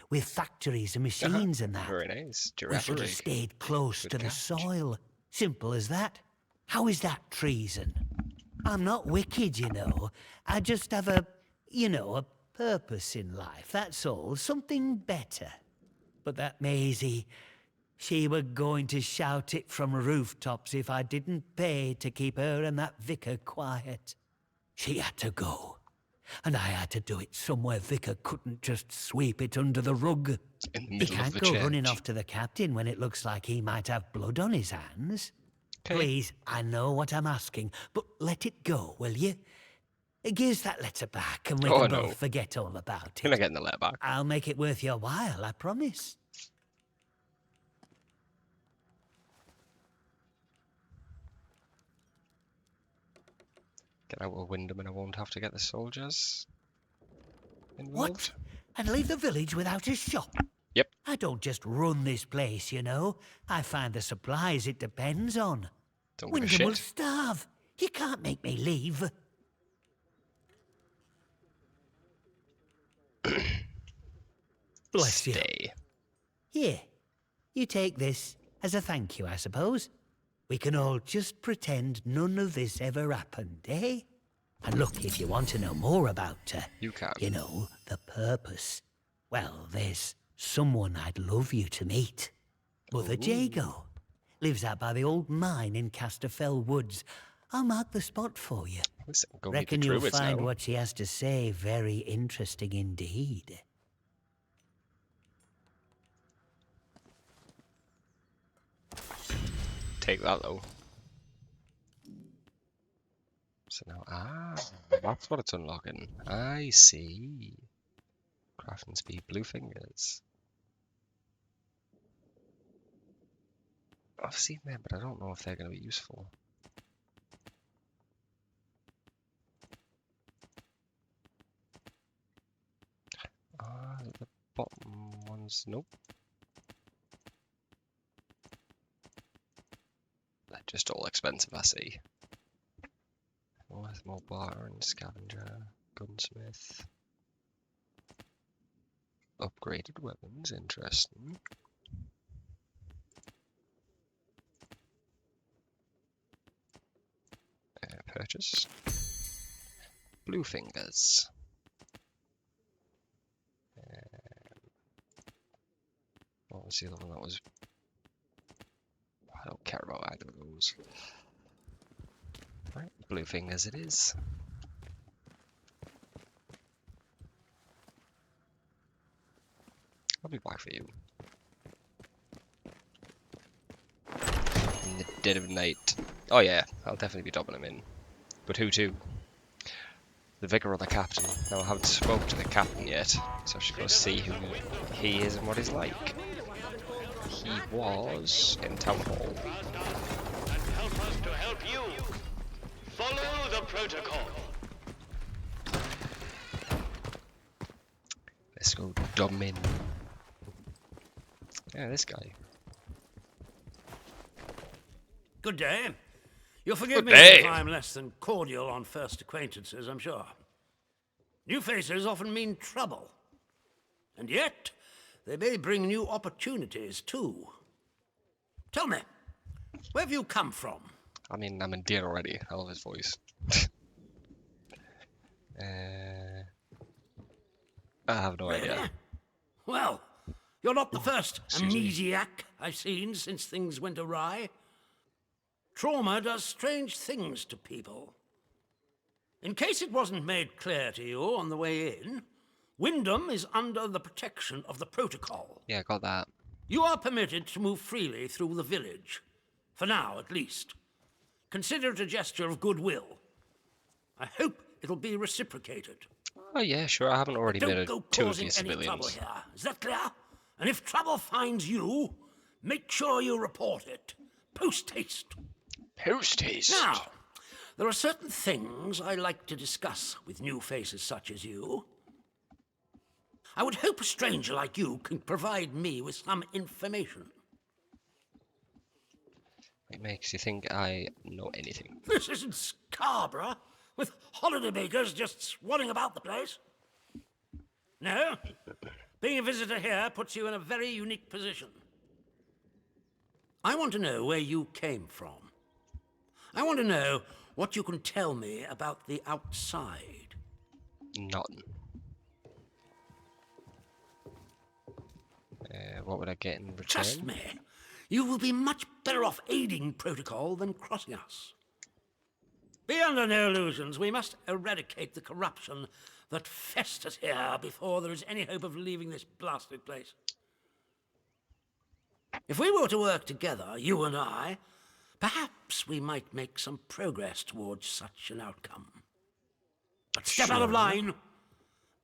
Speaker 17: With factories and machines and that.
Speaker 1: Very nice.
Speaker 17: We should have stayed close to the soil. Simple as that. How is that treason? I'm not wicked, you know. I just have a purpose in life, that's all. Something better. But that Maisie, she were going to shout it from rooftops if I didn't pay to keep her and that vicar quiet. She had to go. And I had to do it somewhere Vicar couldn't just sweep it under the rug. He can't go running off to the captain when it looks like he might have blood on his hands. Okay. Please, I know what I'm asking, but let it go, will you? Give that letter back and we
Speaker 1: Oh,
Speaker 17: can
Speaker 1: no.
Speaker 17: both forget all about it.
Speaker 1: You're not getting the letter back.
Speaker 17: I'll make it worth your while, I promise.
Speaker 1: Get out of Wyndham and I won't have to get the soldiers involved.
Speaker 17: What? And leave the village without a shop?
Speaker 1: Yep.
Speaker 17: I don't just run this place, you know. I find the supplies it depends on.
Speaker 1: Don't give a
Speaker 17: Wyndham will
Speaker 1: shit.
Speaker 17: starve. You can't make me leave. Bless you. Here, you take this as a thank you, I suppose. We can all just pretend none of this ever happened, eh? And look, if you want to know more about, you know, the purpose, well, there's someone I'd love you to meet. Mother Jago. Lives out by the old mine in Casterfell Woods. I'll mark the spot for you.
Speaker 1: Listen, go meet
Speaker 17: Reckon
Speaker 1: the
Speaker 17: you'll
Speaker 1: Druids
Speaker 17: find
Speaker 1: now.
Speaker 17: what she has to say very interesting indeed.
Speaker 1: Take that though. So now, that's what it's unlocking. I see. Crafting speed, blue fingers. I've seen them, but I don't know if they're going to be useful. The bottom ones, nope. They're just all expensive, I see. More bar and scavenger, gunsmith. Upgraded weapons, interesting. Purchase. Blue fingers. What was the other one that was? I don't care about either of those. Right, blue fingers it is. I'll be back for you. In the dead of night. Oh yeah, I'll definitely be dobbing him in. But who to? The vicar or the captain? No, I haven't spoken to the captain yet, so I should go see who he is and what he's like. He was in Atomfall.
Speaker 3: And help us to help you. Follow the protocol.
Speaker 1: Let's go dumb in. Yeah, this guy.
Speaker 8: Good day. You'll forgive
Speaker 1: Good
Speaker 8: me
Speaker 1: day.
Speaker 8: if I'm less than cordial on first acquaintances, I'm sure. New faces often mean trouble. And yet, they may bring new opportunities, too. Tell me, where have you come from?
Speaker 1: I mean, I'm in deer already. I love his voice. I have no idea.
Speaker 8: Well, you're not the first
Speaker 1: excuse me.
Speaker 8: amnesiac I've seen since things went awry. Trauma does strange things to people. In case it wasn't made clear to you on the way in, Wyndham is under the protection of the protocol.
Speaker 1: Yeah, got that.
Speaker 8: You are permitted to move freely through the village. For now, at least. Consider it a gesture of goodwill. I hope it'll be reciprocated.
Speaker 1: Oh yeah, sure. I haven't already made
Speaker 8: Don't go
Speaker 1: two of
Speaker 8: causing
Speaker 1: these
Speaker 8: any trouble
Speaker 1: civilians.
Speaker 8: here. Is that clear? And if trouble finds you, make sure you report it. Post haste.
Speaker 1: Post haste.
Speaker 8: Now, there are certain things I like to discuss with new faces such as you. I would hope a stranger like you can provide me with some information.
Speaker 1: It makes you think I know anything.
Speaker 8: This isn't Scarborough, with holidaymakers just swanning about the place. No, being a visitor here puts you in a very unique position. I want to know where you came from. I want to know what you can tell me about the outside.
Speaker 1: Nothing. What would I get in return?
Speaker 8: Trust me, you will be much better off aiding protocol than crossing us. Be under no illusions. We must eradicate the corruption that festers here before there is any hope of leaving this blasted place. If we were to work together, you and I, perhaps we might make some progress towards such an outcome. But step out of line,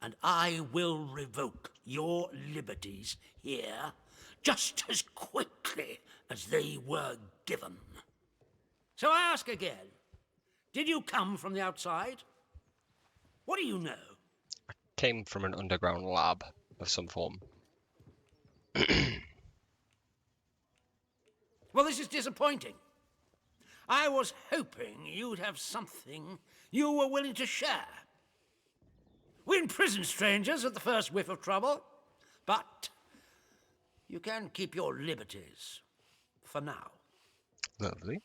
Speaker 8: and I will revoke your liberties here just as quickly as they were given. So I ask again, did you come from the outside? What do you know?
Speaker 1: I came from an underground lab of some form.
Speaker 8: Well, this is disappointing. I was hoping you'd have something you were willing to share. We imprison strangers at the first whiff of trouble, but you can keep your liberties for now.
Speaker 1: Lovely.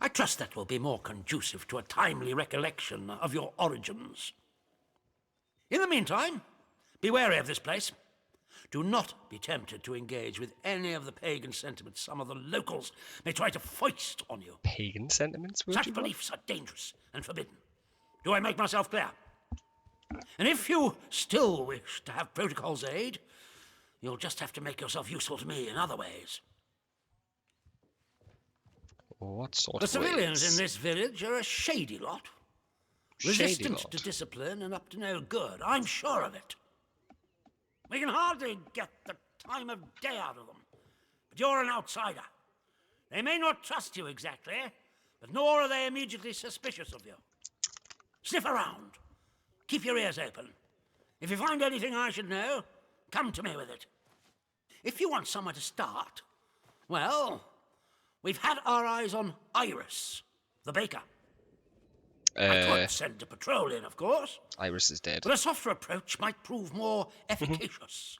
Speaker 8: I trust that will be more conducive to a timely recollection of your origins. In the meantime, be wary of this place. Do not be tempted to engage with any of the pagan sentiments some of the locals may try to foist on you.
Speaker 1: Pagan sentiments?
Speaker 8: Such beliefs are dangerous and forbidden. Do I make myself clear? And if you still wish to have protocol's aid, you'll just have to make yourself useful to me in other ways.
Speaker 1: What sort
Speaker 8: The
Speaker 1: of
Speaker 8: civilians
Speaker 1: ways?
Speaker 8: in this village are a shady lot. Resistant to discipline and up to no good. I'm sure of it. We can hardly get the time of day out of them. But you're an outsider. They may not trust you exactly, but nor are they immediately suspicious of you. Sniff around. Keep your ears open. If you find anything I should know, come to me with it. If you want somewhere to start, well, we've had our eyes on Iris, the baker. I could send a patrol in, of course.
Speaker 1: Iris is dead.
Speaker 8: But a softer approach might prove more efficacious.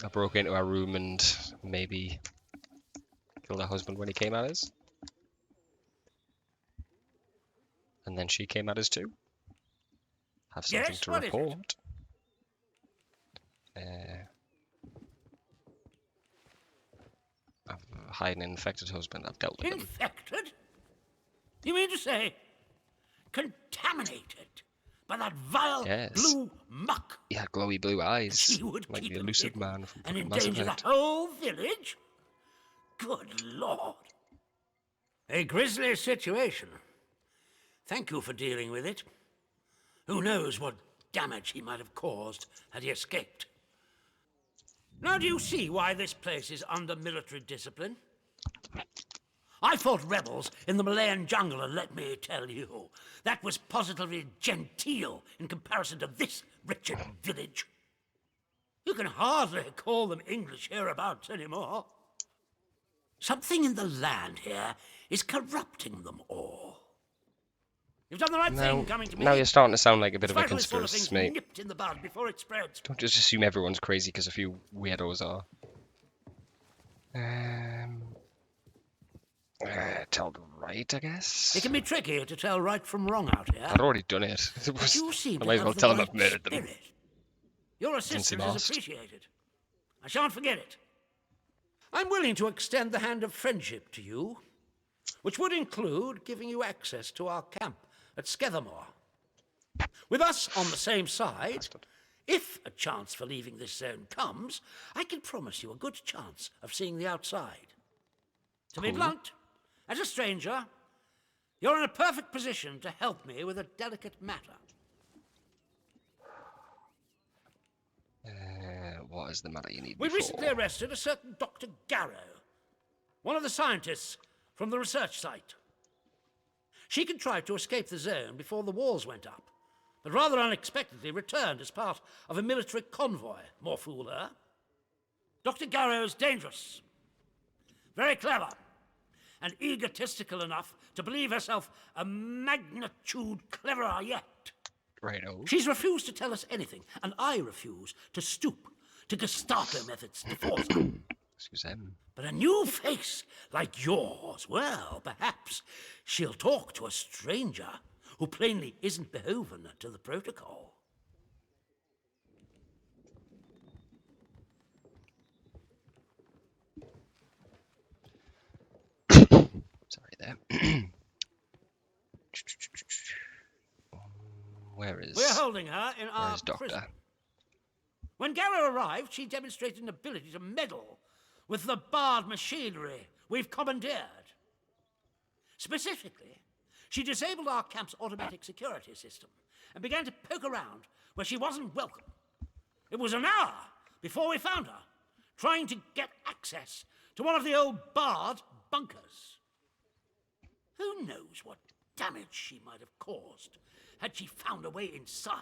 Speaker 1: I broke into her room and maybe killed her husband when he came at us. And then she came at us too. Have something
Speaker 8: Yes,
Speaker 1: to
Speaker 8: what is it?
Speaker 1: report. I've hired an infected husband. I've dealt with him.
Speaker 8: Infected? You mean to say contaminated by that vile blue muck?
Speaker 1: He had glowy blue eyes,
Speaker 8: She would
Speaker 1: like
Speaker 8: keep
Speaker 1: the
Speaker 8: him
Speaker 1: elusive
Speaker 8: hidden
Speaker 1: man from
Speaker 8: and
Speaker 1: fucking Mass
Speaker 8: endanger the
Speaker 1: Effect.
Speaker 8: whole village? Good Lord. A grisly situation. Thank you for dealing with it. Who knows what damage he might have caused had he escaped. Now do you see why this place is under military discipline? I fought rebels in the Malayan jungle, and let me tell you, that was positively genteel in comparison to this wretched village. You can hardly call them English hereabouts anymore. Something in the land here is corrupting them all. You've done the right thing coming to me.
Speaker 1: Now you're starting to sound like a bit of a
Speaker 8: Especially sort of
Speaker 1: conspiracist,
Speaker 8: things
Speaker 1: mate.
Speaker 8: nipped in the bud before it spreads.
Speaker 1: Don't just assume everyone's crazy because a few weirdos are. Tell the right, I guess.
Speaker 8: It can be tricky to tell right from wrong out here.
Speaker 1: I'd already done it.
Speaker 8: You seem
Speaker 1: I
Speaker 8: to
Speaker 1: might as well
Speaker 8: have the
Speaker 1: tell them
Speaker 8: right
Speaker 1: I've murdered them.
Speaker 8: spirit. Your
Speaker 1: seem
Speaker 8: assistance is
Speaker 1: lost.
Speaker 8: appreciated. I shan't forget it. I'm willing to extend the hand of friendship to you, which would include giving you access to our camp at Skethermore. With us on the same side, if a chance for leaving this zone comes, I can promise you a good chance of seeing the outside. To be blunt, as a stranger, you're in a perfect position to help me with a delicate matter.
Speaker 1: What is the matter you need
Speaker 8: We
Speaker 1: me for?
Speaker 8: recently arrested a certain Dr. Garrow, one of the scientists from the research site. She contrived to escape the zone before the walls went up, but rather unexpectedly returned as part of a military convoy. More fool her. Dr. Garrow's dangerous, very clever, and egotistical enough to believe herself a magnitude cleverer yet.
Speaker 1: Righto.
Speaker 8: She's refused to tell us anything, and I refuse to stoop to Gestapo methods to force her.
Speaker 1: Excuse him.
Speaker 8: But a new face like yours, well, perhaps she'll talk to a stranger who plainly isn't beholden to the protocol.
Speaker 1: Sorry there. Where is...
Speaker 8: We're holding her in
Speaker 1: Where
Speaker 8: our
Speaker 1: is Doctor?
Speaker 8: prison. When Garrow arrived, she demonstrated an ability to meddle with the barred machinery we've commandeered. Specifically, She disabled our camp's automatic security system and began to poke around where she wasn't welcome. It was an hour before we found her, trying to get access to one of the old barred bunkers. Who knows what damage she might have caused had she found a way inside.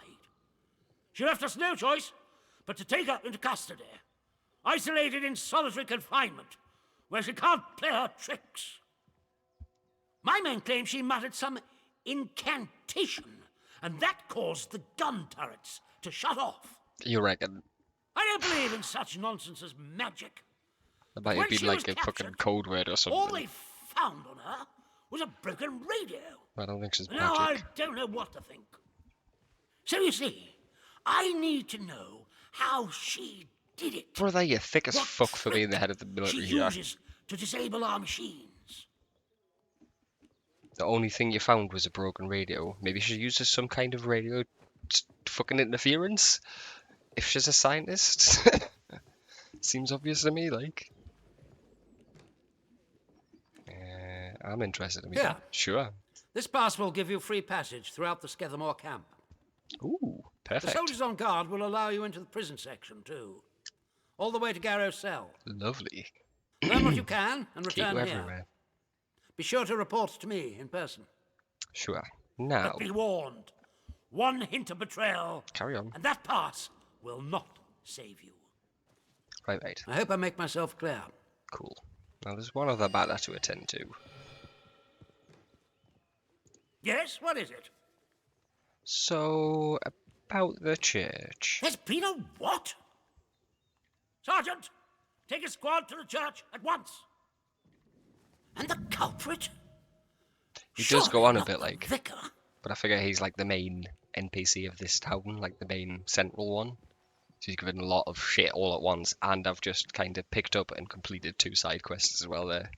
Speaker 8: She left us no choice but to take her into custody, isolated in solitary confinement, where she can't play her tricks. My men claim she muttered some incantation, and that caused the gun turrets to shut off.
Speaker 1: You reckon?
Speaker 8: I don't believe in such nonsense as magic.
Speaker 1: That might be like a fucking code word or something.
Speaker 8: All they found on her was a broken radio.
Speaker 1: I don't think she's magic.
Speaker 8: Now I don't know what to think. So you see, I need to know how she did it.
Speaker 1: Brother, you're thick as fuck for being the head of the military
Speaker 8: she
Speaker 1: here.
Speaker 8: uses to disable our machines.
Speaker 1: The only thing you found was a broken radio. Maybe she uses some kind of radio fucking interference? If she's a scientist? Seems obvious to me, like. I'm interested in that. Sure.
Speaker 8: This pass will give you free passage throughout the Skethermore camp.
Speaker 1: Ooh, perfect.
Speaker 8: The soldiers on guard will allow you into the prison section, too. All the way to Garrow's cell.
Speaker 1: Lovely.
Speaker 8: Learn what you can and return
Speaker 1: Keep you
Speaker 8: here.
Speaker 1: everywhere.
Speaker 8: Be sure to report to me in person.
Speaker 1: Sure. Now.
Speaker 8: But be warned. One hint of betrayal.
Speaker 1: Carry on.
Speaker 8: And that pass will not save you.
Speaker 1: Right.
Speaker 8: I hope I make myself clear.
Speaker 1: Cool. Now there's one other matter to attend to.
Speaker 8: Yes, what is it?
Speaker 1: So, about the church.
Speaker 8: There's been a what? Sergeant, take a squad to the church at once. And the culprit?
Speaker 1: He does go on a bit,
Speaker 8: the
Speaker 1: like,
Speaker 8: vicar?
Speaker 1: but I figure he's like the main NPC of this town, like the main central one. So he's given a lot of shit all at once, and I've just kind of picked up and completed 2 side quests as well there.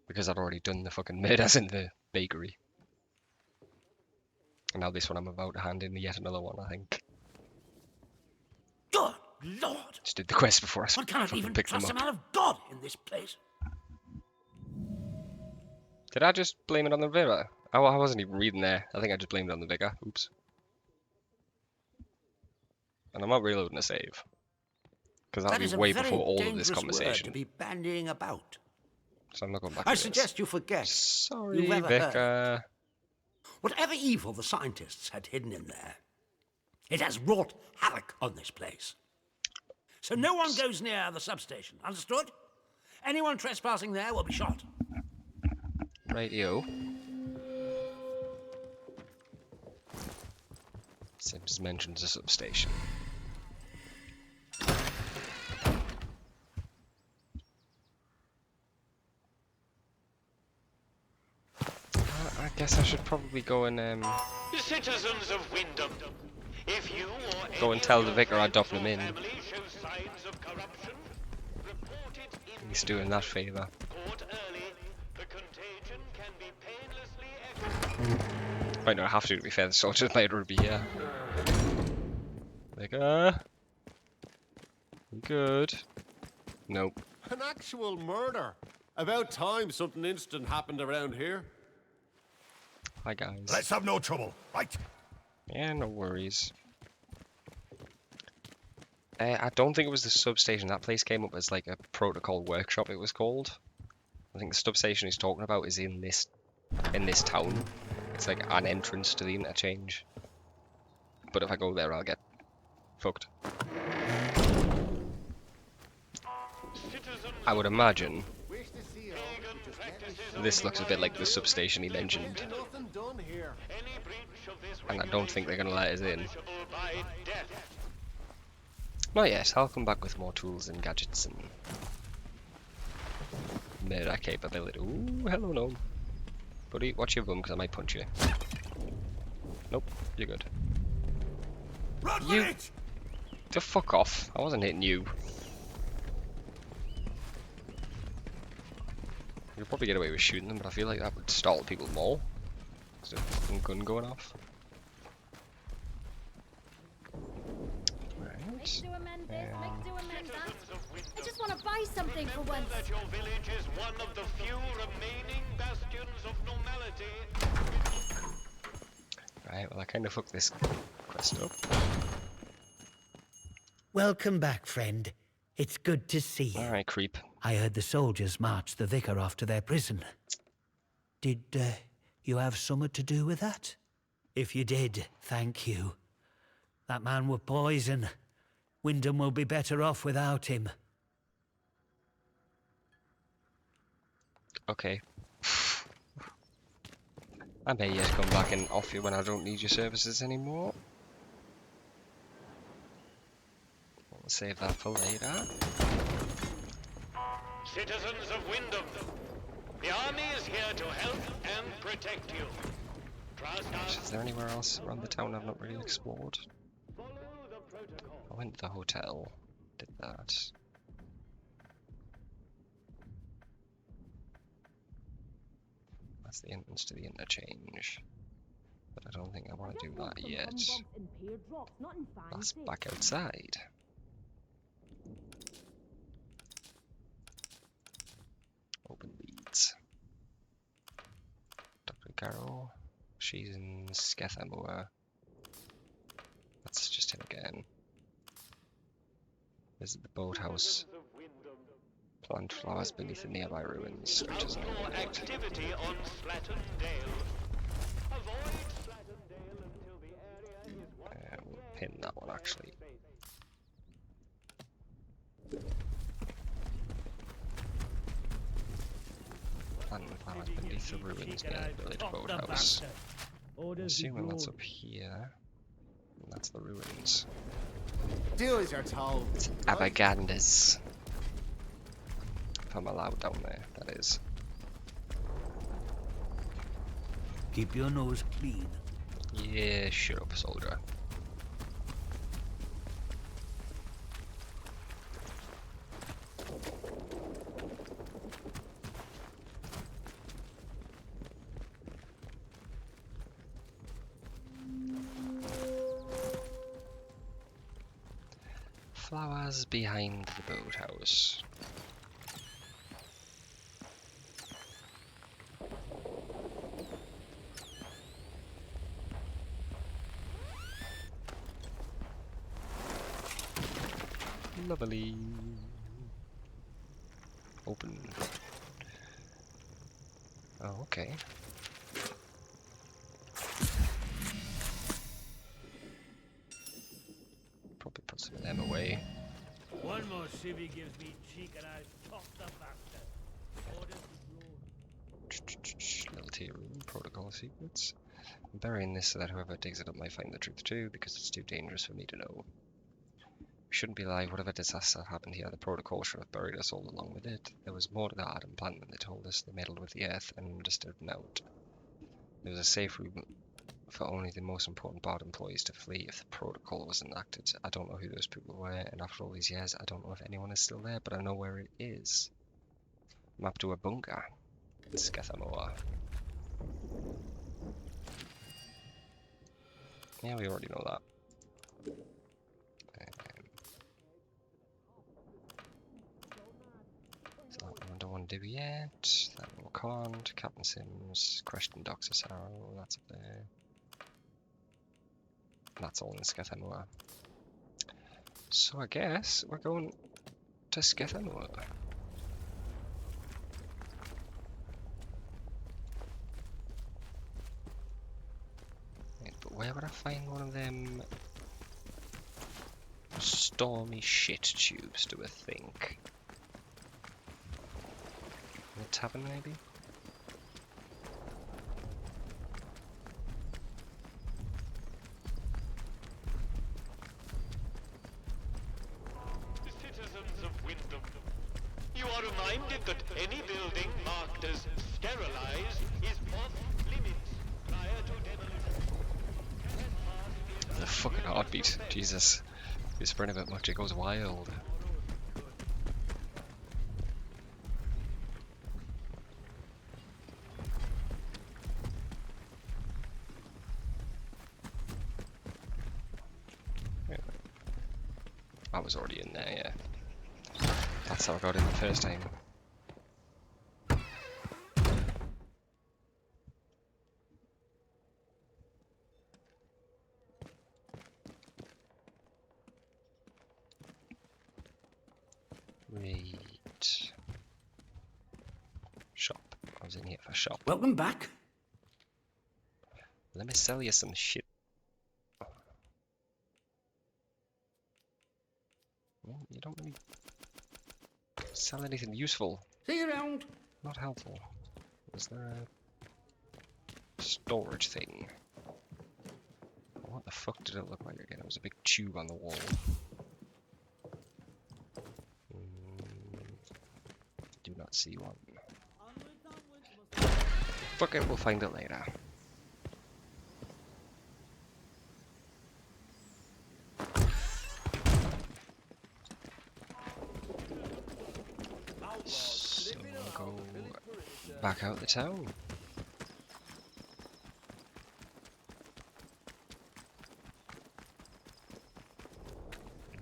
Speaker 1: Because I'd already done the fucking murders in the bakery. And now this one I'm about to hand in yet another one, I think.
Speaker 8: Good Lord!
Speaker 1: Just did the quest before I
Speaker 8: One cannot
Speaker 1: fucking
Speaker 8: even
Speaker 1: picked them
Speaker 8: trust
Speaker 1: up.
Speaker 8: a man of God in this place.
Speaker 1: Did I just blame it on the vicar? Oh, I wasn't even reading there. I think I just blamed it on the vicar. Oops. And I'm not reloading a save. Because that'll be way before all of this conversation.
Speaker 8: To be bandying about.
Speaker 1: So I'm not going back
Speaker 8: I
Speaker 1: to
Speaker 8: suggest
Speaker 1: this.
Speaker 8: you forget.
Speaker 1: Sorry,
Speaker 8: you've ever heard.
Speaker 1: vicar.
Speaker 8: Whatever evil the scientists had hidden in there, it has wrought havoc on this place. So no one goes near the substation, understood? Anyone trespassing there will be shot.
Speaker 1: Radio. Sims mentions a substation. I guess I should probably go and
Speaker 3: Citizens of Wyndham, if you or
Speaker 1: go and tell the vicar I doffed him in.
Speaker 3: family shows signs of corruption, report it
Speaker 1: He's doing that favour.
Speaker 3: court early. The contagion can be painlessly
Speaker 1: Right, no, I have to be fair, the soldiers might already be here. Vicar? Good. Nope.
Speaker 16: An actual murder. About time something instant happened around here.
Speaker 1: Hi, guys.
Speaker 10: Let's have no trouble, right?
Speaker 1: Yeah, no worries. I don't think it was the substation. That place came up as like a protocol workshop, it was called. I think the substation he's talking about is in this town. It's like an entrance to the interchange. But if I go there, I'll get fucked. I would imagine this looks a bit like the substation he mentioned. And I don't think they're going to let us in. Not yet. I'll come back with more tools and gadgets and murder capability. Ooh, hello, gnome. Buddy, watch your bum because I might punch you. Nope, you're good. You... To fuck off. I wasn't hitting you. You'll probably get away with shooting them, but I feel like that would startle people more. Is there a fucking gun going off? Right.
Speaker 9: I just want to buy something for once.
Speaker 3: that your village is one of the few remaining bastions of normality.
Speaker 1: Alright, well I kind of fucked this quest up.
Speaker 17: Welcome back, friend. It's good to see you.
Speaker 1: Alright, creep.
Speaker 17: I heard the soldiers marched the vicar off to their prison. Did you have something to do with that? If you did, thank you. That man were poison. Wyndham will be better off without him.
Speaker 1: Okay. I may yet come back and off you when I don't need your services anymore. We'll save that for later.
Speaker 3: Citizens of Wyndham, the army is here to help and protect you. Trust us.
Speaker 1: Is there anywhere else around the town I've not really explored? I went to the hotel, did that. That's the entrance to the interchange. But I don't think I want to do that yet. That's back outside. Open leads. Dr. Carol. She's in Skethamore. That's just him again. Visit the boathouse. Plant flowers beneath the nearby ruins, which is
Speaker 3: Outdoor activity on Slattern Dale. Avoid Slattern Dale until the area is
Speaker 1: we'll pin that one actually. Plant flowers beneath the ruins near the village boathouse. I'm assuming that's up here. And that's the ruins.
Speaker 16: Do as you're told.
Speaker 1: It's Abagandas. If I'm allowed down there, that is.
Speaker 8: Keep your nose clean.
Speaker 1: Yeah, shut up, soldier. Flowers behind the boathouse. Lovely. Open. Oh, okay. Probably put some of them away.
Speaker 8: One more civvy gives me cheek and I'll top the bastard.
Speaker 1: Little tea room, protocol secrets. I'm burying this so that whoever digs it up might find the truth too, because it's too dangerous for me to know. We shouldn't be alive. Whatever disaster happened here, the protocol should have buried us all along with it. There was more to the atom plant than they told us. They meddled with the earth and disturbed out. There was a safe room for only the most important part employees to flee if the protocol was enacted. I don't know who those people were, and after all these years, I don't know if anyone is still there, but I know where it is. Map to a bunker. It's Skethamore. Yeah, we already know that. So that one I don't want to do yet. That one can't. Captain Sims, Question Doctor Sarrow, that's up there. That's all in Skethamore. So I guess we're going to Skethamore. But where would I find one of them stormy shit tubes, do I think? In the tavern, maybe?
Speaker 3: Citizens of Wyndham, you are reminded that any building marked as sterilized is off limits prior to demolition.
Speaker 1: The fucking heartbeat, Jesus. If you sprint a bit much, it goes wild. I was already in there, yeah. That's how I got in the first time. was in here for shop.
Speaker 8: Welcome back.
Speaker 1: Let me sell you some shit. Well, you don't really sell anything useful.
Speaker 8: See you around.
Speaker 1: Not helpful. Is there a storage thing? What the fuck did it look like again? It was a big tube on the wall. Do not see one. Fuck it, we'll find it later. So we'll go back out the town.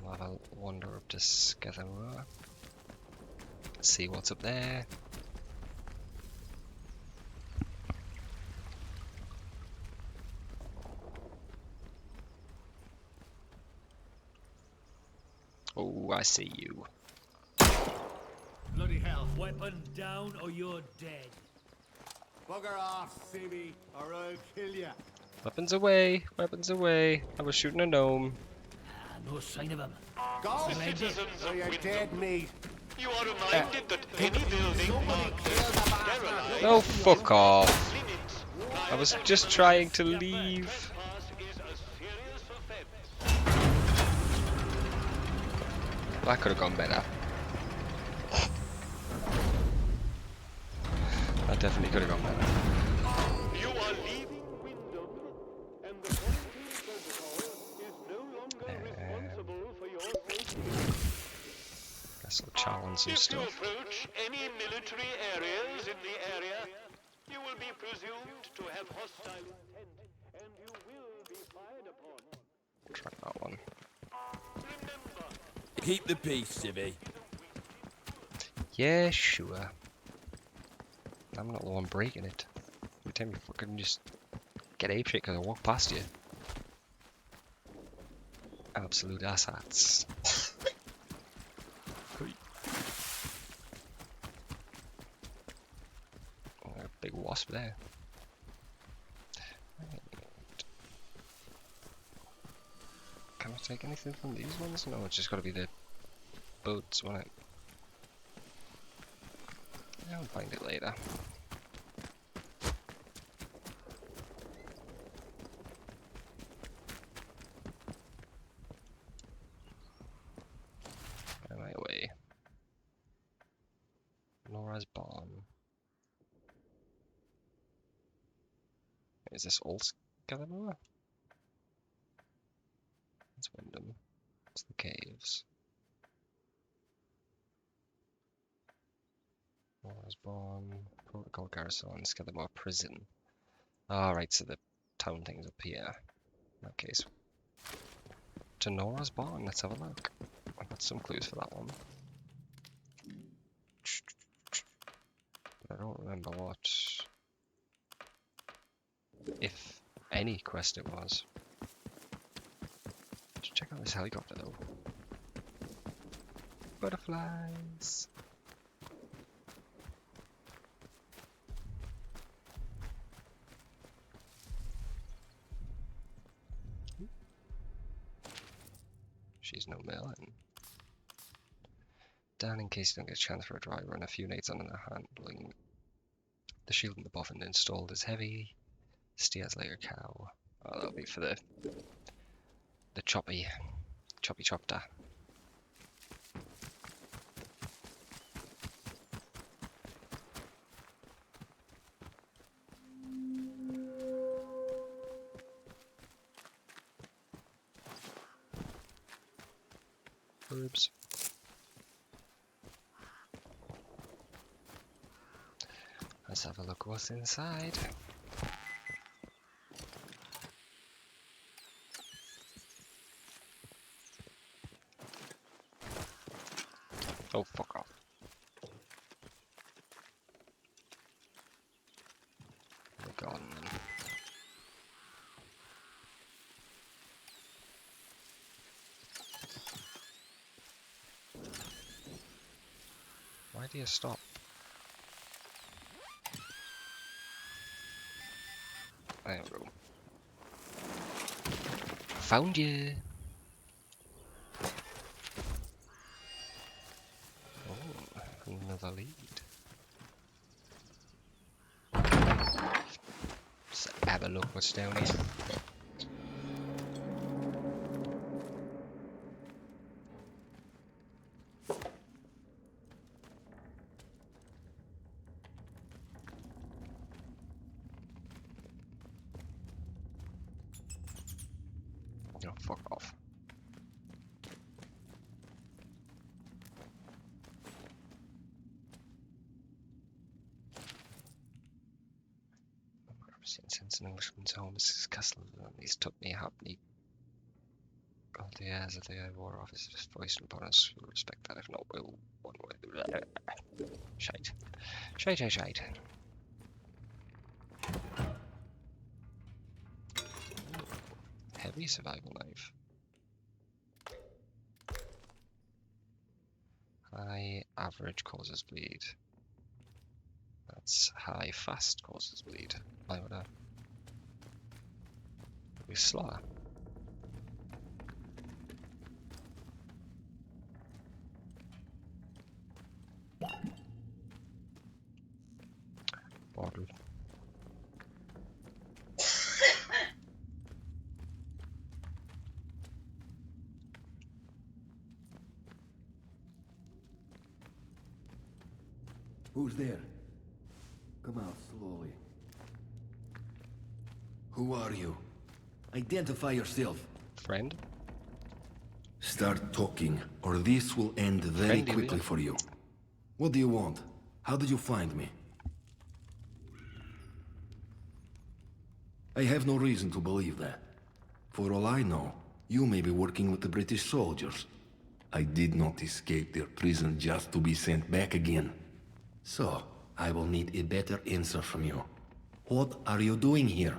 Speaker 1: We'll have a wander up to Skethamore. See what's up there. Oh, I see you.
Speaker 20: Bloody hell. Weapon down or you're dead. Bugger off, Civvy, or I'll kill ya.
Speaker 1: Weapons away, weapons away. I was shooting a gnome.
Speaker 17: No sign of him.
Speaker 20: Go, citizens of you're dead meat.
Speaker 3: You are reminded that any building marked
Speaker 1: Oh, fuck off. I was just trying to leave. That could have gone better. That definitely could have gone better.
Speaker 3: You are leaving Wyndham, and the quarantine protocol is no longer responsible for your safety.
Speaker 1: Guess I'll challenge some
Speaker 3: If you
Speaker 1: stuff.
Speaker 3: approach any military areas in the area, you will be presumed to have hostile intent, and you will be fired upon.
Speaker 1: Try that one.
Speaker 12: Keep the peace, Civvy.
Speaker 1: Yeah, sure. I'm not the one breaking it. Every time you fucking just get apeshit because I walk past you. Absolute asshats. Oh, a big wasp there. Right. Can I take anything from these ones? No, it's just got to be the boats, won't it? I'll find it later. Am I away? Nora's barn. Is this all Skeletor? It's Wyndham. It's the caves. Nora's barn. Protocol garrison. Skeletor prison. Alright, so the town thing's up here. In that case. To Nora's barn, let's have a look. I've got some clues for that one. I don't remember what, if any quest it was. Let's check out this helicopter though. Butterflies. She's no melon. Down in case you don't get a chance for a dry run, a few nades on the handling. The shield in the boffin installed is heavy. Steers like a cow. Oh, that'll be for the choppy chopper. Herbs. Let's have a look what's inside. Oh, fuck off. The garden. Why do you stop? There we go. Found you. Oh, another lead. Let's have a look what's down here. Oh, fuck off. Since an Englishman's home is castle, he's took me happily. All the airs of the war office is voiced upon us. We'll respect that, if not, we'll one way. Shite. Shite. Heavy survival knife. High average causes bleed. That's high fast causes bleed. Why would I? Be slower. Bottle.
Speaker 21: Who's there? Come out slowly. Who are you? Identify yourself.
Speaker 1: Friend?
Speaker 21: Start talking, or this will end very quickly for you. What do you want? How did you find me? I have no reason to believe that. For all I know, you may be working with the British soldiers. I did not escape their prison just to be sent back again. So, I will need a better answer from you. What are you doing here?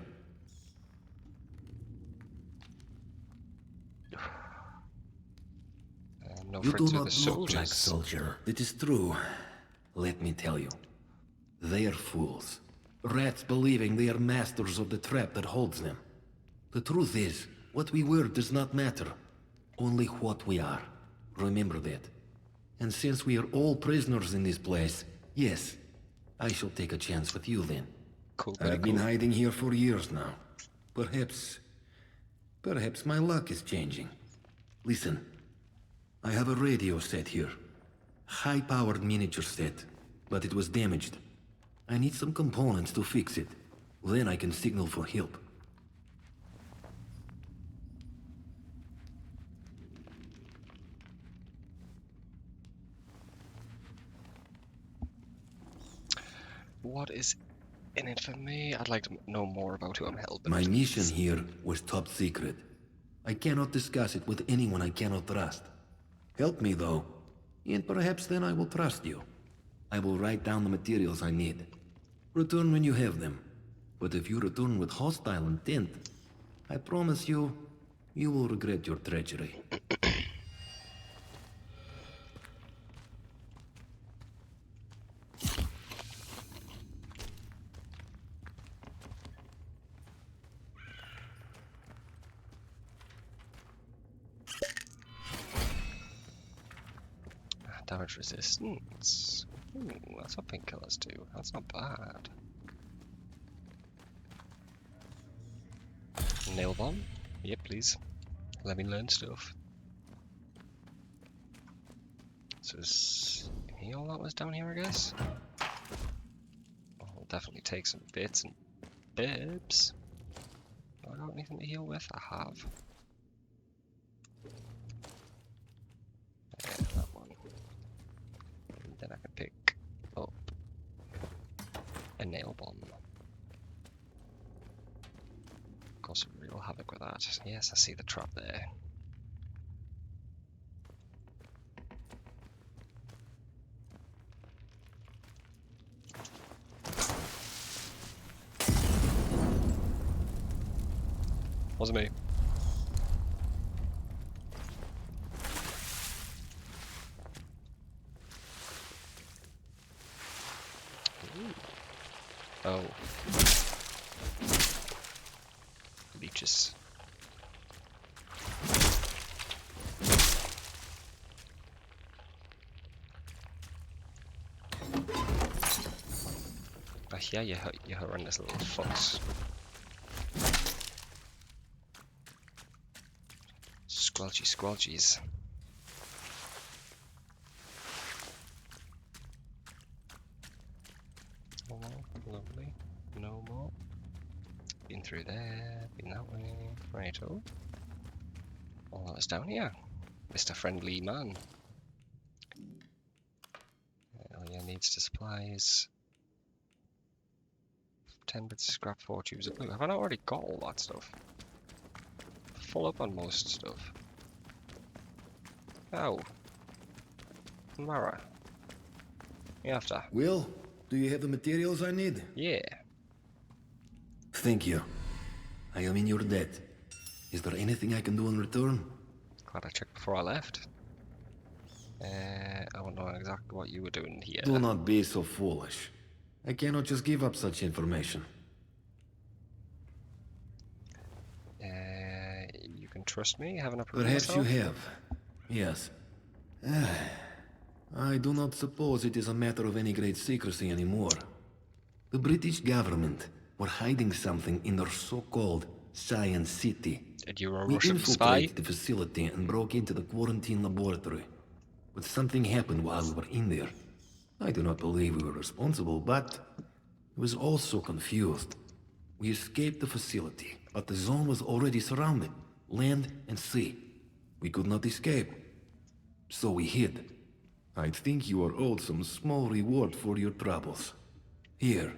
Speaker 1: No
Speaker 21: you
Speaker 1: friends
Speaker 21: do
Speaker 1: with
Speaker 21: not
Speaker 1: the
Speaker 21: look like soldier. It is true. Let me tell you. They are fools. Rats believing they are masters of the trap that holds them. The truth is, what we were does not matter. Only what we are. Remember that. And since we are all prisoners in this place, yes, I shall take a chance with you then.
Speaker 1: Cool,
Speaker 21: I've been hiding here for years now. Perhaps my luck is changing. Listen, I have a radio set here. High-powered miniature set, but it was damaged. I need some components to fix it. Then I can signal for help.
Speaker 1: What is in it for me? I'd like to know more about who I'm helping.
Speaker 21: My mission here was top secret. I cannot discuss it with anyone I cannot trust. Help me though, and perhaps then I will trust you. I will write down the materials I need. Return when you have them. But if you return with hostile intent, I promise you, you will regret your treachery.
Speaker 1: Damage resistance. Ooh, that's what painkillers do. That's not bad. Nail bomb? Yep, please. Let me learn stuff. So is he all that was down here, I guess? I'll definitely take some bits and bibs. Do I got anything to heal with? I have. Yeah, that one. And then I can pick up a nail bomb. Cause some real havoc with that. Yes, I see the trap there. Wasn't me. Ooh. Oh. leeches. But yeah, you horrendous little fucks. Squelchy squelchies. No more, lovely. No more. Been through there, been that way. Righto. Oh, that's down here. Mr. Friendly Man. All yeah, needs to supplies. 10 bits of scrap, 4 tubes of blue. Have I not already got all that stuff? Full up on most stuff. Oh. Mara. You after?
Speaker 21: Will, do you have the materials I need?
Speaker 1: Yeah.
Speaker 21: Thank you. I am in your debt. Is there anything I can do in return?
Speaker 1: Glad I checked before I left. I don't know exactly what you were doing here.
Speaker 21: Do not be so foolish. I cannot just give up such information.
Speaker 1: You can trust me, haven't I proven
Speaker 21: Perhaps
Speaker 1: myself?
Speaker 21: you have. Yes. I do not suppose it is a matter of any great secrecy anymore. The British government were hiding something in their so-called Science City.
Speaker 1: And you were a
Speaker 21: We
Speaker 1: Russian
Speaker 21: infiltrated
Speaker 1: spy?
Speaker 21: the facility and broke into the quarantine laboratory. But something happened while we were in there. I do not believe we were responsible, but I was also confused. We escaped the facility, but the zone was already surrounded, land and sea. We could not escape. So we hid. I think you are owed some small reward for your troubles. Here.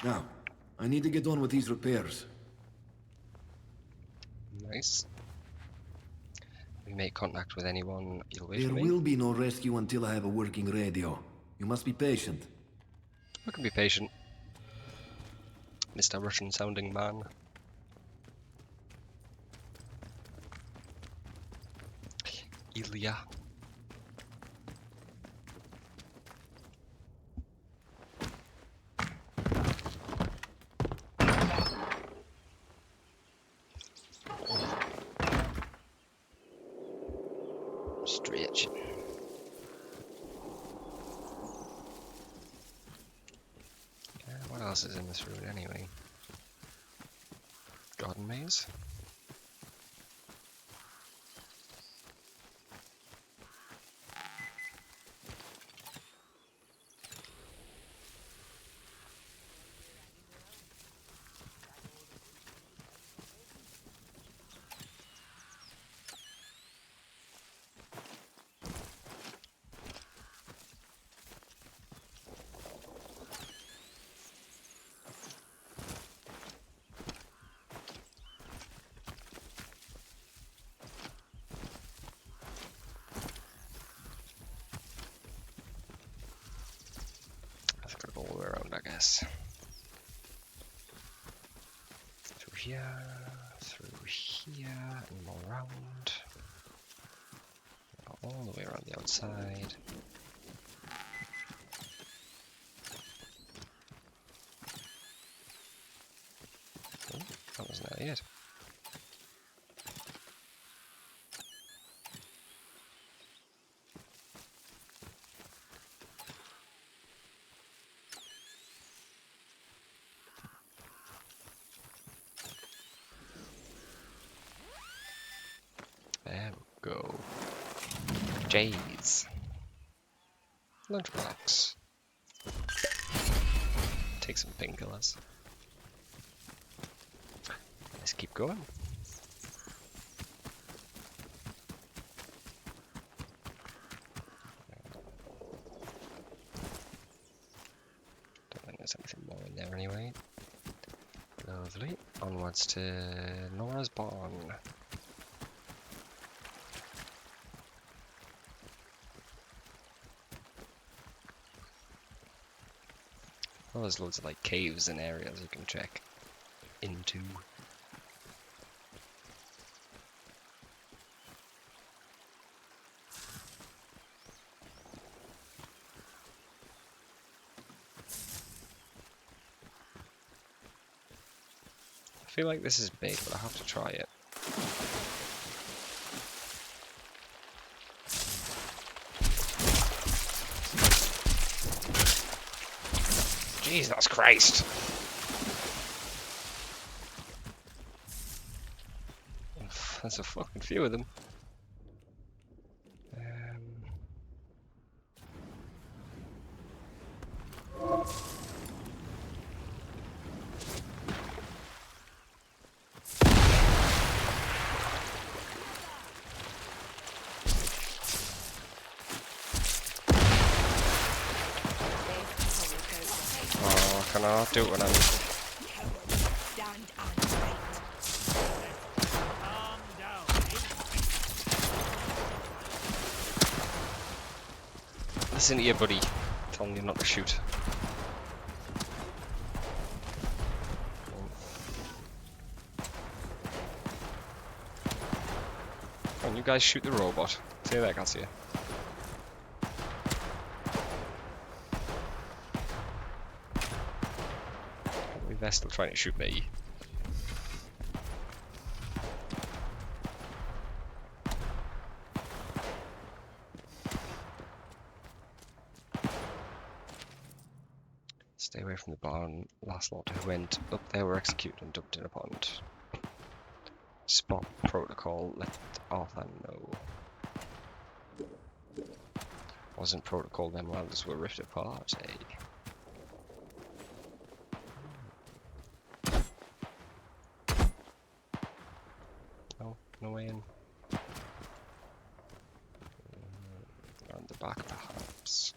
Speaker 21: Now, I need to get on with these repairs.
Speaker 1: Nice. If we make contact with anyone, you'll wait
Speaker 21: There
Speaker 1: for me.
Speaker 21: will be no rescue until I have a working radio. You must be patient.
Speaker 1: I can be patient. Mr. Russian sounding man. Ilya. Stretch. What else is in this room anyway? Garden maze? I've got to go all the way around, I guess. Through here, and more around. All the way around the outside. Oh, that wasn't there yet. There we go. Jays. Lunchbox. Take some painkillers. Let's keep going. Don't think there's anything more in there anyway. Lovely. Onwards to Nora's barn. Oh, there's loads of like caves and areas you can check into. feel like this is big, but I have to try it. Jesus Christ! There's a fucking few of them. Oh, can I not do it when I'm... Listen to your buddy telling you not to shoot. Come on, you guys shoot the robot. See that, I can't see you. They're still trying to shoot me. Stay away from the barn. Last lot who went up there were executed and dumped in a pond. Spot protocol. Let Arthur know. Wasn't protocol, them lands were ripped apart, eh? No, no way in. Around the back, perhaps.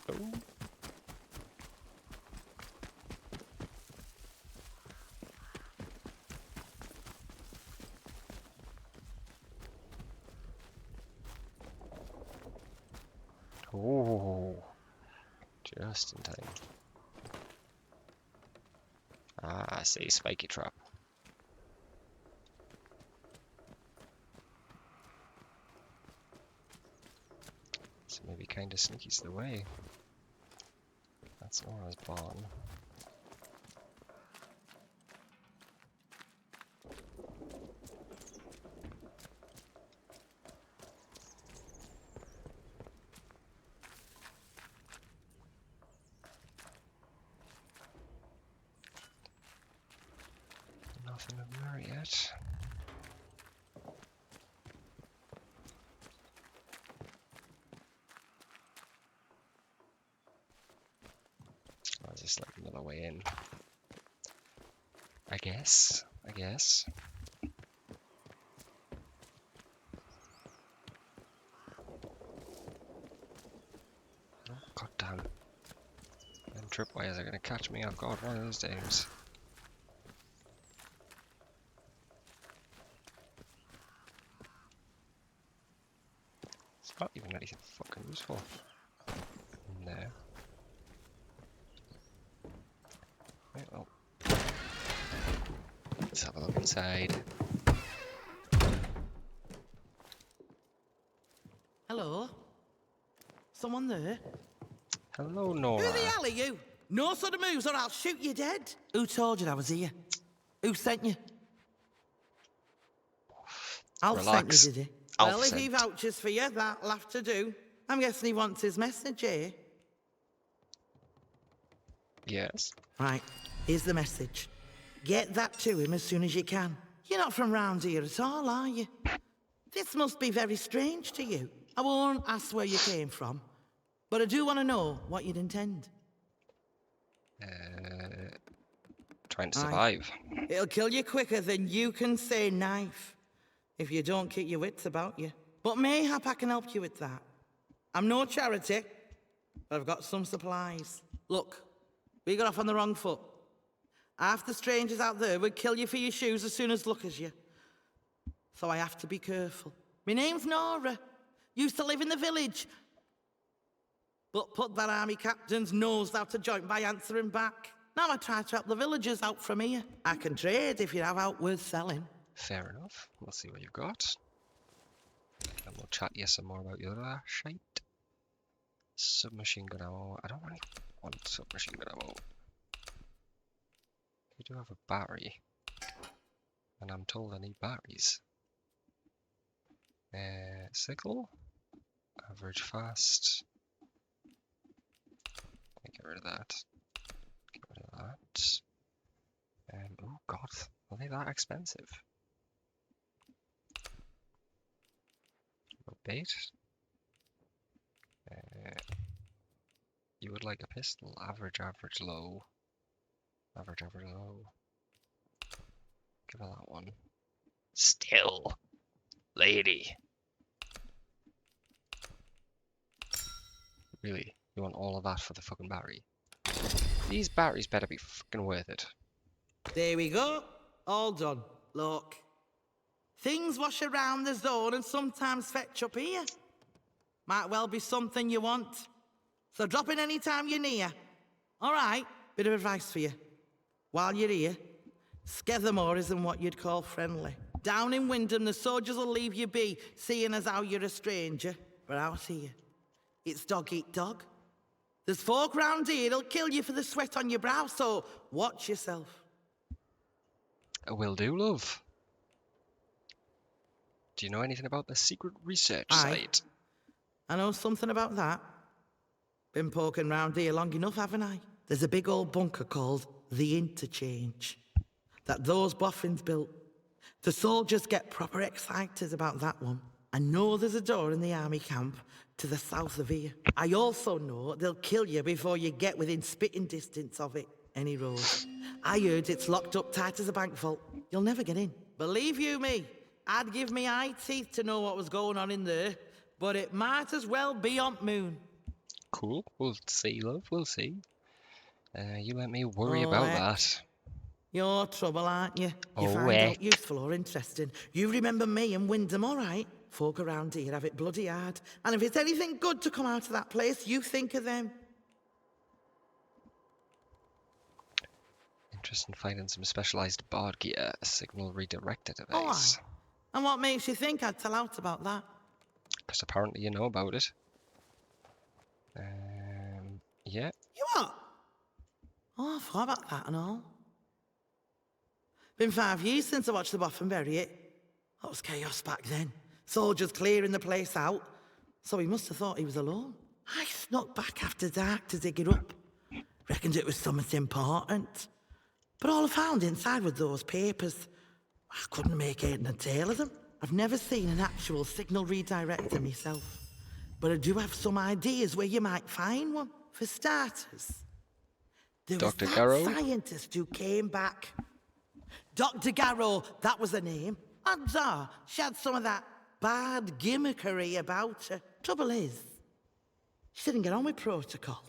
Speaker 1: Oh. Oh, just in time. Ah, I see, spiky trap. So maybe kind of sneaky's the way. That's Nora's barn. Nothing of merit yet. I'll just like another way in. I guess. Oh, god damn. Them tripwires are gonna catch me off guard one of those days. It's not even anything fucking useful. No. Right, well. Let's have a look inside.
Speaker 2: Hello? Someone there?
Speaker 1: Hello, Nora.
Speaker 2: Who the hell are you? No sort of moves or I'll shoot you dead. Who told you I was here? Who sent you? Alf
Speaker 1: Relax.
Speaker 2: sent you, did he?
Speaker 1: Alf
Speaker 2: well,
Speaker 1: sent.
Speaker 2: if he vouches for you, that'll have to do. I'm guessing he wants his message, eh?
Speaker 1: Yes.
Speaker 2: Right, here's the message. Get that to him as soon as you can. You're not from round here at all, are you? This must be very strange to you. I won't ask where you came from, but I do want to know what you'd intend.
Speaker 1: Trying to survive.
Speaker 2: It'll kill you quicker than you can say knife, if you don't keep your wits about you. But mayhap I can help you with that. I'm no charity, but I've got some supplies. Look, we got off on the wrong foot. Half the strangers out there would kill you for your shoes as soon as look as you. So I have to be careful. My name's Nora. Used to live in the village. But put that army captain's nose out of joint by answering back. Now I try to help the villagers out from here. I can trade if you have out worth selling.
Speaker 1: Fair enough. We'll see what you've got. And we'll chat you some more about your other shite. Submachine gun ammo. I don't really want submachine gun ammo. do have a battery. And I'm told I need batteries. Sickle. Average fast. Get rid of that. Get rid of that. Oh god, are they that expensive? No bait. You would like a pistol. Average, average, low. Average, average, low. Give her that one. Still. Lady. Really? You want all of that for the fucking battery? These batteries better be fucking worth it.
Speaker 2: There we go. All done. Look. Things wash around the zone and sometimes fetch up here. Might well be something you want. So drop in any time you're near. Alright, bit of advice for you. While you're here, Skethermore isn't what you'd call friendly. Down in Wyndham, the soldiers will leave you be, seeing as how you're a stranger. But out here, it's dog eat dog. There's folk round here that'll kill you for the sweat on your brow, so watch yourself.
Speaker 1: I will do, love. Do you know anything about the secret research
Speaker 2: Aye.
Speaker 1: site?
Speaker 2: I know something about that. Been poking round here long enough, haven't I? There's a big old bunker called the Interchange that those boffins built. The soldiers get proper excited about that one. I know there's a door in the army camp to the south of here. I also know they'll kill you before you get within spitting distance of it. Any road. I heard it's locked up tight as a bank vault. You'll never get in. Believe you me, I'd give me eye teeth to know what was going on in there, but it might as well be on moon.
Speaker 1: Cool. We'll see, love. We'll see. You let me worry about that.
Speaker 2: You're trouble, aren't you? You
Speaker 1: Oh,
Speaker 2: find out useful or interesting. You remember me and Wyndham, all right? Folk around here have it bloody hard. And if it's anything good to come out of that place, you think of them.
Speaker 1: Interest in finding some specialized bard gear, a signal redirector device.
Speaker 2: Oh, and what makes you think I'd tell out about that?
Speaker 1: Because apparently you know about it. Yeah.
Speaker 2: You what? Oh, I forgot about that and all. Been 5 years since I watched the Boffin bury it. That was chaos back then. Soldiers clearing the place out. So he must have thought he was alone. I snuck back after dark to dig it up. Reckoned it was something important. But all I found inside were those papers. I couldn't make head nor tail of them. I've never seen an actual signal redirector myself. But I do have some ideas where you might find one. For starters, there was
Speaker 1: Dr.
Speaker 2: that
Speaker 1: Garrow?
Speaker 2: scientist who came back. Dr. Garrow, that was her name. Odds are she had some of that bad gimmickry about her. Trouble is, she didn't get on with protocol.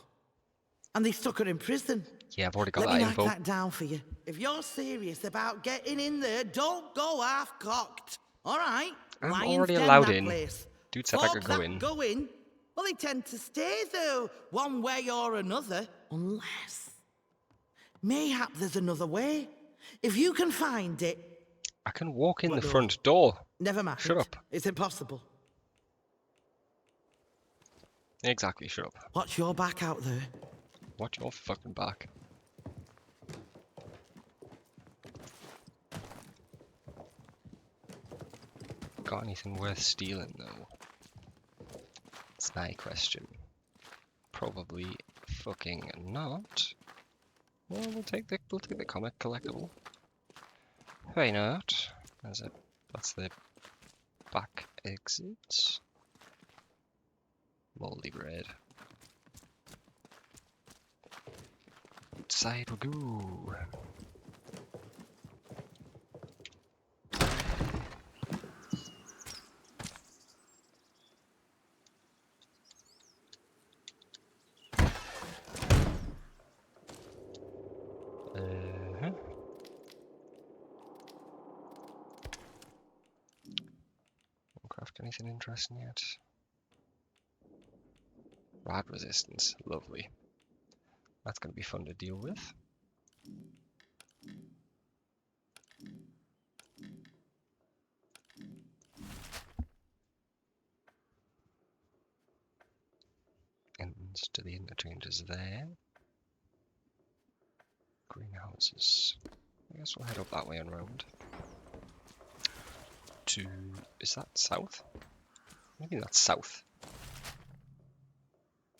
Speaker 2: And they stuck her in prison.
Speaker 1: Yeah, I've already got
Speaker 2: Let
Speaker 1: that
Speaker 2: me
Speaker 1: info.
Speaker 2: knock that down for you. If you're serious about getting in there, don't go half-cocked. All right?
Speaker 1: I'm
Speaker 2: Lions
Speaker 1: already
Speaker 2: den,
Speaker 1: allowed
Speaker 2: that
Speaker 1: in.
Speaker 2: place.
Speaker 1: Dude said I
Speaker 2: Folk
Speaker 1: could go
Speaker 2: that
Speaker 1: in.
Speaker 2: go in, well, they tend to stay there one way or another. Unless, mayhap there's another way. If you can find it...
Speaker 1: I can walk in
Speaker 2: What
Speaker 1: the
Speaker 2: door?
Speaker 1: front door.
Speaker 2: Never mind.
Speaker 1: Shut up.
Speaker 2: It's impossible.
Speaker 1: Exactly, shut up.
Speaker 2: Watch your back out there.
Speaker 1: Watch your fucking back. Got anything worth stealing though? It's my question. Probably fucking not. Well, we'll take the comic collectible. Why not? That's the back exit. Moldy bread. Outside we go. Craft anything interesting yet? Rad resistance, lovely. That's going to be fun to deal with. Entrance to the interchanges there. Greenhouses. I guess we'll head up that way and round. To... is that south? Maybe that's south.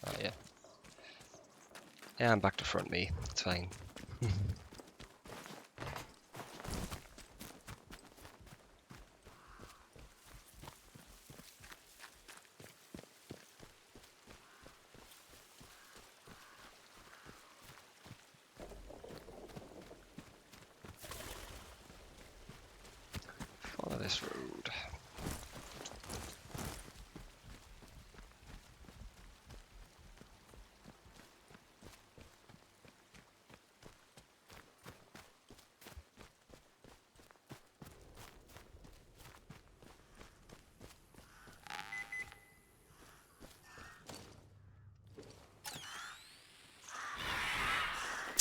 Speaker 1: Oh, yeah. Yeah, I'm back to front me. It's fine. Follow this road.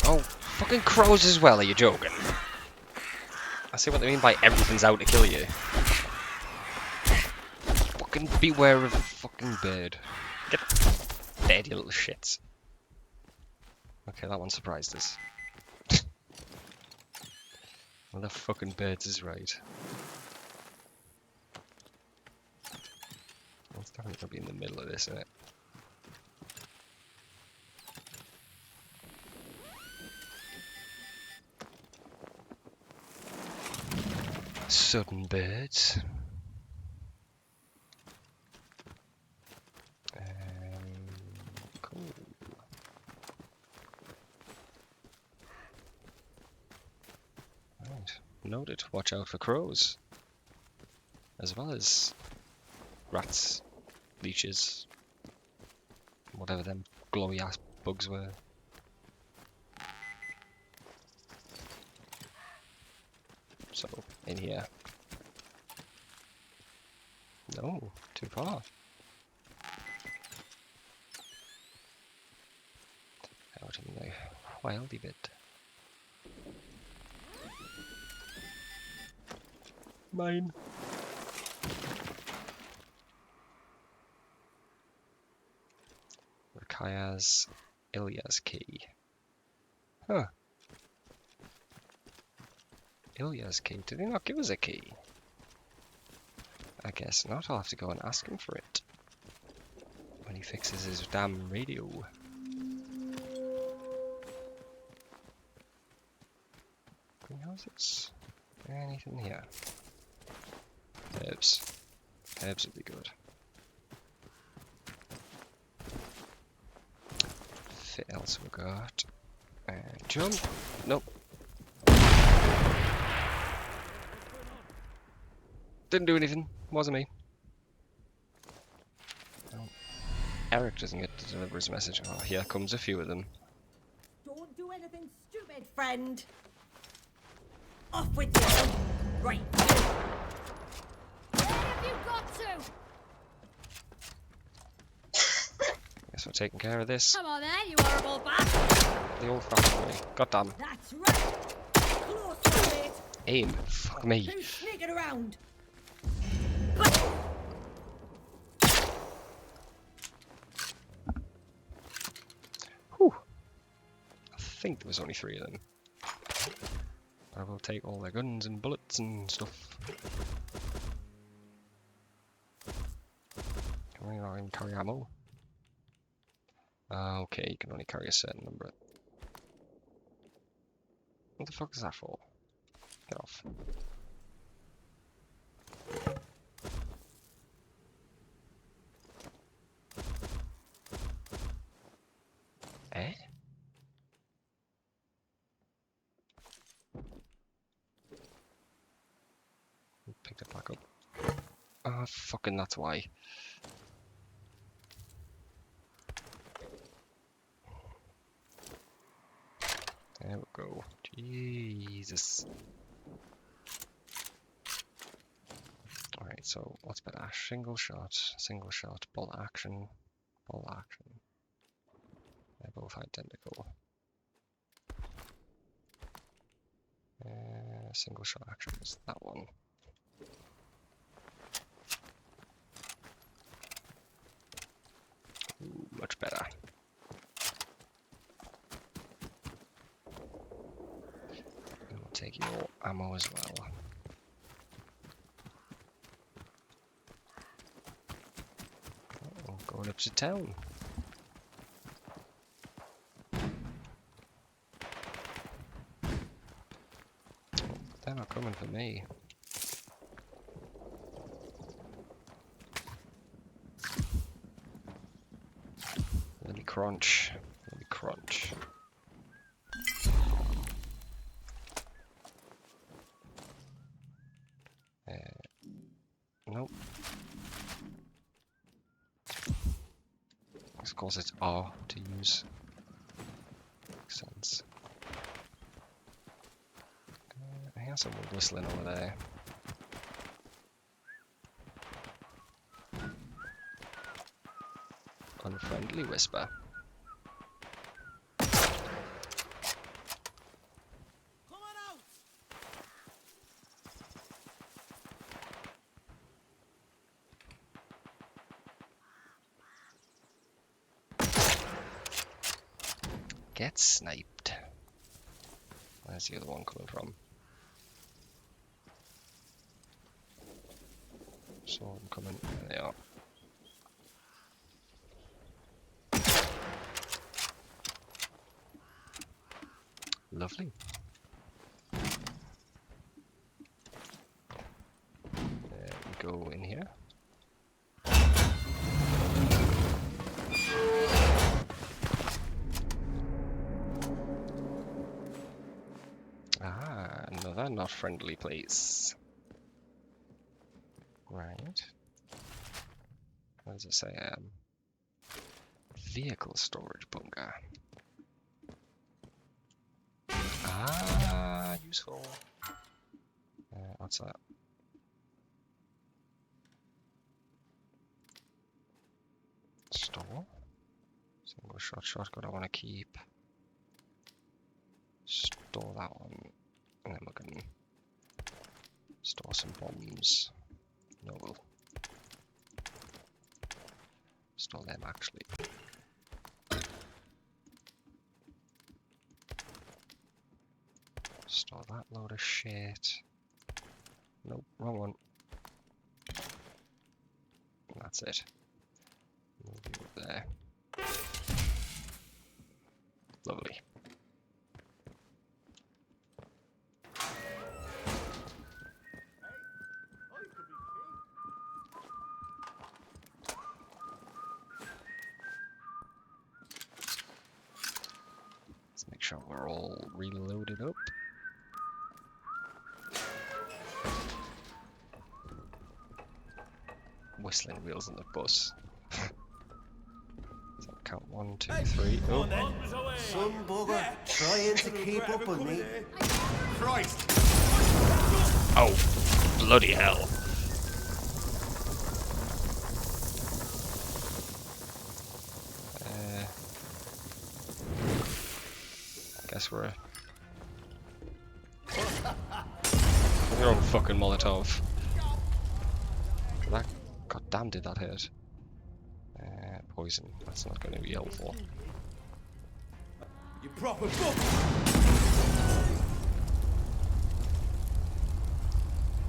Speaker 1: Oh, fucking crows as well, are you joking? I see what they mean by everything's out to kill you. Fucking beware of a fucking bird. Get dead, you little shits. Okay, that one surprised us. Well, the fucking birds is right. Well, it's definitely gonna be in the middle of this, isn't it? Sudden birds. Cool. Right, noted. Watch out for crows. As well as rats, leeches, whatever them glowy ass bugs were. So, in here. No, too far. Out in the wildy bit. Mine. Rakaya's Ilya's key. Huh. Ilya's key. Did he not give us a key? I guess not. I'll have to go and ask him for it. When he fixes his damn radio. Greenhouses? Anything here? Herbs. Herbs would be good. Fit else we got. Jump. Nope. Didn't do anything. Wasn't me. Oh. Eric doesn't get to deliver his message. Oh, here comes a few of them.
Speaker 11: Don't do anything stupid, friend. Off with you. Right.
Speaker 9: Where have you got to?
Speaker 1: Guess we're taking care of this.
Speaker 9: Come on then, you horrible bastard.
Speaker 1: The old-fashioned way. Goddamn.
Speaker 11: That's right. Close to it.
Speaker 1: Aim. Fuck me.
Speaker 11: Who's sneaking around?
Speaker 1: Whew. I think there was only 3 of them. I will take all their guns and bullets and stuff. Can we not even carry ammo? Okay, you can only carry a certain number. What the fuck is that for? Get off. Eh? Picked it back up. Ah, fucking that's why. There we go. Jesus. Alright, so what's better? Single shot, bolt action, bolt action. They're both identical. Single shot action is that one. Ooh, much better. And we'll take take your ammo as well. Oh, going up to town. They're not coming for me. Let me crunch. Let me crunch. Nope. Of course it's R to use. Makes sense. I hear someone whistling over there. Unfriendly whisper. Get sniped. Where's the other one coming from? So I'm coming. There they are. Lovely. There we go in here. Ah, another not friendly place. Right. What does it say? Vehicle storage bunker. Ah, useful. What's that? Store. Single shot shotgun I want to keep. Store that one. And then we can store some bombs. No, we'll store them actually. Store that load of shit. Nope, wrong one. And that's it. Move you up there. Lovely. Let's make sure we're all reloaded up. Whistling wheels on the bus. So count 1, 2, 3. Oh,
Speaker 20: Some bugger trying to keep up with me. Christ!
Speaker 1: Oh, bloody hell! I guess we're your own fucking Molotov. That, god damn, did that hurt? Poison. That's not going to be helpful.
Speaker 20: You proper book.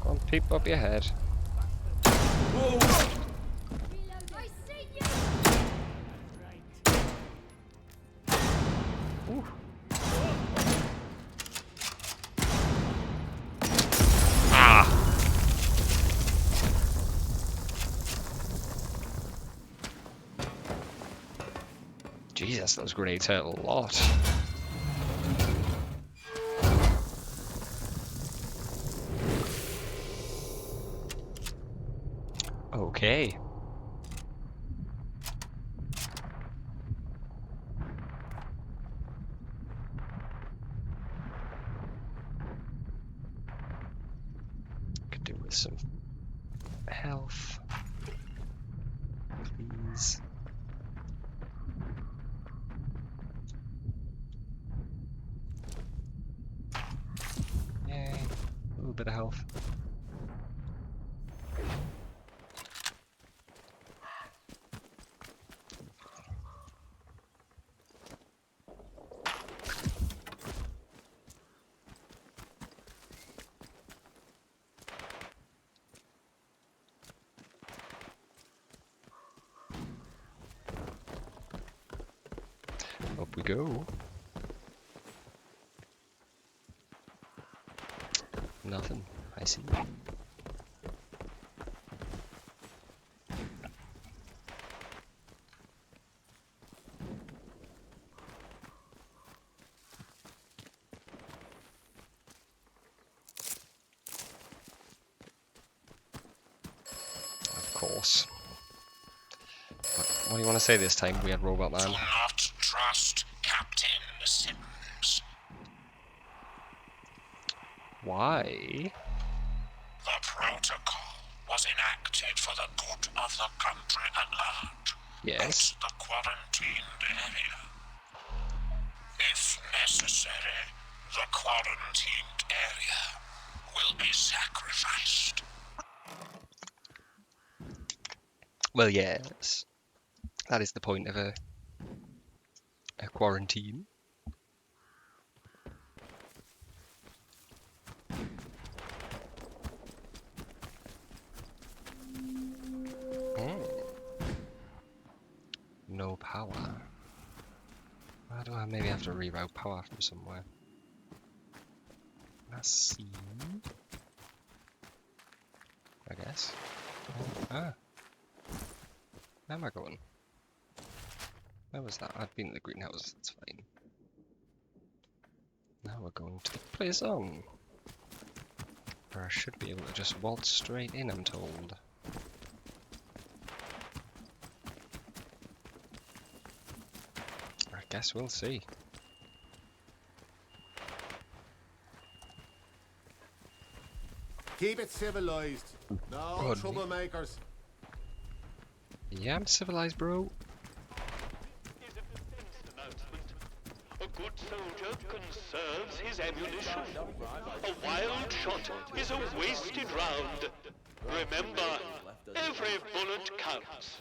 Speaker 1: Go on, peep up your head.
Speaker 20: Whoa.
Speaker 9: I see you.
Speaker 1: Ooh. Ah! Jesus, those grenades hurt a lot. Okay. Could do with some health, please. Yay, a little bit of health. go. Nothing. I see. Of course. What do you want to say this time, weird robot man?
Speaker 14: Do not trust Captain Simmons.
Speaker 1: Why?
Speaker 14: The protocol was enacted for the good of the country at large.
Speaker 1: Yes.
Speaker 14: Not the quarantined area. If necessary, the quarantined area will be sacrificed.
Speaker 1: Well, yes. That is the point of a quarantine. No power. Why do I maybe have to reroute power from somewhere? Let's see. I guess. Where am I going? Where was that? I've been to the greenhouse, that's fine. Now we're going to the prison. Where I should be able to just waltz straight in, I'm told. I guess we'll see.
Speaker 20: Keep it civilized. No
Speaker 1: Good.
Speaker 20: troublemakers.
Speaker 1: Yeah, I'm civilized, bro.
Speaker 3: A good soldier conserves his ammunition. A wild shot is a wasted round. Remember, every bullet counts.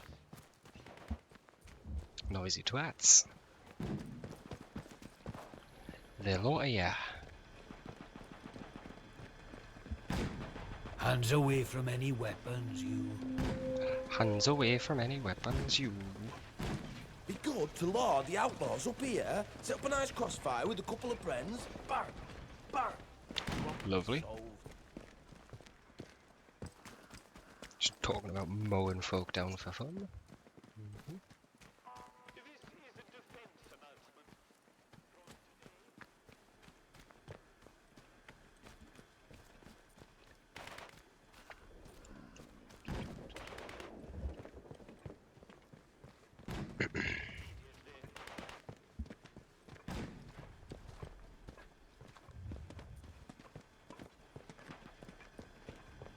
Speaker 1: Noisy twats. They're lot of ya.
Speaker 17: Hands away from any weapons, you.
Speaker 1: Hands away from any weapons, you.
Speaker 12: Be good to lure the outlaws up here, set up a nice crossfire with a couple of friends. Bang! Bang!
Speaker 1: Lovely. Just talking about mowing folk down for fun.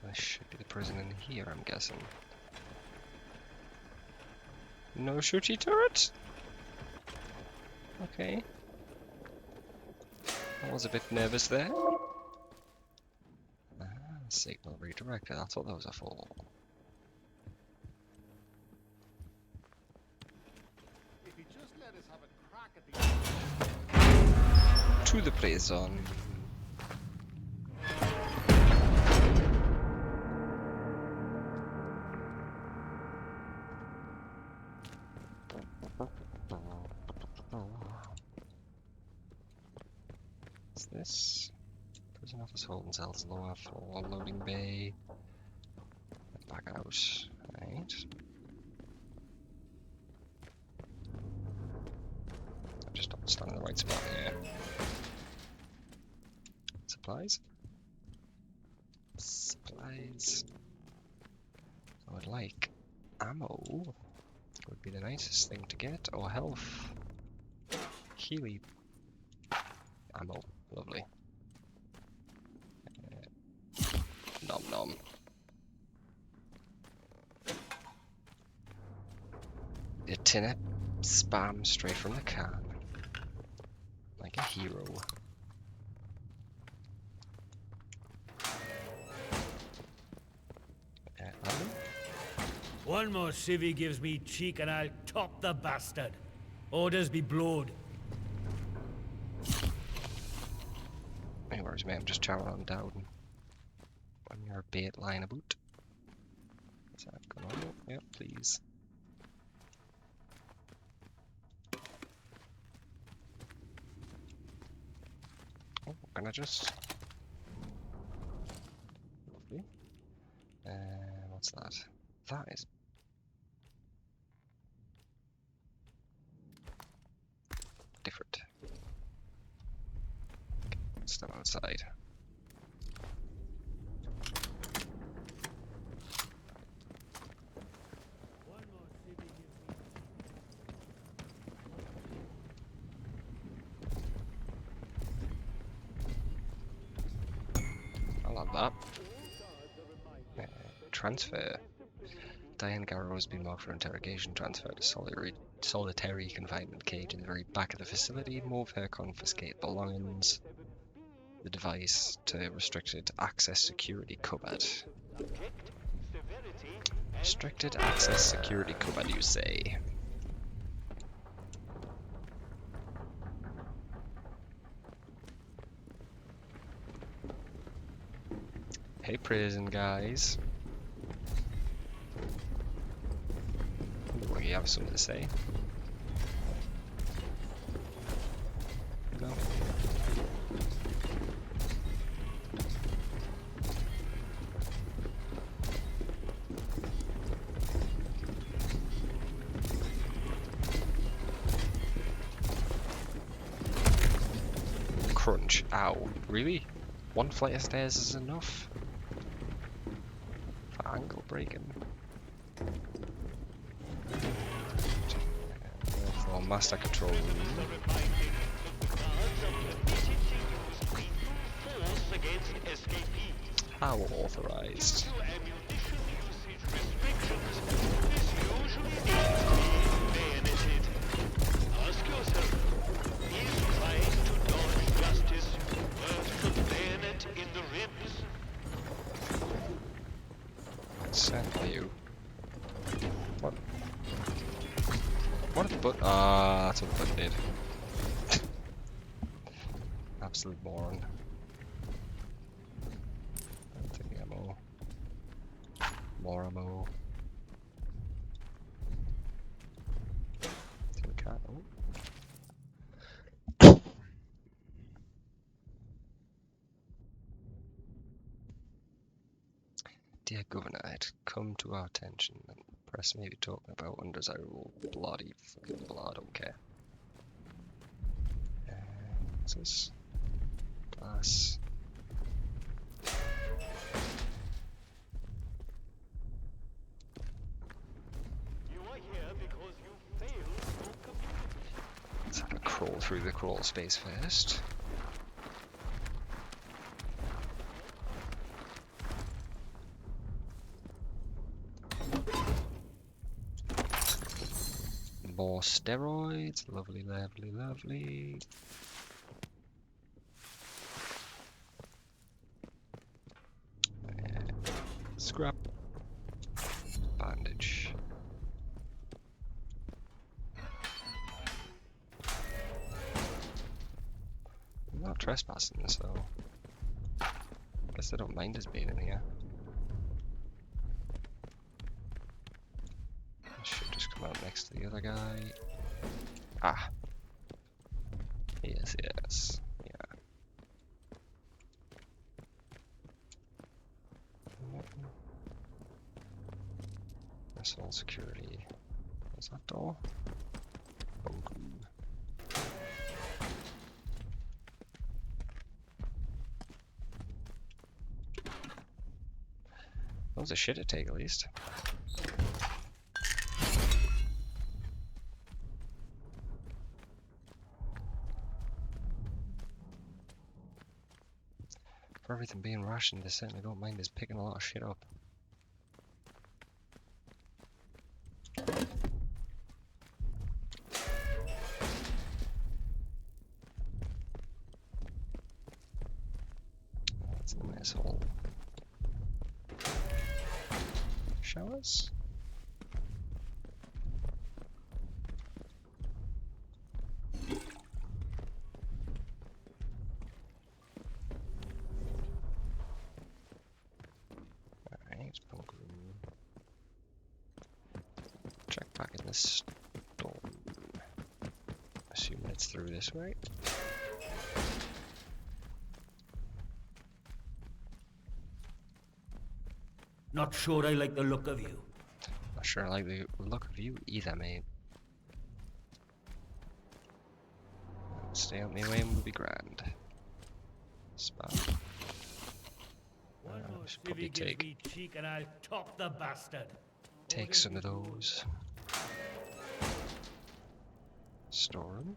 Speaker 1: There should be the prison in here, I'm guessing. No shooty turret? Okay. I was a bit nervous there. Ah, signal redirected. That's what those are for.
Speaker 20: If you just let us have a crack at the...
Speaker 1: To the prison. What's this? Prison office holding cells, lower floor, loading bay. Back out. Right. I just don't stand in the right spot here. Supplies? Supplies. I would like ammo. Would be the nicest thing to get, or health. Healy ammo. Lovely. Nom nom. A tin of spam straight from the can. Like a hero.
Speaker 8: One more civvy gives me cheek and I'll top the bastard. Orders be blowed.
Speaker 1: No worries, mate. I'm just chowing on down on your bait line about. Is that going on? Yep, please. Can I just? What's that? That is different. Step outside. I love that. Transfer. Diane Garrow has been marked for interrogation, transferred to solitary confinement cage in the very back of the facility. Move her, confiscate belongings. The device to restricted access security cupboard. Restricted access security cupboard, you say? Hey, prison guys. You have something to say? No. Crunch. Ow. Really? One flight of stairs is enough? For ankle breaking? For master control room. How authorized?
Speaker 3: Ask yourself, is trying to dodge justice worth the bayonet in the ribs?
Speaker 1: Send you. What? What did the button? Ah, that's what the button did. Absolute moron. Taking ammo. More ammo. Tin can. Oh. Dear Governor, it had come to our attention that the press may be talking about undesirable bloody fucking blood. Okay. What's this? Glass.
Speaker 3: You are here because you failed your community.
Speaker 1: Let's have a crawl through the crawl space first. More steroids. Lovely, lovely, lovely. Scrap. Bandage. I'm not trespassing, so I guess I don't mind us being in here. I should just come out next to the other guy. Ah. Yes, yes. Yeah. That's all security. What's that door? Bunk room. That was a shit to take, at least. For everything being rationed, they certainly don't mind us picking a lot of shit up. That's a nice hole. Showers? Alright, bunk room. Check back in this door. Assuming it's through this way.
Speaker 8: Not sure I like the look of you.
Speaker 1: Not sure I like the look of you either, mate. Stay out my way and we'll be grand. Spam. Should probably
Speaker 8: cheek and I'll top the bastard.
Speaker 1: Take some of those. Store them.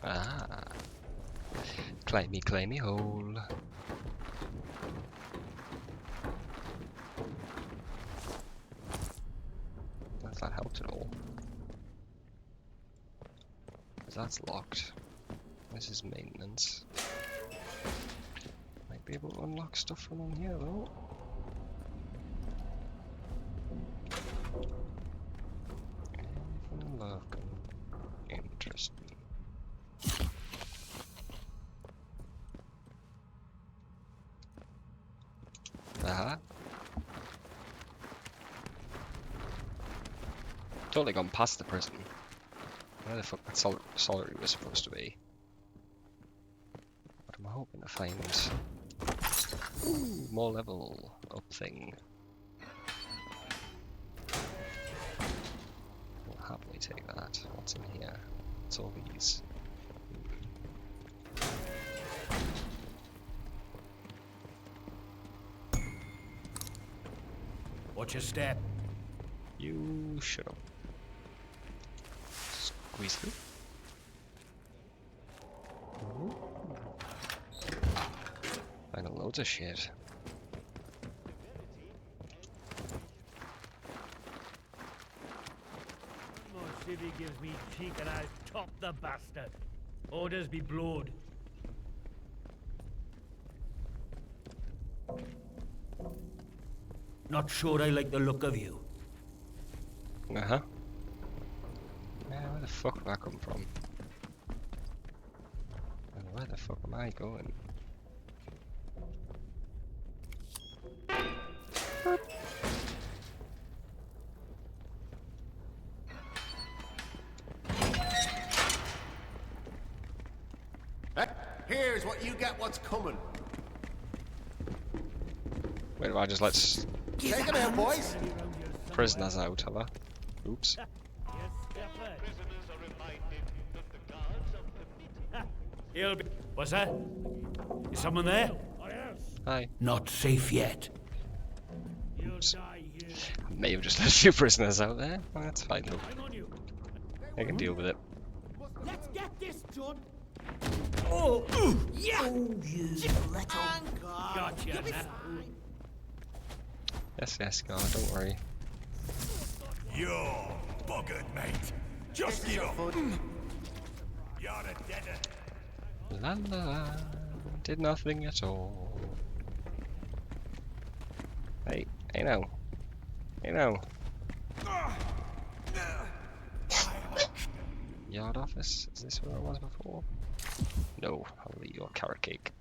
Speaker 1: Ah, claimy hole. Has that helped at all? Because that's locked. This is maintenance. Might be able to unlock stuff from on here though. Anything looking interesting. Aha. Totally gone past the prison. Where the fuck that solitary was supposed to be. But I'm hoping to find more level up thing. We'll happily take that. What's in here? What's all these?
Speaker 8: Watch your step.
Speaker 1: You shut up. Squeeze through. Finding loads of shit.
Speaker 8: More city gives me cheek and I'll top the bastard. Orders be blowed. Not sure I like the look of you.
Speaker 1: Uh-huh. Yeah, where the fuck did that come from? And where the fuck am I going?
Speaker 20: Here's what you get what's coming.
Speaker 1: Wait, do I just let
Speaker 20: Take him out, boys.
Speaker 1: prisoners out, have I? Oops.
Speaker 8: He'll be. What's that? Is someone there?
Speaker 1: Hi.
Speaker 8: Not safe yet.
Speaker 1: Oops. I may have just let a few prisoners out there. Well, that's fine though. I can deal with it.
Speaker 2: Let's get this done.
Speaker 8: Oh,
Speaker 2: Yeah.
Speaker 8: Oh, you little.
Speaker 2: Gotcha.
Speaker 8: You'll be
Speaker 2: fine.
Speaker 1: Yes, God, don't worry.
Speaker 10: You're buggered, mate. Just give up. You're a deader.
Speaker 1: La la. Did nothing at all. Hey now. Hey now. Yard office? Is this where I was before? No, I'll eat your carrot cake.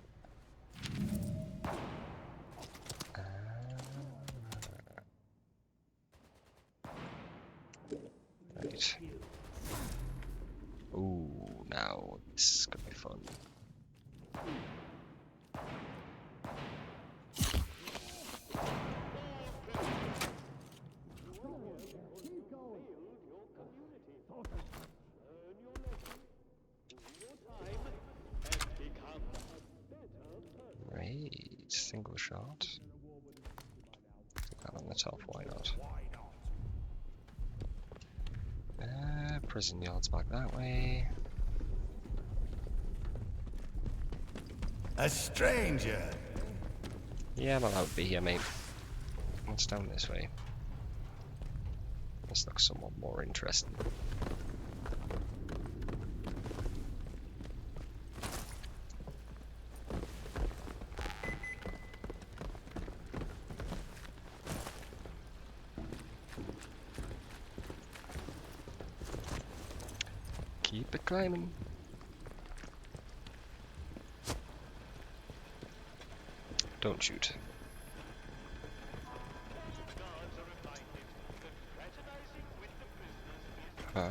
Speaker 1: Right. Ooh, now this is gonna be fun. Right, single shot. That on the top, why not? Prison yard's back that way.
Speaker 10: A stranger.
Speaker 1: Yeah, I'm allowed to be here, mate. What's down this way? This looks somewhat more interesting. Keep it climbing. Don't shoot. Ah.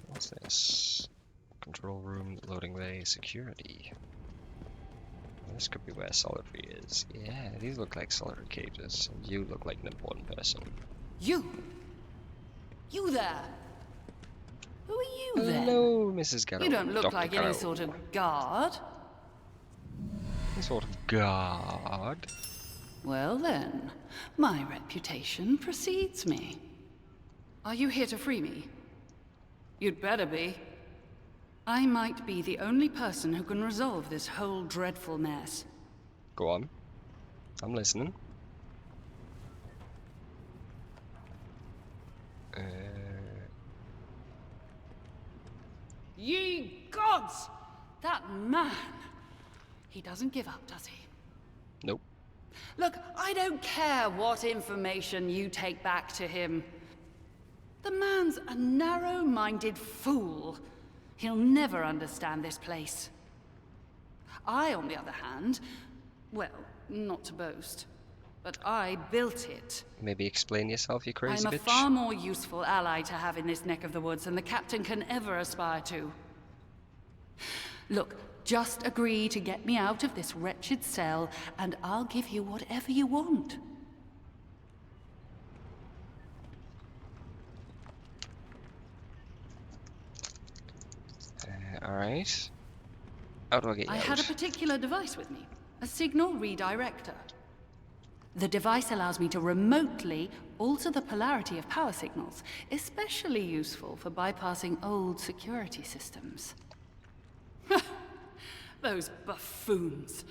Speaker 1: What's this? Control room, loading bay, security. This could be where Solitary is. Yeah, these look like Solitary cages, and you look like an important person.
Speaker 4: You there? Who are you then?
Speaker 1: Hello, Mrs. Garrow.
Speaker 4: You don't look
Speaker 1: Dr.
Speaker 4: like
Speaker 1: Garrow.
Speaker 4: any sort of guard.
Speaker 1: Any sort of guard?
Speaker 4: Well then, my reputation precedes me. Are you here to free me? You'd better be. I might be the only person who can resolve this whole dreadful mess.
Speaker 1: Go on. I'm listening.
Speaker 4: Ye gods! That man! He doesn't give up, does he?
Speaker 1: Nope.
Speaker 4: Look, I don't care what information you take back to him. The man's a narrow-minded fool. He'll never understand this place. I, on the other hand, well, not to boast, but I built it.
Speaker 1: Maybe explain yourself, you crazy bitch.
Speaker 4: I'm a far more useful ally to have in this neck of the woods than the captain can ever aspire to. Look, just agree to get me out of this wretched cell, and I'll give you whatever you want.
Speaker 1: Alright. How do I get you
Speaker 4: I
Speaker 1: out?
Speaker 4: had a particular device with me, a signal redirector. The device allows me to remotely alter the polarity of power signals, especially useful for bypassing old security systems. Those buffoons.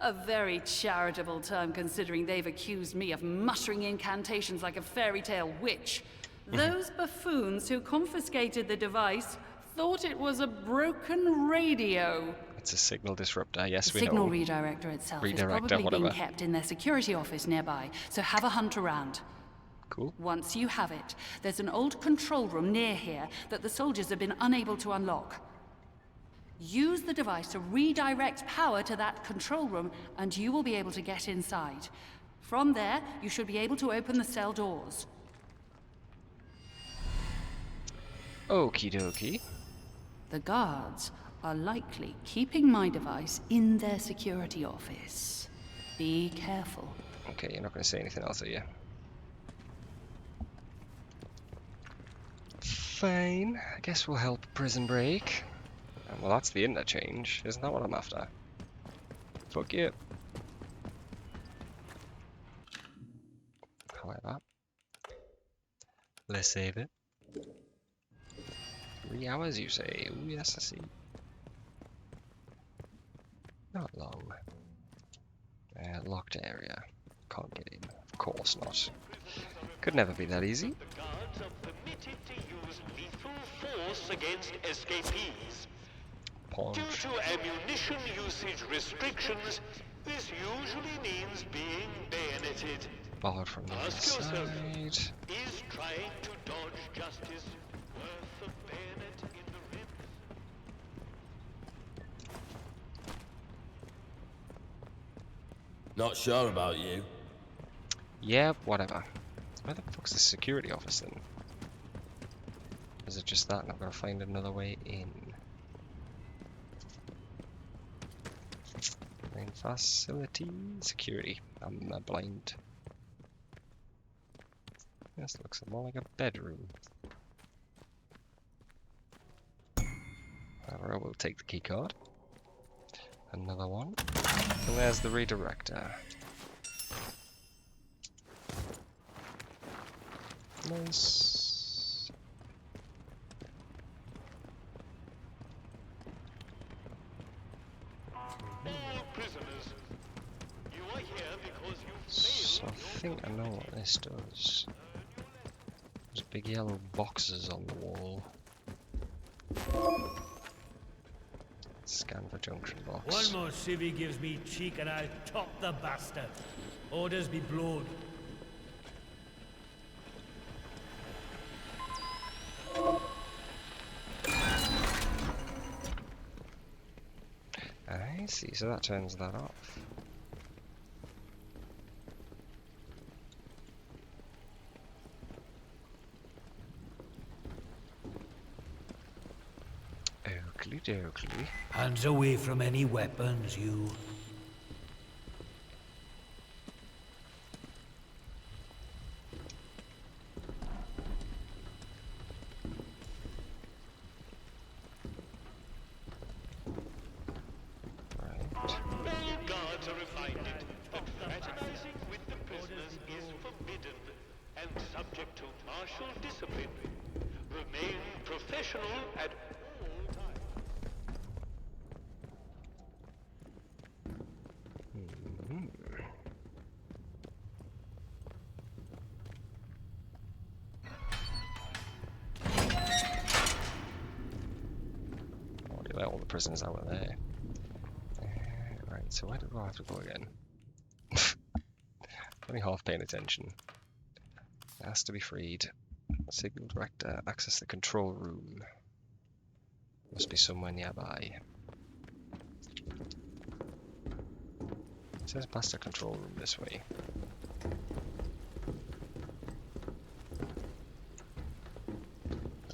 Speaker 4: A very charitable term considering they've accused me of muttering incantations like a fairy tale witch. Those buffoons who confiscated the device thought it was a broken radio.
Speaker 1: It's a signal disruptor, yes,
Speaker 4: The
Speaker 1: we know.
Speaker 4: signal redirector itself is probably being kept in their security office nearby, so have a hunt around.
Speaker 1: Cool.
Speaker 4: Once you have it, there's an old control room near here that the soldiers have been unable to unlock. Use the device to redirect power to that control room, and you will be able to get inside. From there, you should be able to open the cell doors.
Speaker 1: Okie dokie.
Speaker 4: The guards are likely keeping my device in their security office. Be careful.
Speaker 1: Okay, you're not going to say anything else, are you? Fine. I guess we'll help Prison Break. Well, that's the interchange. Isn't that what I'm after? Fuck you. However, let's save it. 3 hours, you say? Oh, yes, I see. Not long. Locked area. Can't get in. Of course not. Could never be that easy.
Speaker 3: The guards are permitted to use lethal force against escapees.
Speaker 1: Punch.
Speaker 3: Due to ammunition usage restrictions, this usually means being bayoneted.
Speaker 1: Barred from the
Speaker 3: Ask yourself,
Speaker 1: side.
Speaker 3: is trying to dodge justice worth a bayonet in the ribs?
Speaker 12: Not sure about you.
Speaker 1: Yep, whatever. Where the fuck's the security office then? Is it just that and I've got to find another way in? Main facility, security. I'm blind. This looks more like a bedroom. However, I will take the key card. Another one. And there's the redirector. Nice. So I think I know what this does. There's big yellow boxes on the wall. Scan for junction box.
Speaker 22: One more civvy gives me cheek and I'll top the bastard. Orders be blowed.
Speaker 1: see, so that turns that off. Oakley dokley.
Speaker 17: Hands away from any weapons, you.
Speaker 3: Guards are reminded that fraternizing with the prisoners is forbidden and subject to martial discipline. Remain professional at all times.
Speaker 1: Already let all the prisoners out of there. Right, so where do I have to go again? Only half paying attention. It has to be freed. Signal director, access the control room. Must be somewhere nearby. It says past the control room this way.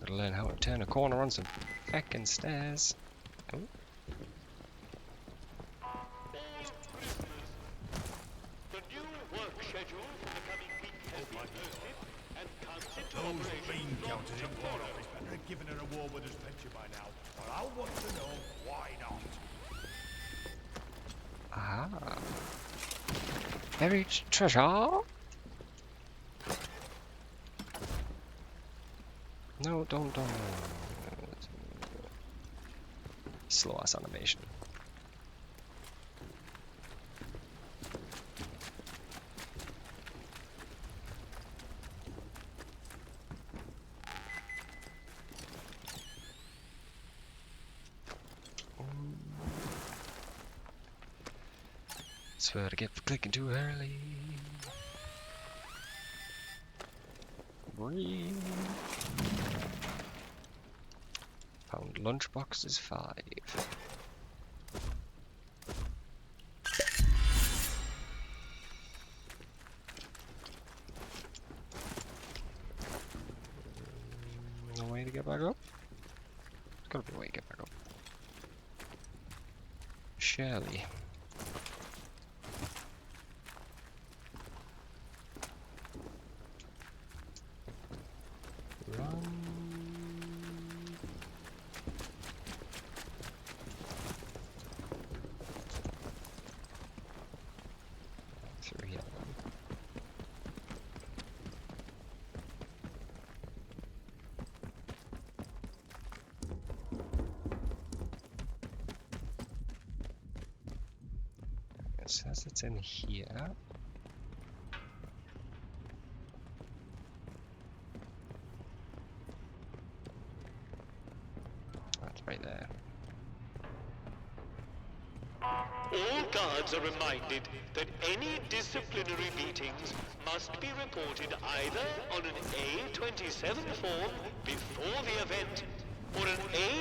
Speaker 1: Gotta learn how to turn a corner on some feckin' stairs. Oh.
Speaker 10: Those bean counters in War Office better have given her a war with his pension by now, but I'll want to know why not.
Speaker 1: Ah. Buried treasure? No, don't. Slow ass animation. Swear to get clicking too early. Breathe. Found lunchboxes 5. No way to get back up? There's gotta be a way to get back up. Surely. It says it's in here. That's right there.
Speaker 3: All guards are reminded that any disciplinary meetings must be reported either on an A27 form before the event or an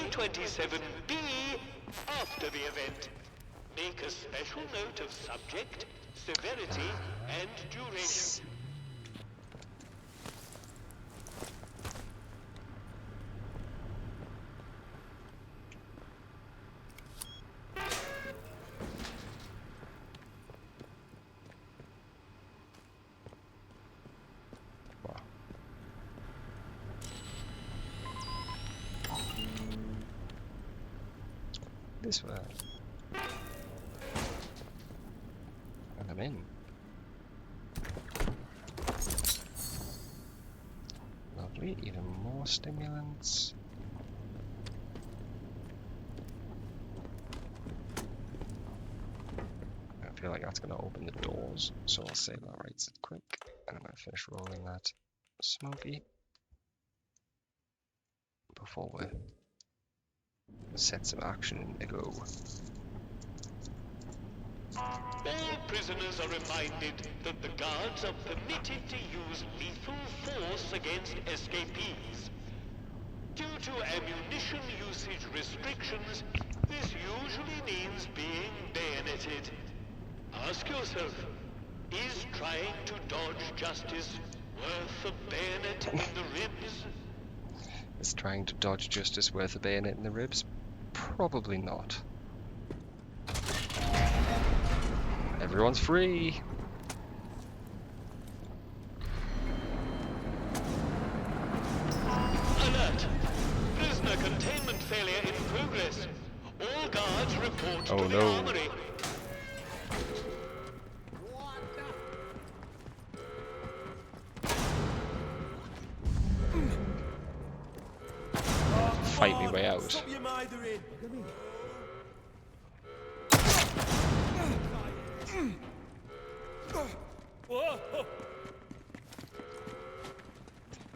Speaker 3: A27B after the event. Make a special note of subject, severity, and duration.
Speaker 1: This way. And I'm in. Lovely, even more stimulants. I feel like that's going to open the doors, so I'll save that right quick. And I'm going to finish rolling that smoky before we set some action to go.
Speaker 3: All prisoners are reminded that the guards are permitted to use lethal force against escapees. Due to ammunition usage restrictions, This usually means being bayoneted. Ask yourself, is trying to dodge justice worth a bayonet in the ribs?
Speaker 1: Is trying to dodge justice worth a bayonet in the ribs? Probably not. Everyone's free!
Speaker 3: Alert! Prisoner containment failure in progress. All guards report to the armory.
Speaker 1: Fight me way out.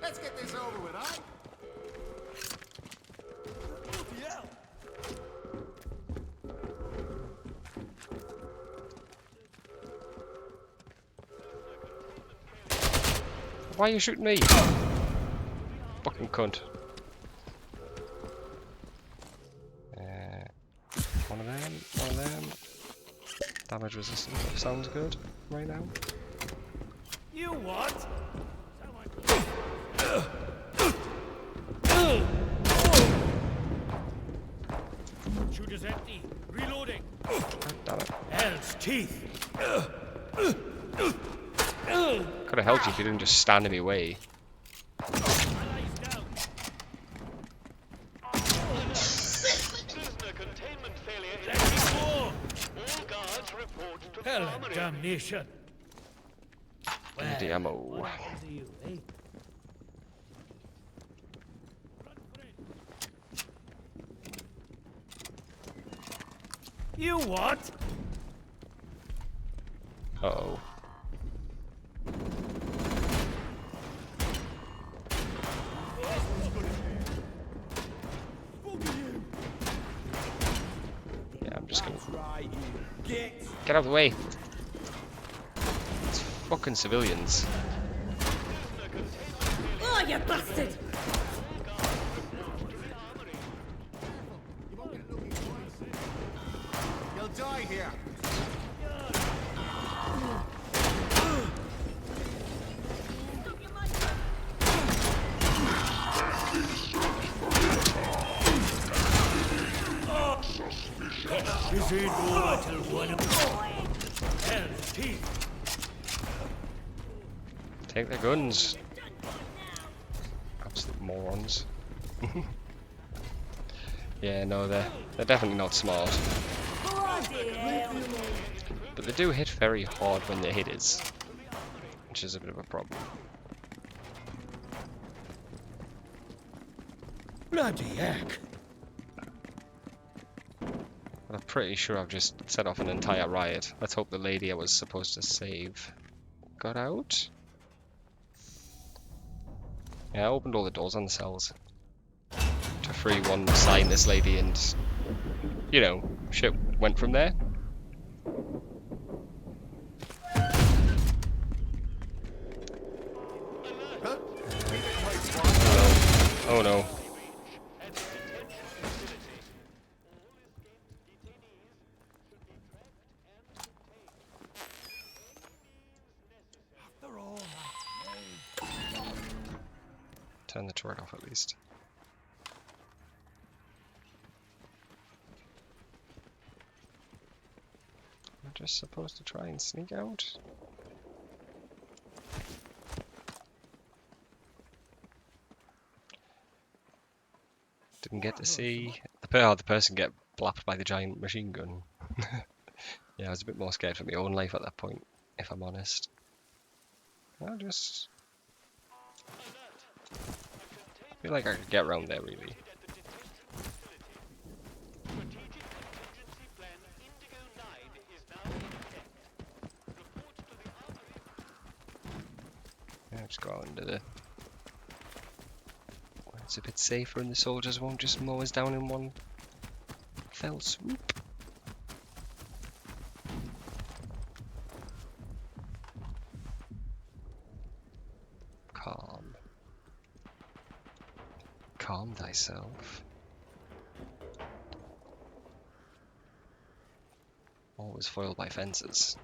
Speaker 20: Let's get this over with, eh?
Speaker 1: Why are you shooting me? Fucking cunt. One of them. Damage resistant sounds good right now.
Speaker 22: You what? Shooter's empty. Reloading.
Speaker 1: Damn it.
Speaker 22: Hell's teeth.
Speaker 1: Could have helped you if you didn't just stand in my way.
Speaker 22: Hell and damnation.
Speaker 1: Empty ammo.
Speaker 22: You what?
Speaker 1: Uh-oh. Yeah, I'm just gonna... Get out of the way! It's fucking civilians.
Speaker 11: Oh, you bastard!
Speaker 20: You'll die here.
Speaker 22: This ain't over till one of them. Hell's teeth.
Speaker 1: Take their guns. Absolute morons. Yeah, no, they're definitely not smart. But they do hit very hard when they hit us, which is a bit of a problem.
Speaker 22: Bloody heck.
Speaker 1: I'm pretty sure I've just set off an entire riot. Let's hope the lady I was supposed to save got out. Yeah, I opened all the doors on the cells to free one signless lady and, you know, shit went from there. Oh no. Turn the turret off at least. I'm just supposed to try and sneak out? Didn't get to see the person get blapped by the giant machine gun. Yeah, I was a bit more scared for my own life at that point, if I'm honest. I just feel like I could get around there, really. Yeah, just go out into the... It's a bit safer and the soldiers won't just mow us down in one fell swoop. Calm. Calm thyself. was foiled by fences.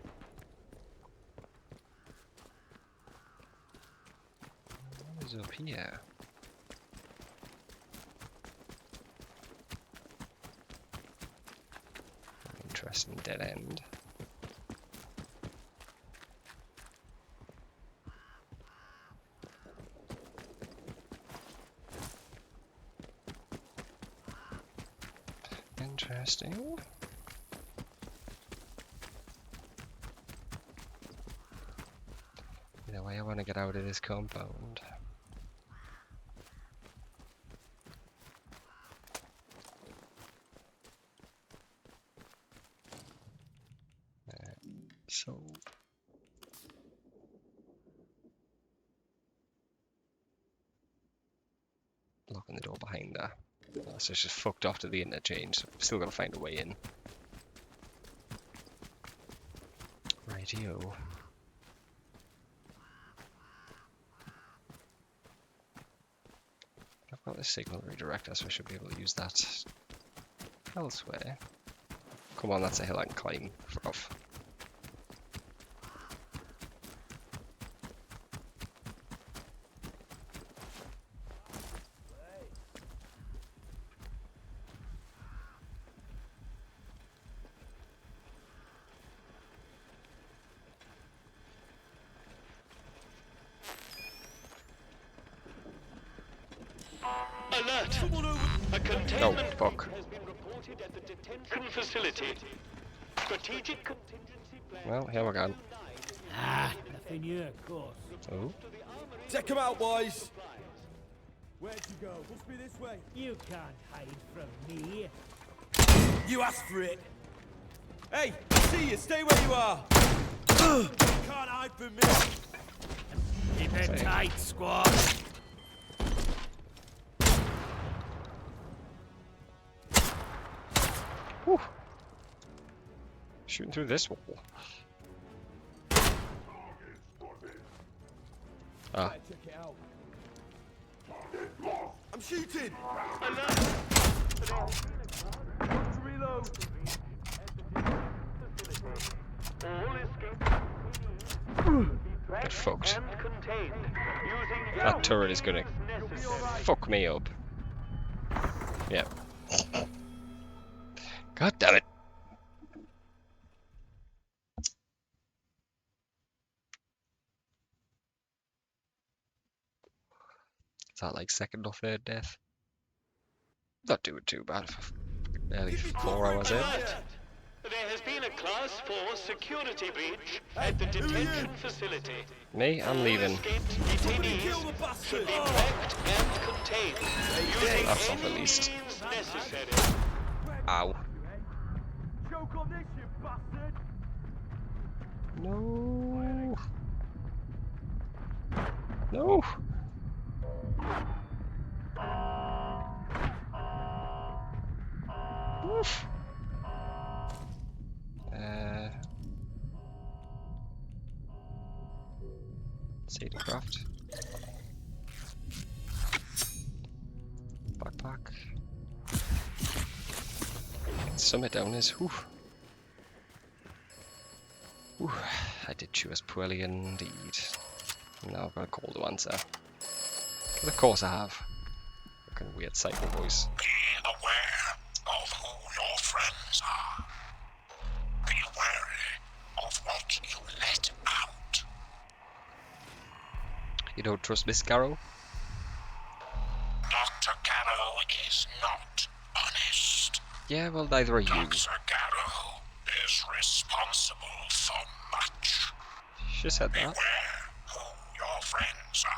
Speaker 1: What is up here? Interesting dead end. Interesting. Either way, I want to get out of this compound. So locking the door behind her. So it's just fucked off to the interchange. So still got to find a way in. Rightio. I've got this signal redirector, so I should be able to use that elsewhere. Come on, that's a hill I can climb. Off.
Speaker 3: Alert! A containment breach has been reported at the detention facility. Strategic contingency plan.
Speaker 1: Well, here we go.
Speaker 22: Ah, nothing here, of course.
Speaker 1: Oh.
Speaker 12: Check 'em out, boys.
Speaker 20: Where'd you go? Must be this way.
Speaker 22: You can't hide from me.
Speaker 12: You asked for it. Hey, see you. Stay where you are.
Speaker 20: Can't hide from me.
Speaker 22: Keep it tight, squad.
Speaker 1: Whew. Shooting through this wall. Ah.
Speaker 12: Check it out. I'm shooting.
Speaker 3: Reload.
Speaker 1: Get fucked.
Speaker 3: And contained using
Speaker 1: That turret is gonna fuck me up. Yeah. God damn it. Is that like second or third death? Not doing too bad for barely 4 hours in.
Speaker 3: There has been a Class 4 security breach at the detention facility.
Speaker 1: Me? I'm leaving.
Speaker 3: Escaped detainees should be tracked and contained using
Speaker 1: That's off at
Speaker 3: any
Speaker 1: least.
Speaker 3: means necessary.
Speaker 1: Ow.
Speaker 20: Choke on this, you bastard.
Speaker 1: No. No. Oof. Craft. Backpack. Summit down is. Whew. Whew. I did choose poorly indeed. Now I've got a call to answer. But of course I have. What kind of weird cycle voice.
Speaker 14: Be aware of who your friends are. Be wary of what you let out.
Speaker 1: You don't trust Miss Garrow?
Speaker 14: Dr. Garrow is not honest.
Speaker 1: Yeah, well, neither are you.
Speaker 14: Dr. Garrow is responsible for much.
Speaker 1: She said that.
Speaker 14: Beware who your friends are.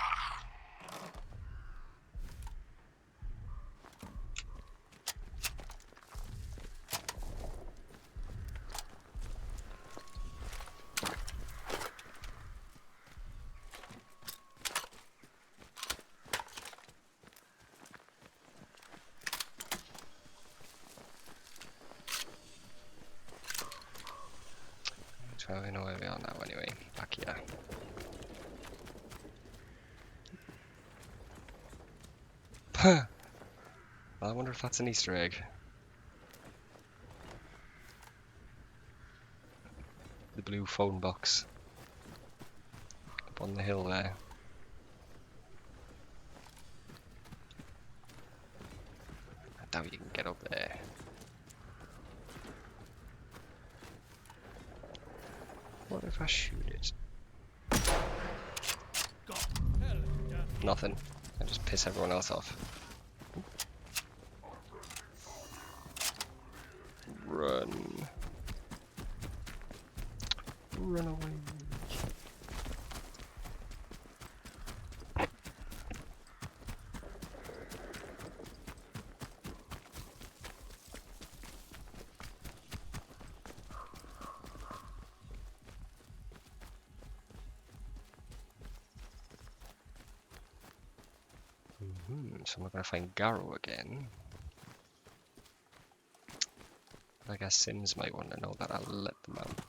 Speaker 1: I know where we are now anyway. Back here. Huh. I wonder if that's an Easter egg. blue phone box up on the hill there. I doubt you can get up there. What if I shoot it? Nothing. I just piss everyone else off. Run. Run away. So I'm not gonna find Garrow again. I guess Sims might want to know that I'll let them out.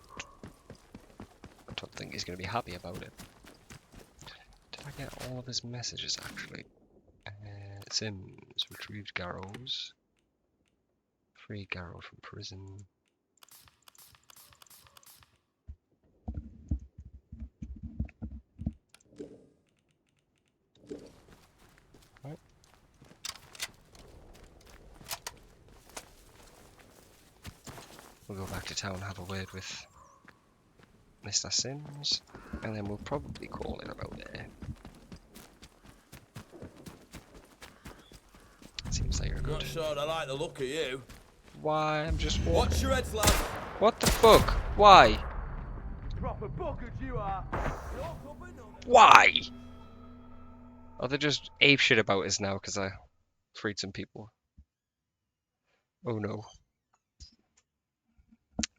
Speaker 1: I don't think he's gonna be happy about it. Did I get all of his messages actually? Sims retrieved Garrows. Free Garrow from prison. Right. We'll go back to town, have a word with Mr. Sims, and then we'll probably call it about there. Seems like you're good.
Speaker 12: Not sure I like the look of you.
Speaker 1: Why? I'm just walking.
Speaker 12: Watch your heads, lad.
Speaker 1: What the fuck? Why?
Speaker 12: Proper bucket you are.
Speaker 1: Why? Oh, they're just ape shit about us now because I freed some people. Oh no.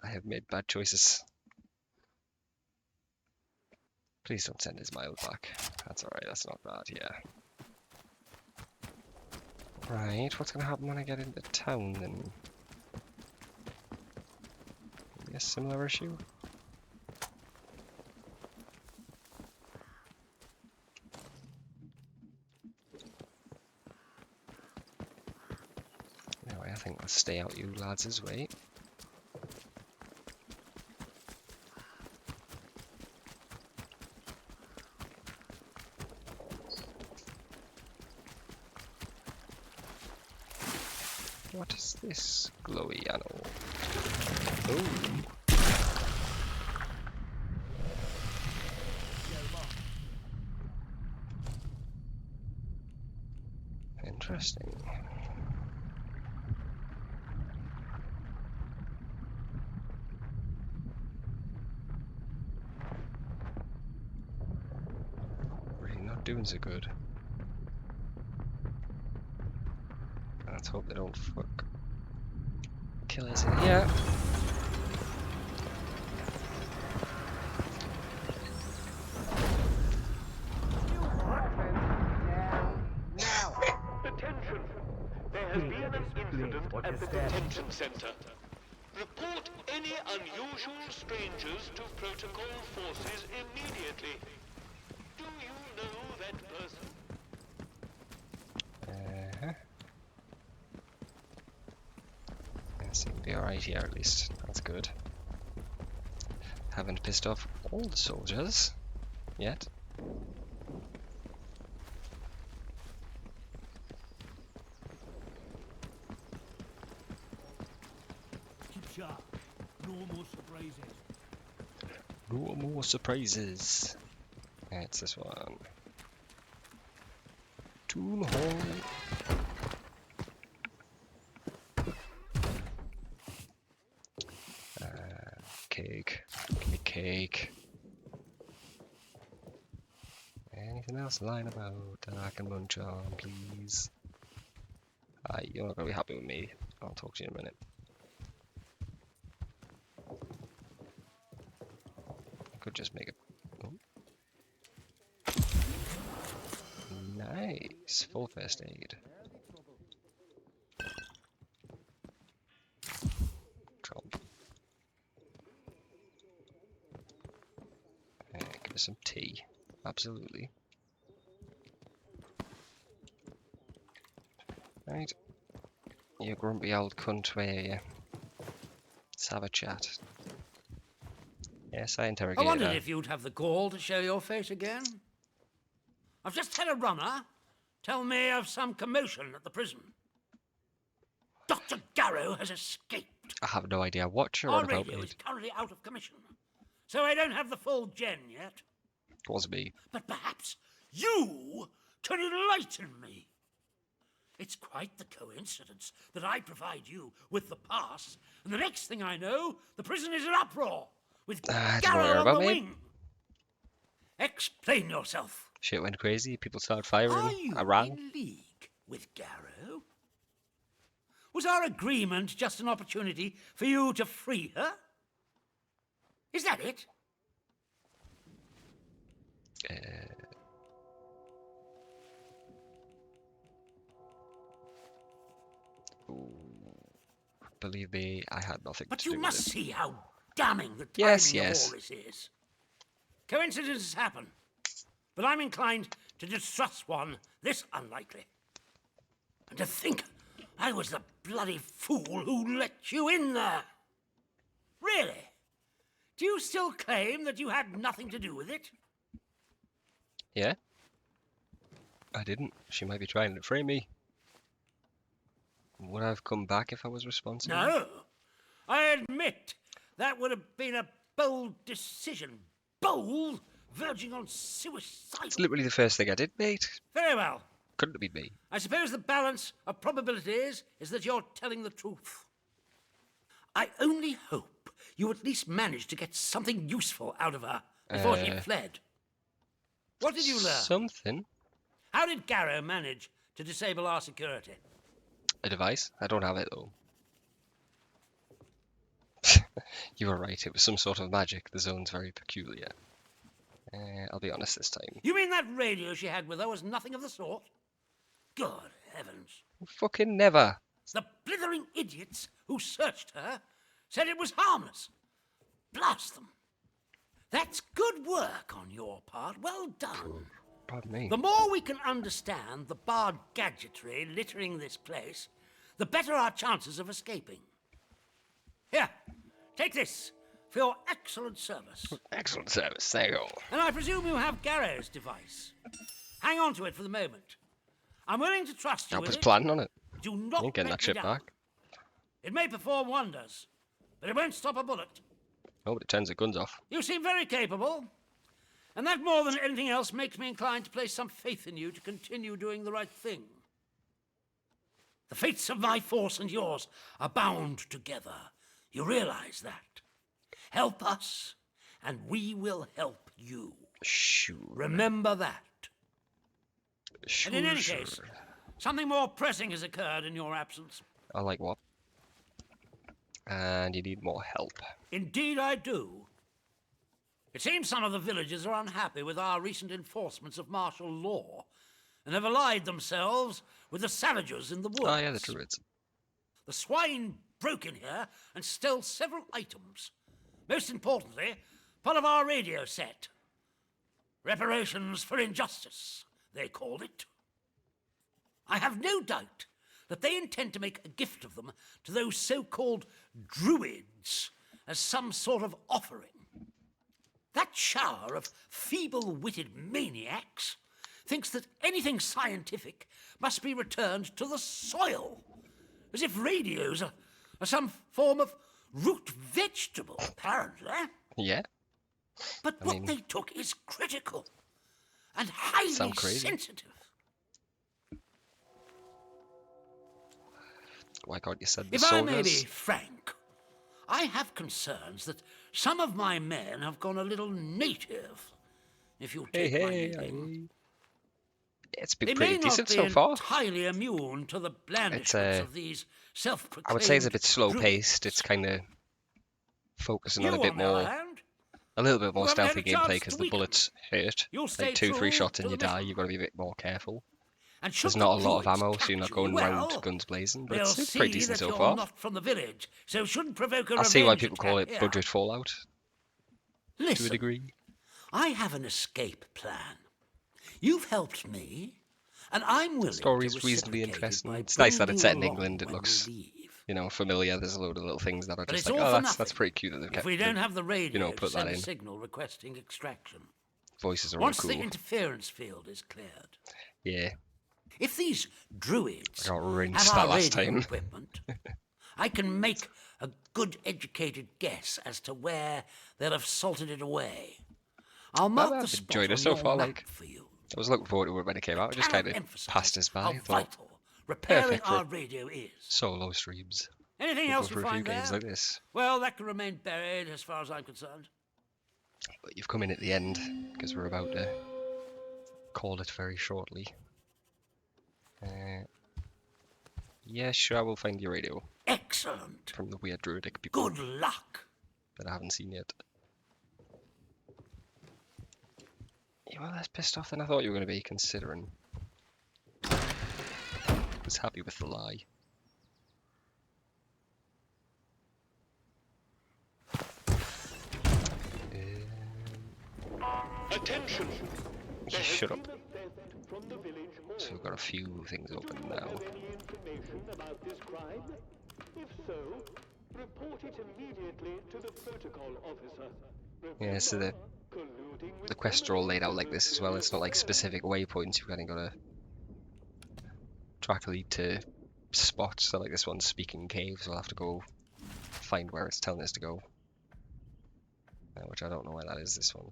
Speaker 1: I have made bad choices. Please don't send his miles back. That's alright, that's not bad, yeah. Right, what's gonna happen when I get into town then? Maybe a similar issue? Anyway, I think I'll stay out you lads' way. What is this glowy animal? Oh. Interesting. Really not doing so good. Let's hope they don't fuck kill us in here.
Speaker 3: Attention! There has been an incident at the detention center. Report any unusual strangers to protocol forces immediately. Do you know that person?
Speaker 1: Seem to be alright here at least. That's good. Haven't pissed off all the soldiers yet.
Speaker 22: Keep sharp. No more surprises.
Speaker 1: No more surprises. It's this one. Tool hole. Cake. Give me cake. Anything else lying about that I can munch on, please? You're not going to be happy with me. I'll talk to you in a minute. I could just make it. Oh. Nice. Full first aid. Trump. Give us some tea. Absolutely. Right. You grumpy old cunt, where are you? Let's have a chat. Yes, I
Speaker 8: I
Speaker 1: interrogated
Speaker 8: wondered
Speaker 1: her.
Speaker 8: if you'd have the gall to show your face again. I've just had a runner tell me of some commotion at the prison. Dr. Garrow has escaped.
Speaker 1: I have no idea what you're
Speaker 8: Our
Speaker 1: on about,
Speaker 8: radio is
Speaker 1: mate.
Speaker 8: currently out of commission, so I don't have the full gen yet.
Speaker 1: It was me.
Speaker 8: But perhaps you can enlighten me. It's quite the coincidence that I provide you with the pass, and the next thing I know, the prison is in uproar, with
Speaker 1: Don't worry
Speaker 8: Garrow on
Speaker 1: about
Speaker 8: the
Speaker 1: me.
Speaker 8: wing. Explain yourself.
Speaker 1: Shit went crazy. People started
Speaker 8: Are
Speaker 1: firing.
Speaker 8: you
Speaker 1: I ran.
Speaker 8: in league with Garrow? Was our agreement just an opportunity for you to free her? Is that it?
Speaker 1: Believe me, I had nothing
Speaker 8: But
Speaker 1: to
Speaker 8: you
Speaker 1: do
Speaker 8: must
Speaker 1: with it.
Speaker 8: see how damning the timing
Speaker 1: Yes,
Speaker 8: of
Speaker 1: yes.
Speaker 8: all this is. Coincidences happen, but I'm inclined to distrust one this unlikely. And to think I was the bloody fool who let you in there. Really? Do you still claim that you had nothing to do with it?
Speaker 1: Yeah? I didn't. She might be trying to frame me. Would I have come back if I was responsible?
Speaker 8: No. I admit that would have been a bold decision. Bold, verging on suicide.
Speaker 1: It's literally the first thing I did, mate.
Speaker 8: Very well.
Speaker 1: Couldn't have been me.
Speaker 8: I suppose the balance of probabilities is that you're telling the truth. I only hope you at least managed to get something useful out of her before she fled. What did you learn?
Speaker 1: Something.
Speaker 8: How did Garrow manage to disable our security?
Speaker 1: A device? I don't have it, though. You were right. It was some sort of magic. The zone's very peculiar. I'll be honest this time.
Speaker 8: You mean that radio she had with her was nothing of the sort? Good heavens.
Speaker 1: Fucking never.
Speaker 8: The blithering idiots who searched her said it was harmless. Blast them. That's good work on your part. Well done.
Speaker 1: Pardon me.
Speaker 8: The more we can understand the barred gadgetry littering this place, the better our chances of escaping. Here, take this for your excellent service.
Speaker 1: Excellent service. There you go.
Speaker 8: And I presume you have Garrow's device. Hang on to it for the moment. I'm willing to trust you
Speaker 1: I
Speaker 8: with
Speaker 1: was
Speaker 8: it.
Speaker 1: planning on it.
Speaker 8: Do not
Speaker 1: Ain't getting
Speaker 8: let
Speaker 1: that
Speaker 8: me
Speaker 1: shit
Speaker 8: down.
Speaker 1: back.
Speaker 8: It may perform wonders, but it won't stop a bullet.
Speaker 1: Oh, but it turns the guns off.
Speaker 8: You seem very capable, and that more than anything else makes me inclined to place some faith in you to continue doing the right thing. The fates of my force and yours are bound together. You realize that? Help us, and we will help you.
Speaker 1: Sure.
Speaker 8: Remember that.
Speaker 1: Sure,
Speaker 8: And in any case, something more pressing has occurred in your absence.
Speaker 1: I like what? And you need more help.
Speaker 8: Indeed I do. It seems some of the villagers are unhappy with our recent enforcements of martial law and have allied themselves with the savages in the woods.
Speaker 1: Oh, yeah, the druids.
Speaker 8: The swine broke in here and stole several items. Most importantly, part of our radio set. Reparations for injustice, they called it. I have no doubt that they intend to make a gift of them to those so-called druids as some sort of offering. That shower of feeble-witted maniacs thinks that anything scientific must be returned to the soil, as if radios are some form of root vegetable, apparently.
Speaker 1: Yeah.
Speaker 8: But what they took is critical and highly sensitive.
Speaker 1: Why can't you send the
Speaker 8: If
Speaker 1: soldiers?
Speaker 8: I may be frank, I have concerns that some of my men have gone a little native, if you take my meaning.
Speaker 1: It's been
Speaker 8: They
Speaker 1: pretty
Speaker 8: may not
Speaker 1: decent
Speaker 8: be
Speaker 1: so far.
Speaker 8: entirely immune to the blandishments of these self-proclaimed
Speaker 1: I would say it's a bit slow
Speaker 8: druids.
Speaker 1: paced. It's kind of focusing on
Speaker 8: You,
Speaker 1: a bit
Speaker 8: on the other
Speaker 1: more,
Speaker 8: hand,
Speaker 1: a little bit more
Speaker 8: you haven't had
Speaker 1: stealthy
Speaker 8: a chance
Speaker 1: gameplay
Speaker 8: to
Speaker 1: because the
Speaker 8: weaken.
Speaker 1: bullets hurt.
Speaker 8: You'll stay
Speaker 1: Like 2-3
Speaker 8: true
Speaker 1: shots
Speaker 8: to
Speaker 1: and you
Speaker 8: the
Speaker 1: die.
Speaker 8: mission.
Speaker 1: You've got to be a bit more careful.
Speaker 8: And
Speaker 1: There's
Speaker 8: should
Speaker 1: not a
Speaker 8: the
Speaker 1: lot of
Speaker 8: druids
Speaker 1: ammo, so you're not
Speaker 8: catch
Speaker 1: going
Speaker 8: you,
Speaker 1: around
Speaker 8: well,
Speaker 1: guns blazing. But
Speaker 8: they'll
Speaker 1: it's
Speaker 8: see
Speaker 1: pretty decent
Speaker 8: that
Speaker 1: so
Speaker 8: you're
Speaker 1: far.
Speaker 8: not from the village, so shouldn't provoke a
Speaker 1: I see why
Speaker 8: revenge
Speaker 1: people call it
Speaker 8: attack here.
Speaker 1: budget Fallout. To a
Speaker 8: Listen,
Speaker 1: degree.
Speaker 8: I have an escape plan. You've helped me, and I'm willing
Speaker 1: Story's
Speaker 8: to
Speaker 1: reasonably
Speaker 8: reciprocate
Speaker 1: interesting.
Speaker 8: by
Speaker 1: It's nice that
Speaker 8: bringing
Speaker 1: it's
Speaker 8: you
Speaker 1: set in
Speaker 8: along
Speaker 1: England. It
Speaker 8: when we
Speaker 1: looks
Speaker 8: leave.
Speaker 1: you know, familiar. There's a load of little things that are
Speaker 8: But
Speaker 1: just
Speaker 8: it's
Speaker 1: like,
Speaker 8: all
Speaker 1: oh,
Speaker 8: for
Speaker 1: that's
Speaker 8: nothing
Speaker 1: pretty cute that they've
Speaker 8: if
Speaker 1: kept,
Speaker 8: we don't have the radio
Speaker 1: you know,
Speaker 8: to
Speaker 1: put that
Speaker 8: send a
Speaker 1: in.
Speaker 8: signal requesting extraction.
Speaker 1: Voices are
Speaker 8: Once
Speaker 1: all
Speaker 8: the
Speaker 1: cool.
Speaker 8: interference field is cleared.
Speaker 1: Yeah.
Speaker 8: If these druids
Speaker 1: I got
Speaker 8: have
Speaker 1: rinsed
Speaker 8: our
Speaker 1: that last
Speaker 8: radio
Speaker 1: time.
Speaker 8: equipment, I can make a good educated guess as to where they'll have salted it away. I'll mark the
Speaker 1: I've
Speaker 8: spot
Speaker 1: enjoyed
Speaker 8: on
Speaker 1: it so
Speaker 8: your
Speaker 1: far.
Speaker 8: map
Speaker 1: Like,
Speaker 8: for you.
Speaker 1: I was looking forward to it when it came out. It just kind of passed us by.
Speaker 8: How
Speaker 1: I thought,
Speaker 8: vital repairing
Speaker 1: perfect for
Speaker 8: our radio is.
Speaker 1: solo streams.
Speaker 8: Anything
Speaker 1: We'll
Speaker 8: else
Speaker 1: go
Speaker 8: we
Speaker 1: for a few
Speaker 8: find
Speaker 1: games
Speaker 8: there?
Speaker 1: like this.
Speaker 8: Well, that can remain buried as far as I'm concerned.
Speaker 1: But you've come in at the end because we're about to call it very shortly. Yeah, sure, I will find your radio.
Speaker 8: Excellent.
Speaker 1: From the weird druidic people.
Speaker 8: Good luck.
Speaker 1: That I haven't seen yet. You were less pissed off than I thought you were going to be, considering. I was happy with the lie.
Speaker 3: Attention!
Speaker 1: Shut up. So we've got a few things open now.
Speaker 3: About this crime? If so, report it immediately to the protocol officer.
Speaker 1: Yeah, so the quests are all laid out like this as well. It's not like specific waypoints. You've kind of got to track lead to spots. So like this one's Speaking Caves. We'll have to go find where it's telling us to go. Which I don't know where that is, this one.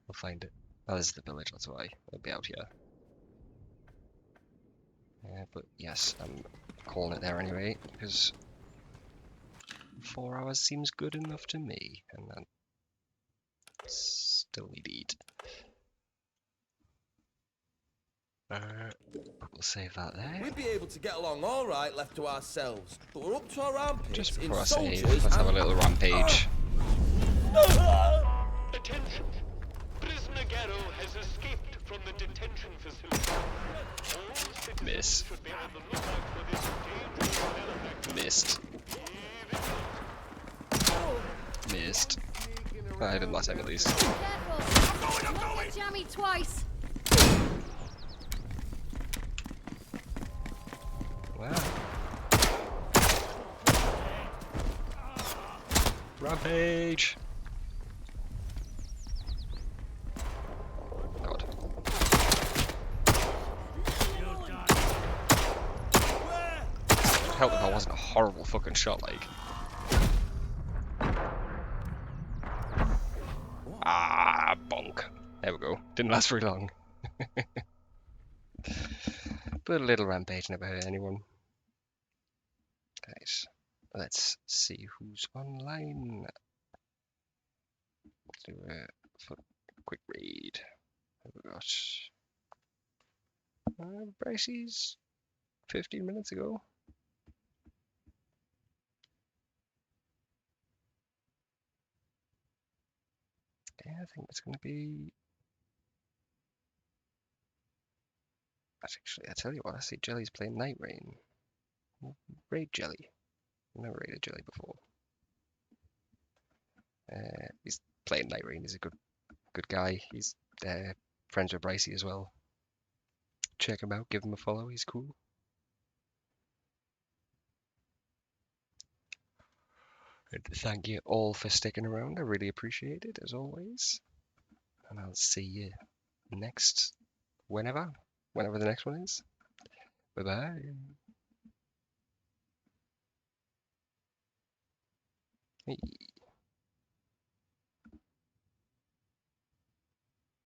Speaker 1: We'll find it. Oh, this is the village, that's why. It'll be out here. But yes, I'm calling it there anyway, because 4 hours seems good enough to me, and then still need to eat. We'll save that there.
Speaker 12: We'd be able to get along all right left to ourselves, but we're up to our armpits
Speaker 1: Just
Speaker 12: in
Speaker 1: before I
Speaker 12: soldiers.
Speaker 1: save, let's have a little rampage.
Speaker 3: Attention! Prisoner Garrow has escaped from the detention facility. All citizens
Speaker 1: Miss.
Speaker 3: should be on the lookout for this dangerous malefactor.
Speaker 1: Missed. Missed. I hit him last time at least.
Speaker 9: Careful! I'm going! Jammy twice!
Speaker 1: Wow. Rampage! God. Help if I wasn't a horrible fucking shot, like. Ah, bonk. There we go. Didn't last very long. But a little rampage never hurt anyone. Guys, let's see who's online. Let's do a quick read. We got Bracey's 15 minutes ago. Yeah, I think it's going to be. Actually, I tell you what, I see Jelly's playing Night Rain. Raid Jelly. I've never raided Jelly before. He's playing Night Rain. He's a good guy. He's friends with Bracey as well. Check him out. Give him a follow. He's cool. And thank you all for sticking around. I really appreciate it, as always. And I'll see you next, whenever the next one is. Bye-bye. Hey.